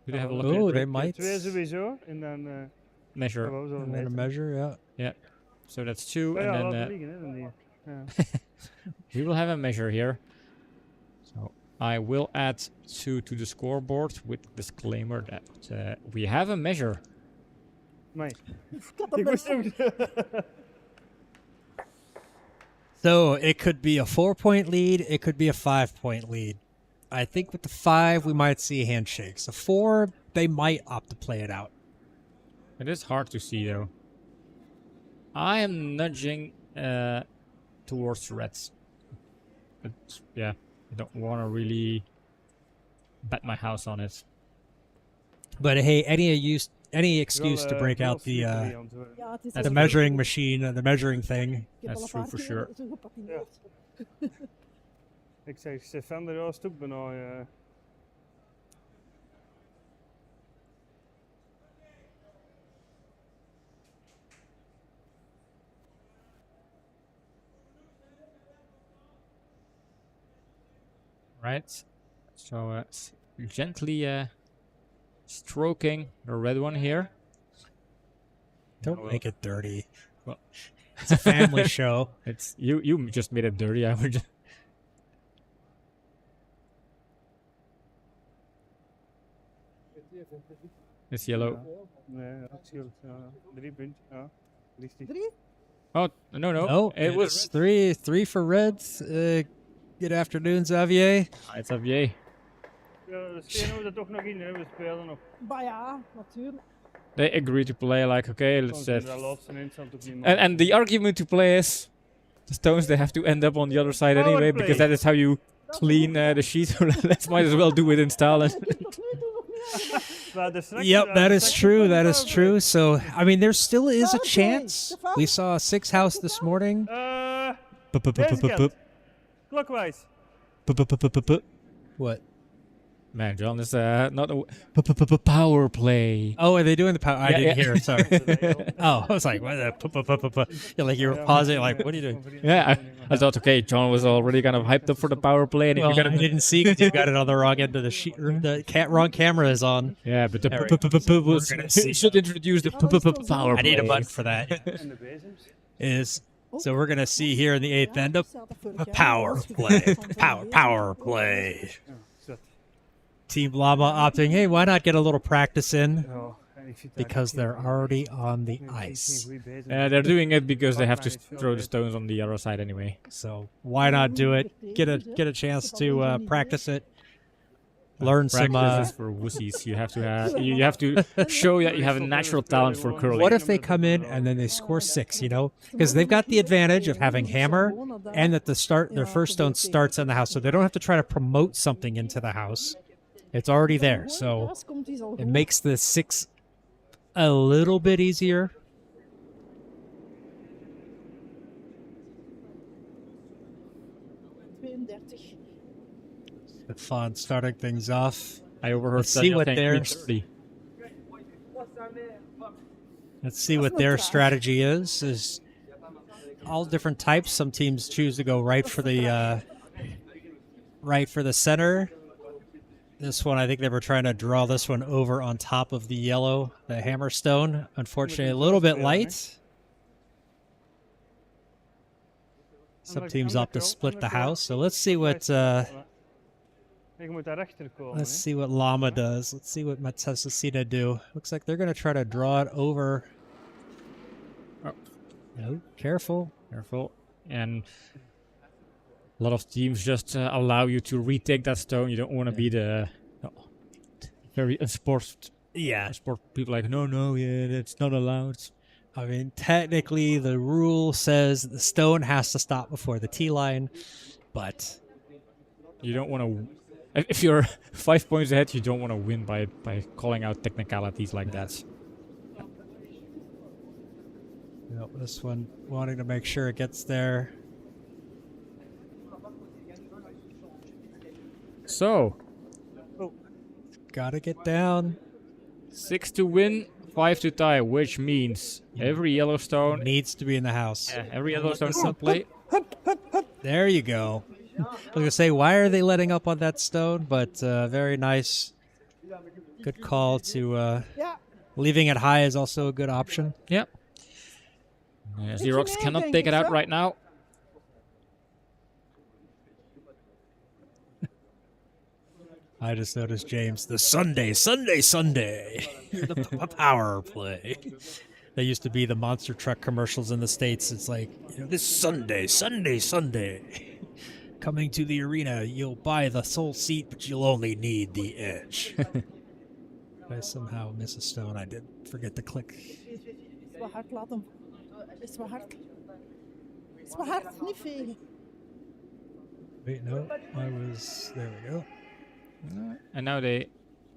[SPEAKER 2] Do they have a look
[SPEAKER 1] Oh,
[SPEAKER 2] at
[SPEAKER 1] they
[SPEAKER 2] it?
[SPEAKER 1] might.
[SPEAKER 4] twee sowieso en dan
[SPEAKER 2] Measure?
[SPEAKER 4] gaan we zo
[SPEAKER 1] I'm gonna
[SPEAKER 4] meten.
[SPEAKER 1] measure. Yeah.
[SPEAKER 2] So that's 2,
[SPEAKER 4] Oh ja,
[SPEAKER 2] and
[SPEAKER 4] laten
[SPEAKER 2] then
[SPEAKER 4] liggen hè, dan die. Ja.
[SPEAKER 2] we will have a measure here. So I will add 2 to the scoreboard with disclaimer that we have a measure.
[SPEAKER 4] Amai.
[SPEAKER 3] Ik had dat
[SPEAKER 4] Ik moest
[SPEAKER 3] best-
[SPEAKER 4] hem...
[SPEAKER 1] So it could be a 4-point lead. It could be a 5-point lead. I think with the 5, we might see handshakes. The 4, they might opt to play it out.
[SPEAKER 2] It is hard to see though. I am nudging towards reds. But yeah, I don't want to really bet my house on it.
[SPEAKER 1] But hey, any excuse to break out the
[SPEAKER 3] Ja, het is
[SPEAKER 1] the
[SPEAKER 3] wel-
[SPEAKER 1] measuring machine, the measuring thing.
[SPEAKER 3] Ik heb
[SPEAKER 2] That's
[SPEAKER 3] al een
[SPEAKER 2] true
[SPEAKER 3] paar
[SPEAKER 2] for
[SPEAKER 3] keer
[SPEAKER 2] sure.
[SPEAKER 3] zo gepatineerd.
[SPEAKER 4] Ik zeg, Stefan er juist ook bijna.
[SPEAKER 2] Right. So gently stroking the red one here.
[SPEAKER 1] Don't
[SPEAKER 2] well.
[SPEAKER 1] make it dirty.
[SPEAKER 2] Well.
[SPEAKER 1] It's a family show.
[SPEAKER 2] It's you just made it dirty. I would just It's yellow.
[SPEAKER 4] Nee, ja, het scheelt. Ja, 3 punten. Ja, richtig.
[SPEAKER 3] 3?
[SPEAKER 2] Oh no no!
[SPEAKER 1] No,
[SPEAKER 2] it was
[SPEAKER 1] three for reds. Good afternoon, Xavier.
[SPEAKER 2] It's Xavier.
[SPEAKER 4] Ja, de stenen we er toch nog in, hè. We spelen nog.
[SPEAKER 3] Bah ja, natuurlijk.
[SPEAKER 2] They agree to play like okay, let's
[SPEAKER 4] Soms de laatste instant ook niet
[SPEAKER 2] and the argument to play is the stones they have to end up on the other side
[SPEAKER 4] Power
[SPEAKER 2] anyway
[SPEAKER 4] play.
[SPEAKER 2] because that is how you clean the sheet. So let's might as well do it in style.
[SPEAKER 3] Tot nu toe nog niet aan.
[SPEAKER 4] Maar de straks-
[SPEAKER 1] Yep, that
[SPEAKER 4] de
[SPEAKER 1] is
[SPEAKER 4] straks
[SPEAKER 1] true.
[SPEAKER 4] komt
[SPEAKER 1] That
[SPEAKER 4] wel
[SPEAKER 1] is
[SPEAKER 4] weer.
[SPEAKER 1] true. So, I mean, there still is a
[SPEAKER 3] Okay,
[SPEAKER 1] chance.
[SPEAKER 3] Stefan?
[SPEAKER 1] We saw a 6 house this morning.
[SPEAKER 4] Deze kant. Clockwise.
[SPEAKER 1] What?
[SPEAKER 2] Man, John is not a power play.
[SPEAKER 1] Oh, are they doing the power? I
[SPEAKER 2] Yeah,
[SPEAKER 1] didn't
[SPEAKER 2] yeah.
[SPEAKER 1] hear. Sorry. Oh, I was like, what? Yeah, like you were pausing. Like, what are you doing?
[SPEAKER 2] Yeah, I thought okay, John was already kind of hyped up for the power play, and if
[SPEAKER 1] Well,
[SPEAKER 2] you got
[SPEAKER 1] I didn't see because you got it on the wrong end of the sheet. The wrong camera is on.
[SPEAKER 2] yeah, but the
[SPEAKER 1] There we
[SPEAKER 2] was
[SPEAKER 1] We're gonna see.
[SPEAKER 2] should introduce the power
[SPEAKER 1] I
[SPEAKER 2] play.
[SPEAKER 1] need a button for that.
[SPEAKER 4] En de bezems.
[SPEAKER 1] Is so we're gonna see here in the 8th end up
[SPEAKER 3] Staat er vorig
[SPEAKER 1] a
[SPEAKER 3] jaar.
[SPEAKER 1] power
[SPEAKER 3] Dat is
[SPEAKER 1] play.
[SPEAKER 3] gebeurd van
[SPEAKER 1] Power play.
[SPEAKER 4] Ja, zet.
[SPEAKER 1] Team Lama opting, hey, why not get a little practice in?
[SPEAKER 4] Ja, en ik vind dat
[SPEAKER 1] Because
[SPEAKER 4] geen-
[SPEAKER 1] they're already on the
[SPEAKER 4] geen- geen
[SPEAKER 1] ice.
[SPEAKER 4] goeie bezem.
[SPEAKER 2] They're doing it because they have to
[SPEAKER 4] Batman is veel
[SPEAKER 2] throw the
[SPEAKER 4] beter.
[SPEAKER 2] stones on the other side anyway.
[SPEAKER 1] So why not do it? Get a chance to practice it. Learn some.
[SPEAKER 2] Practice is for wussies. You have to you have to show that you have a natural talent for curling.
[SPEAKER 1] What if they come in and then they score 6? You know, because they've got the advantage of having hammer and that their first stone starts in the house, so they don't have to try to promote something into the house. It's already there, so
[SPEAKER 3] Thuis komt hij al
[SPEAKER 1] it
[SPEAKER 3] goed.
[SPEAKER 1] makes the 6 a little bit easier. But fun starting things off.
[SPEAKER 2] I overheard
[SPEAKER 1] Let's see
[SPEAKER 2] Daniel
[SPEAKER 1] what
[SPEAKER 2] saying
[SPEAKER 1] their
[SPEAKER 2] 3:30.
[SPEAKER 1] Let's see what their strategy is. Is all different types. Some teams choose to go right for the center. This one, I think they were trying to draw this one over on top of the yellow, the hammer stone. Unfortunately, a little bit light. Some teams opt to split the house. So let's see what
[SPEAKER 4] Je moet daarachter komen.
[SPEAKER 1] let's
[SPEAKER 4] hè.
[SPEAKER 1] see what Lama does. Let's see what Matsasasina do. Looks like they're going to try to draw it over.
[SPEAKER 2] Oh.
[SPEAKER 1] No, careful.
[SPEAKER 2] Careful. And a lot of teams just allow you to retake that stone. You don't want to be the very sport people like, no, yeah, that's not allowed.
[SPEAKER 1] I mean, technically, the rule says the stone has to stop before the tee line, but
[SPEAKER 2] You don't want to. If you're 5 points ahead, you don't want to win by calling out technicalities like that.
[SPEAKER 1] Yep, this one wanting to make sure it gets there.
[SPEAKER 2] So,
[SPEAKER 1] Gotta get down.
[SPEAKER 2] 6 to win, 5 to tie, which means every Yellowstone,
[SPEAKER 1] Needs to be in the house.
[SPEAKER 2] every Yellowstone can play.
[SPEAKER 1] There you go. I was gonna say, why are they letting up on that stone? But very nice. Good call to
[SPEAKER 3] Ja,
[SPEAKER 1] leaving it high is also a good option.
[SPEAKER 2] Yep. SD Rox cannot take it out right now.
[SPEAKER 1] I just noticed, James, the Sunday, the power play. They used to be the monster truck commercials in the States. It's like, this Sunday. Coming to the arena, you'll buy the sole seat, but you'll only need the edge. If I somehow miss a stone, I did forget to click.
[SPEAKER 3] is wat hard, laat hem. Is wat hard. Is wat hard, niet vegen.
[SPEAKER 1] Wait, no, there we go.
[SPEAKER 2] And now they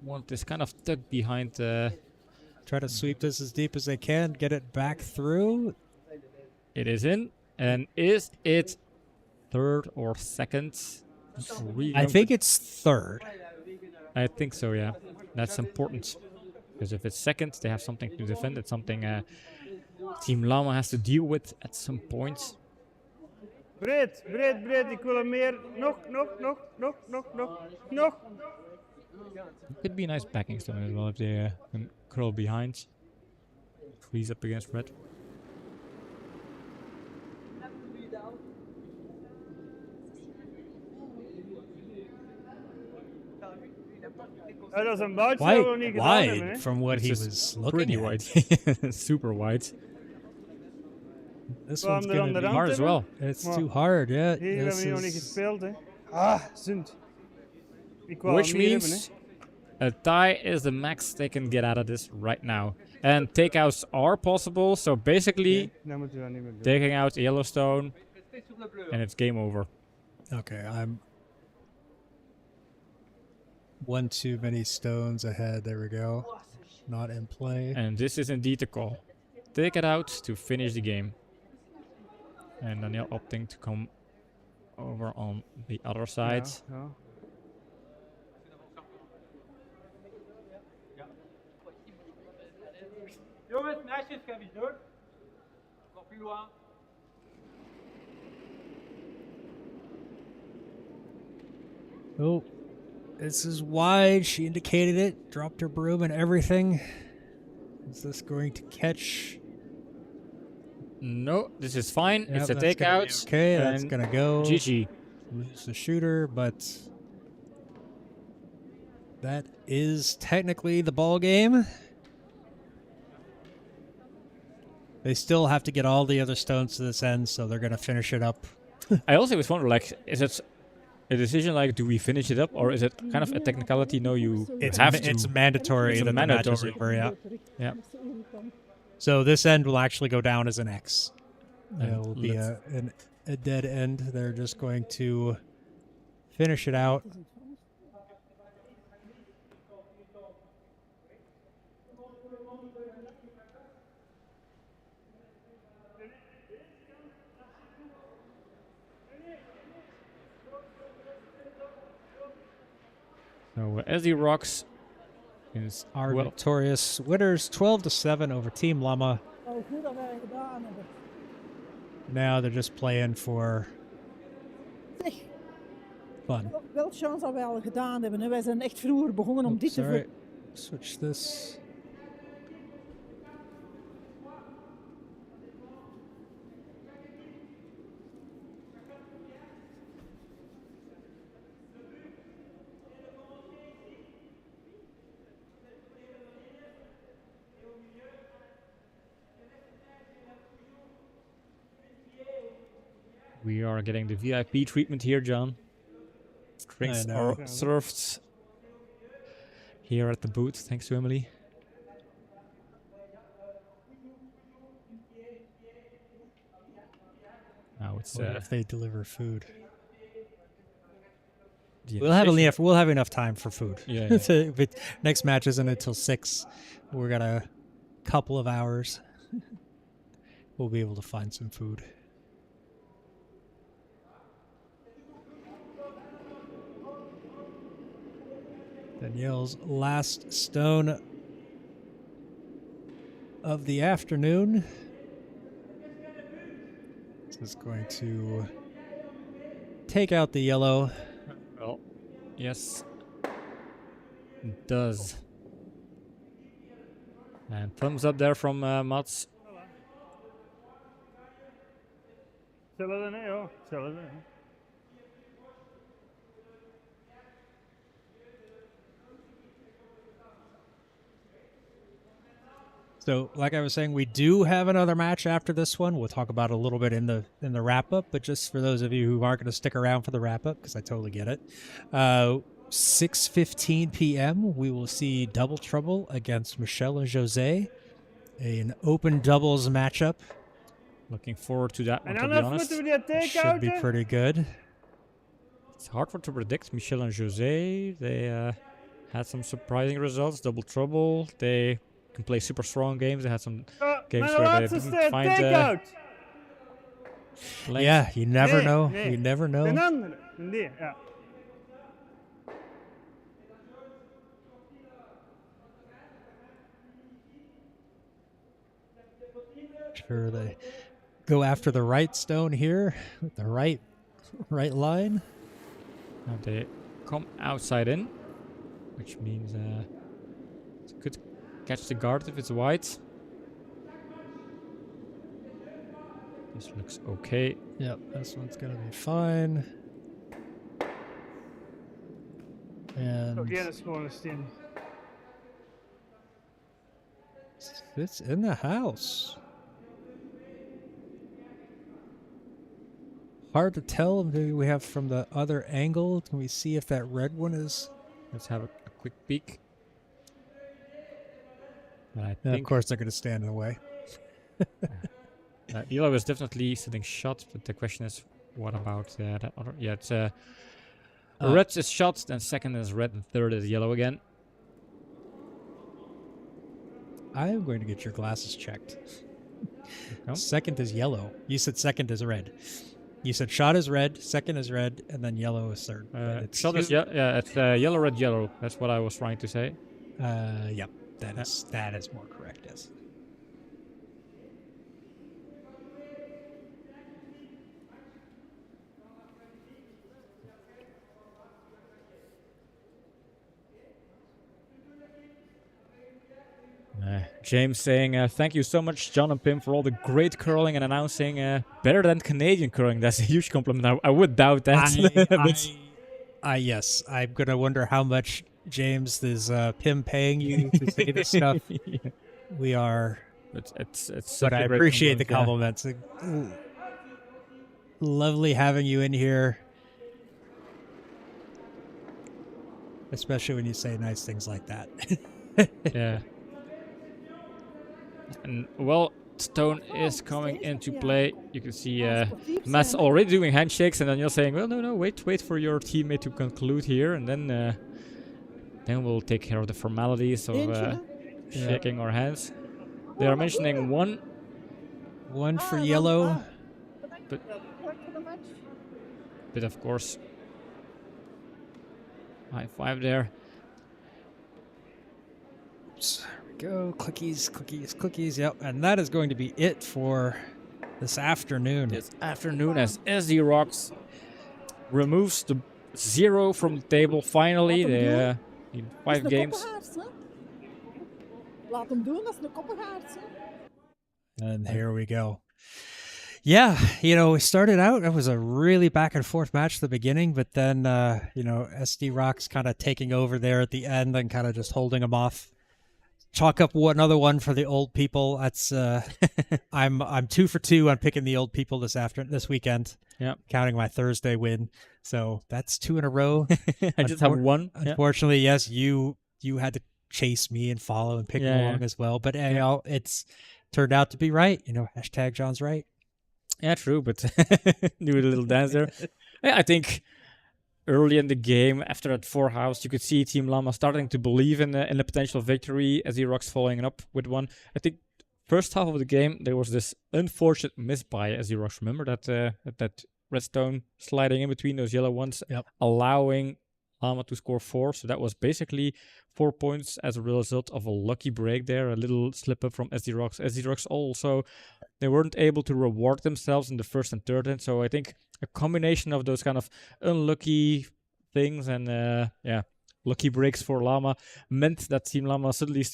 [SPEAKER 2] want this kind of tuck behind the...
[SPEAKER 1] Try to sweep this as deep as they can, get it back through.
[SPEAKER 2] It is in. And is it third or second?
[SPEAKER 1] I think it's third.
[SPEAKER 2] I think so, yeah. That's important. Because if it's second, they have something to defend. It's something Team Lama has to deal with at some point.
[SPEAKER 4] Breed. Ik wil hem meer. Nog.
[SPEAKER 2] It could be a nice backing stone as well if they can curl behind. Freeze up against red.
[SPEAKER 4] Dat is een boutje dat we nog niet gedaan hebben.
[SPEAKER 1] Wide
[SPEAKER 4] Hè?
[SPEAKER 1] from what he
[SPEAKER 2] It's
[SPEAKER 1] was looking
[SPEAKER 2] pretty
[SPEAKER 1] at.
[SPEAKER 2] wide. Super wide.
[SPEAKER 1] This
[SPEAKER 4] Kwam
[SPEAKER 1] one's
[SPEAKER 4] er
[SPEAKER 1] gonna
[SPEAKER 4] aan de
[SPEAKER 1] be
[SPEAKER 4] rand
[SPEAKER 2] Hard as
[SPEAKER 4] hebben?
[SPEAKER 2] well.
[SPEAKER 1] It's
[SPEAKER 4] Maar
[SPEAKER 1] too hard, yeah.
[SPEAKER 4] Hier hebben
[SPEAKER 1] This
[SPEAKER 4] we nog niet
[SPEAKER 1] is-
[SPEAKER 4] gespeeld, hè. Zund. Ik wou
[SPEAKER 2] Which
[SPEAKER 4] hem hier hebben,
[SPEAKER 2] means a tie is the max they can get out of this right now. And takeouts are possible, so basically
[SPEAKER 4] hè. Dat moeten we dat niet meer doen.
[SPEAKER 2] taking out Yellowstone and it's game over.
[SPEAKER 1] Okay, I'm one too many stones ahead. There we go. Not in play.
[SPEAKER 2] And this is indeed the call. Take it out to finish the game. And Daniel opting to come over on the other side.
[SPEAKER 4] Ja.
[SPEAKER 5] Jongens, meisjes, ga eens door. Nog uw aan.
[SPEAKER 1] Oh, this is wide. She indicated it. Dropped her broom and everything. Is this going to catch?
[SPEAKER 2] No, this is fine.
[SPEAKER 1] Yep,
[SPEAKER 2] it's a
[SPEAKER 1] that's gonna be
[SPEAKER 2] takeout.
[SPEAKER 1] Okay, that's
[SPEAKER 2] and
[SPEAKER 1] gonna go.
[SPEAKER 2] GG.
[SPEAKER 1] Lose the shooter, but that is technically the ball game. They still have to get all the other stones to this end, so they're gonna finish it up.
[SPEAKER 2] I also always wonder, like, is it a decision like, do we finish it up, or is it kind of a technicality? No, you have to.
[SPEAKER 1] It's mandatory.
[SPEAKER 2] It's a
[SPEAKER 1] that the match is
[SPEAKER 2] mandatory.
[SPEAKER 1] over, yeah.
[SPEAKER 2] Yeah.
[SPEAKER 1] So this end will actually go down as an X.
[SPEAKER 2] And
[SPEAKER 1] It will be
[SPEAKER 2] let's-
[SPEAKER 1] a dead end. They're just going to finish it out.
[SPEAKER 2] So SD Rox is
[SPEAKER 1] Our
[SPEAKER 2] well.
[SPEAKER 1] victorious winners 12-7 over Team Lama.
[SPEAKER 3] Al goed dat wij gedaan hebben.
[SPEAKER 1] Now they're just playing for
[SPEAKER 3] Zeg,
[SPEAKER 1] fun.
[SPEAKER 3] wel chance dat wij al gedaan hebben. Hè. Wij zijn echt vroeger begonnen om dit te
[SPEAKER 1] Sorry. Switch this.
[SPEAKER 2] We are getting the VIP treatment here, John. Drinks
[SPEAKER 1] know.
[SPEAKER 2] are served here at the booth, thanks to Emily. Now it's
[SPEAKER 1] What if they deliver food?
[SPEAKER 2] the
[SPEAKER 1] We'll have
[SPEAKER 2] official-
[SPEAKER 1] enough. We'll have enough time for food.
[SPEAKER 2] Yeah, yeah.
[SPEAKER 1] But next match isn't until 6. We got a couple of hours. we'll be able to find some food. Danielle's last stone of the afternoon. This is going to take out the yellow.
[SPEAKER 2] Well, yes, it does. And thumbs up there from Mats.
[SPEAKER 4] Hetzelfde, hè? Ja, hetzelfde. Hè?
[SPEAKER 1] So, like I was saying, we do have another match after this one. We'll talk about it a little bit in the wrap up. But just for those of you who aren't going to stick around for the wrap up, because I totally get it, 6:15 p.m. we will see Double Trouble against Michelle and Jose, an open doubles matchup.
[SPEAKER 2] Looking forward to that one,
[SPEAKER 4] En
[SPEAKER 2] to be
[SPEAKER 4] anders
[SPEAKER 2] honest.
[SPEAKER 4] moeten we die
[SPEAKER 1] It should be
[SPEAKER 4] take-outen.
[SPEAKER 1] pretty good.
[SPEAKER 2] It's hard for to predict. Michel and Jose, they had some surprising results. Double Trouble, they can play super strong games. They had some games
[SPEAKER 4] Mijn
[SPEAKER 2] where they
[SPEAKER 4] laatste
[SPEAKER 2] didn't find
[SPEAKER 4] take-out.
[SPEAKER 2] length.
[SPEAKER 1] Yeah, you never
[SPEAKER 4] Nee,
[SPEAKER 1] know.
[SPEAKER 4] nee.
[SPEAKER 1] You never know.
[SPEAKER 4] De andere. Nee, ja.
[SPEAKER 1] Sure, they go after the right stone here with the right line.
[SPEAKER 2] Now they come outside in, which means it could catch the guard if it's wide. This looks okay.
[SPEAKER 1] Yep, this one's gonna be fine. And
[SPEAKER 4] Oh, die is gewoon een steen.
[SPEAKER 1] it's in the house. Hard to tell. Maybe we have from the other angle. Can we see if that red one is?
[SPEAKER 2] Let's have a quick peek. But I
[SPEAKER 1] And
[SPEAKER 2] think
[SPEAKER 1] of course, they're going to stand in the way.
[SPEAKER 2] yellow is definitely sitting shot, but the question is, what about that other? Yeah, it's red is shot, then second is red, and third is yellow again.
[SPEAKER 1] I am going to get your glasses checked.
[SPEAKER 2] Go.
[SPEAKER 1] Second is yellow. You said second is red. You said shot is red, second is red, and then yellow is third. But it's
[SPEAKER 2] Shot is it's yellow, red, yellow. That's what I was trying to say.
[SPEAKER 1] Yep, that is more correct. Yes.
[SPEAKER 2] James saying, thank you so much, John and Pim, for all the great curling and announcing better than Canadian curling. That's a huge compliment. I would doubt that.
[SPEAKER 1] Yes, I'm gonna wonder how much James is Pim paying you to say this stuff.
[SPEAKER 2] Yeah.
[SPEAKER 1] We are,
[SPEAKER 2] It's
[SPEAKER 1] but I appreciate the
[SPEAKER 2] compliment,
[SPEAKER 1] compliments. Lovely having you in here, especially when you say nice things like that.
[SPEAKER 2] Yeah. And well, stone is coming into play. You can see Matt's already doing handshakes, and then you're saying, well, no, wait for your teammate to conclude here, and then we'll take care of the formalities of shaking our hands. They are mentioning one
[SPEAKER 1] for yellow.
[SPEAKER 2] But of course, high five there.
[SPEAKER 1] Oops. Go clickies. Yep, and that is going to be it for this afternoon.
[SPEAKER 2] This afternoon, as SD Rox removes the 0 from the table. Finally, they in 5 games.
[SPEAKER 3] Laat hem doen, dat is een koppengaard.
[SPEAKER 1] And here we go. Yeah, we started out, it was a really back and forth match at the beginning, but then, SD Rox kind of taking over there at the end and kind of just holding them off. Chalk up another one for the old people. That's I'm 2 for 2 on picking the old people this weekend.
[SPEAKER 2] Yeah,
[SPEAKER 1] counting my Thursday win. So that's 2 in a row.
[SPEAKER 2] I just have one.
[SPEAKER 1] Unfortunately, yes, you had to chase me and follow and pick along as well. But it's turned out to be right. Hashtag John's right.
[SPEAKER 2] Yeah, true. But do a little dance there. Yeah, I think early in the game, after that 4 house, you could see Team Lama starting to believe in a potential victory as SD Rox following up with one. I think first half of the game, there was this unfortunate miss by SD Rox. Remember that redstone sliding in between those yellow ones, allowing Lama to score 4. So that was basically 4 points as a result of a lucky break there, a little slip up from SD Rox. SD Rox also, they weren't able to reward themselves in the first and third end. So I think a combination of those kind of unlucky things and lucky breaks for Lama meant that Team Lama suddenly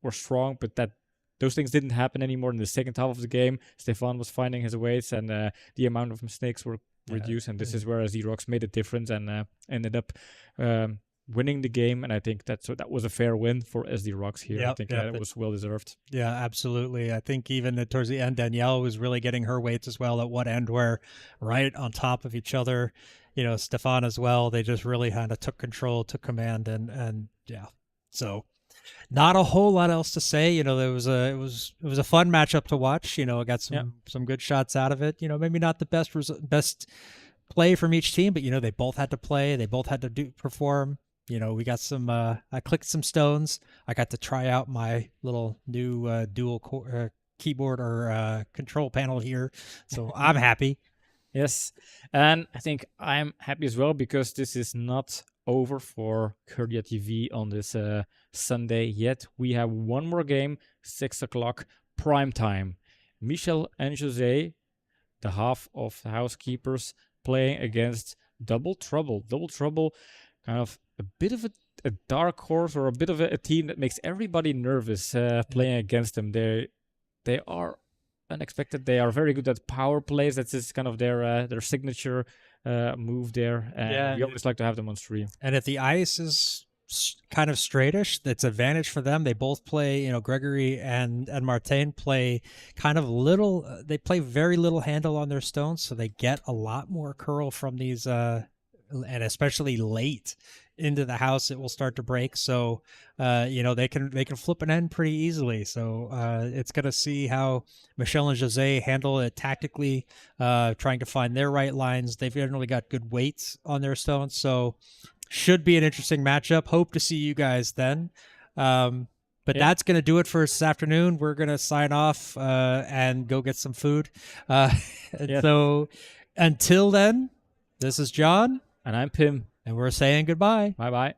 [SPEAKER 2] were strong, but that those things didn't happen anymore in the second half of the game. Stefan was finding his ways, and the amount of mistakes were reduced, and this is where SD Rox made a difference and ended up winning the game. And I think that was a fair win for SD Rox here. I think it was well deserved.
[SPEAKER 1] Yeah, absolutely. I think even towards the end, Danielle was really getting her weights as well at one end, where right on top of each other, Stefan as well. They just really kind of took control, took command, and yeah. So not a whole lot else to say. It was a fun matchup to watch. I got some good shots out of it. Maybe not the best play from each team, but they both had to play. They both had to perform. We got some. I clicked some stones. I got to try out my little new dual keyboard or control panel here, so I'm happy.
[SPEAKER 2] Yes, and I think I'm happy as well because this is not over for Curdia TV on this Sunday yet. We have one more game, 6 o'clock prime time. Michel and Jose, the half of the housekeepers, playing against Double Trouble. Double Trouble, kind of a bit of a dark horse or a bit of a team that makes everybody nervous playing against them. They are unexpected. They are very good at power plays. That's just kind of their signature move there. And we always like to have them on stream.
[SPEAKER 1] And if the ice is kind of straightish, that's advantage for them. They both play, Gregory and Martin play kind of little, they play very little handle on their stones, so they get a lot more curl from these, and especially late into the house, it will start to break. So, they can flip an end pretty easily. So it's going to see how Michel and Jose handle it tactically, trying to find their right lines. They've generally got good weights on their stones. So should be an interesting matchup. Hope to see you guys then. But that's going to do it for us this afternoon. We're going to sign off and go get some food. So until then, this is John.
[SPEAKER 2] And I'm Pim.
[SPEAKER 1] And we're saying goodbye.
[SPEAKER 2] Bye-bye.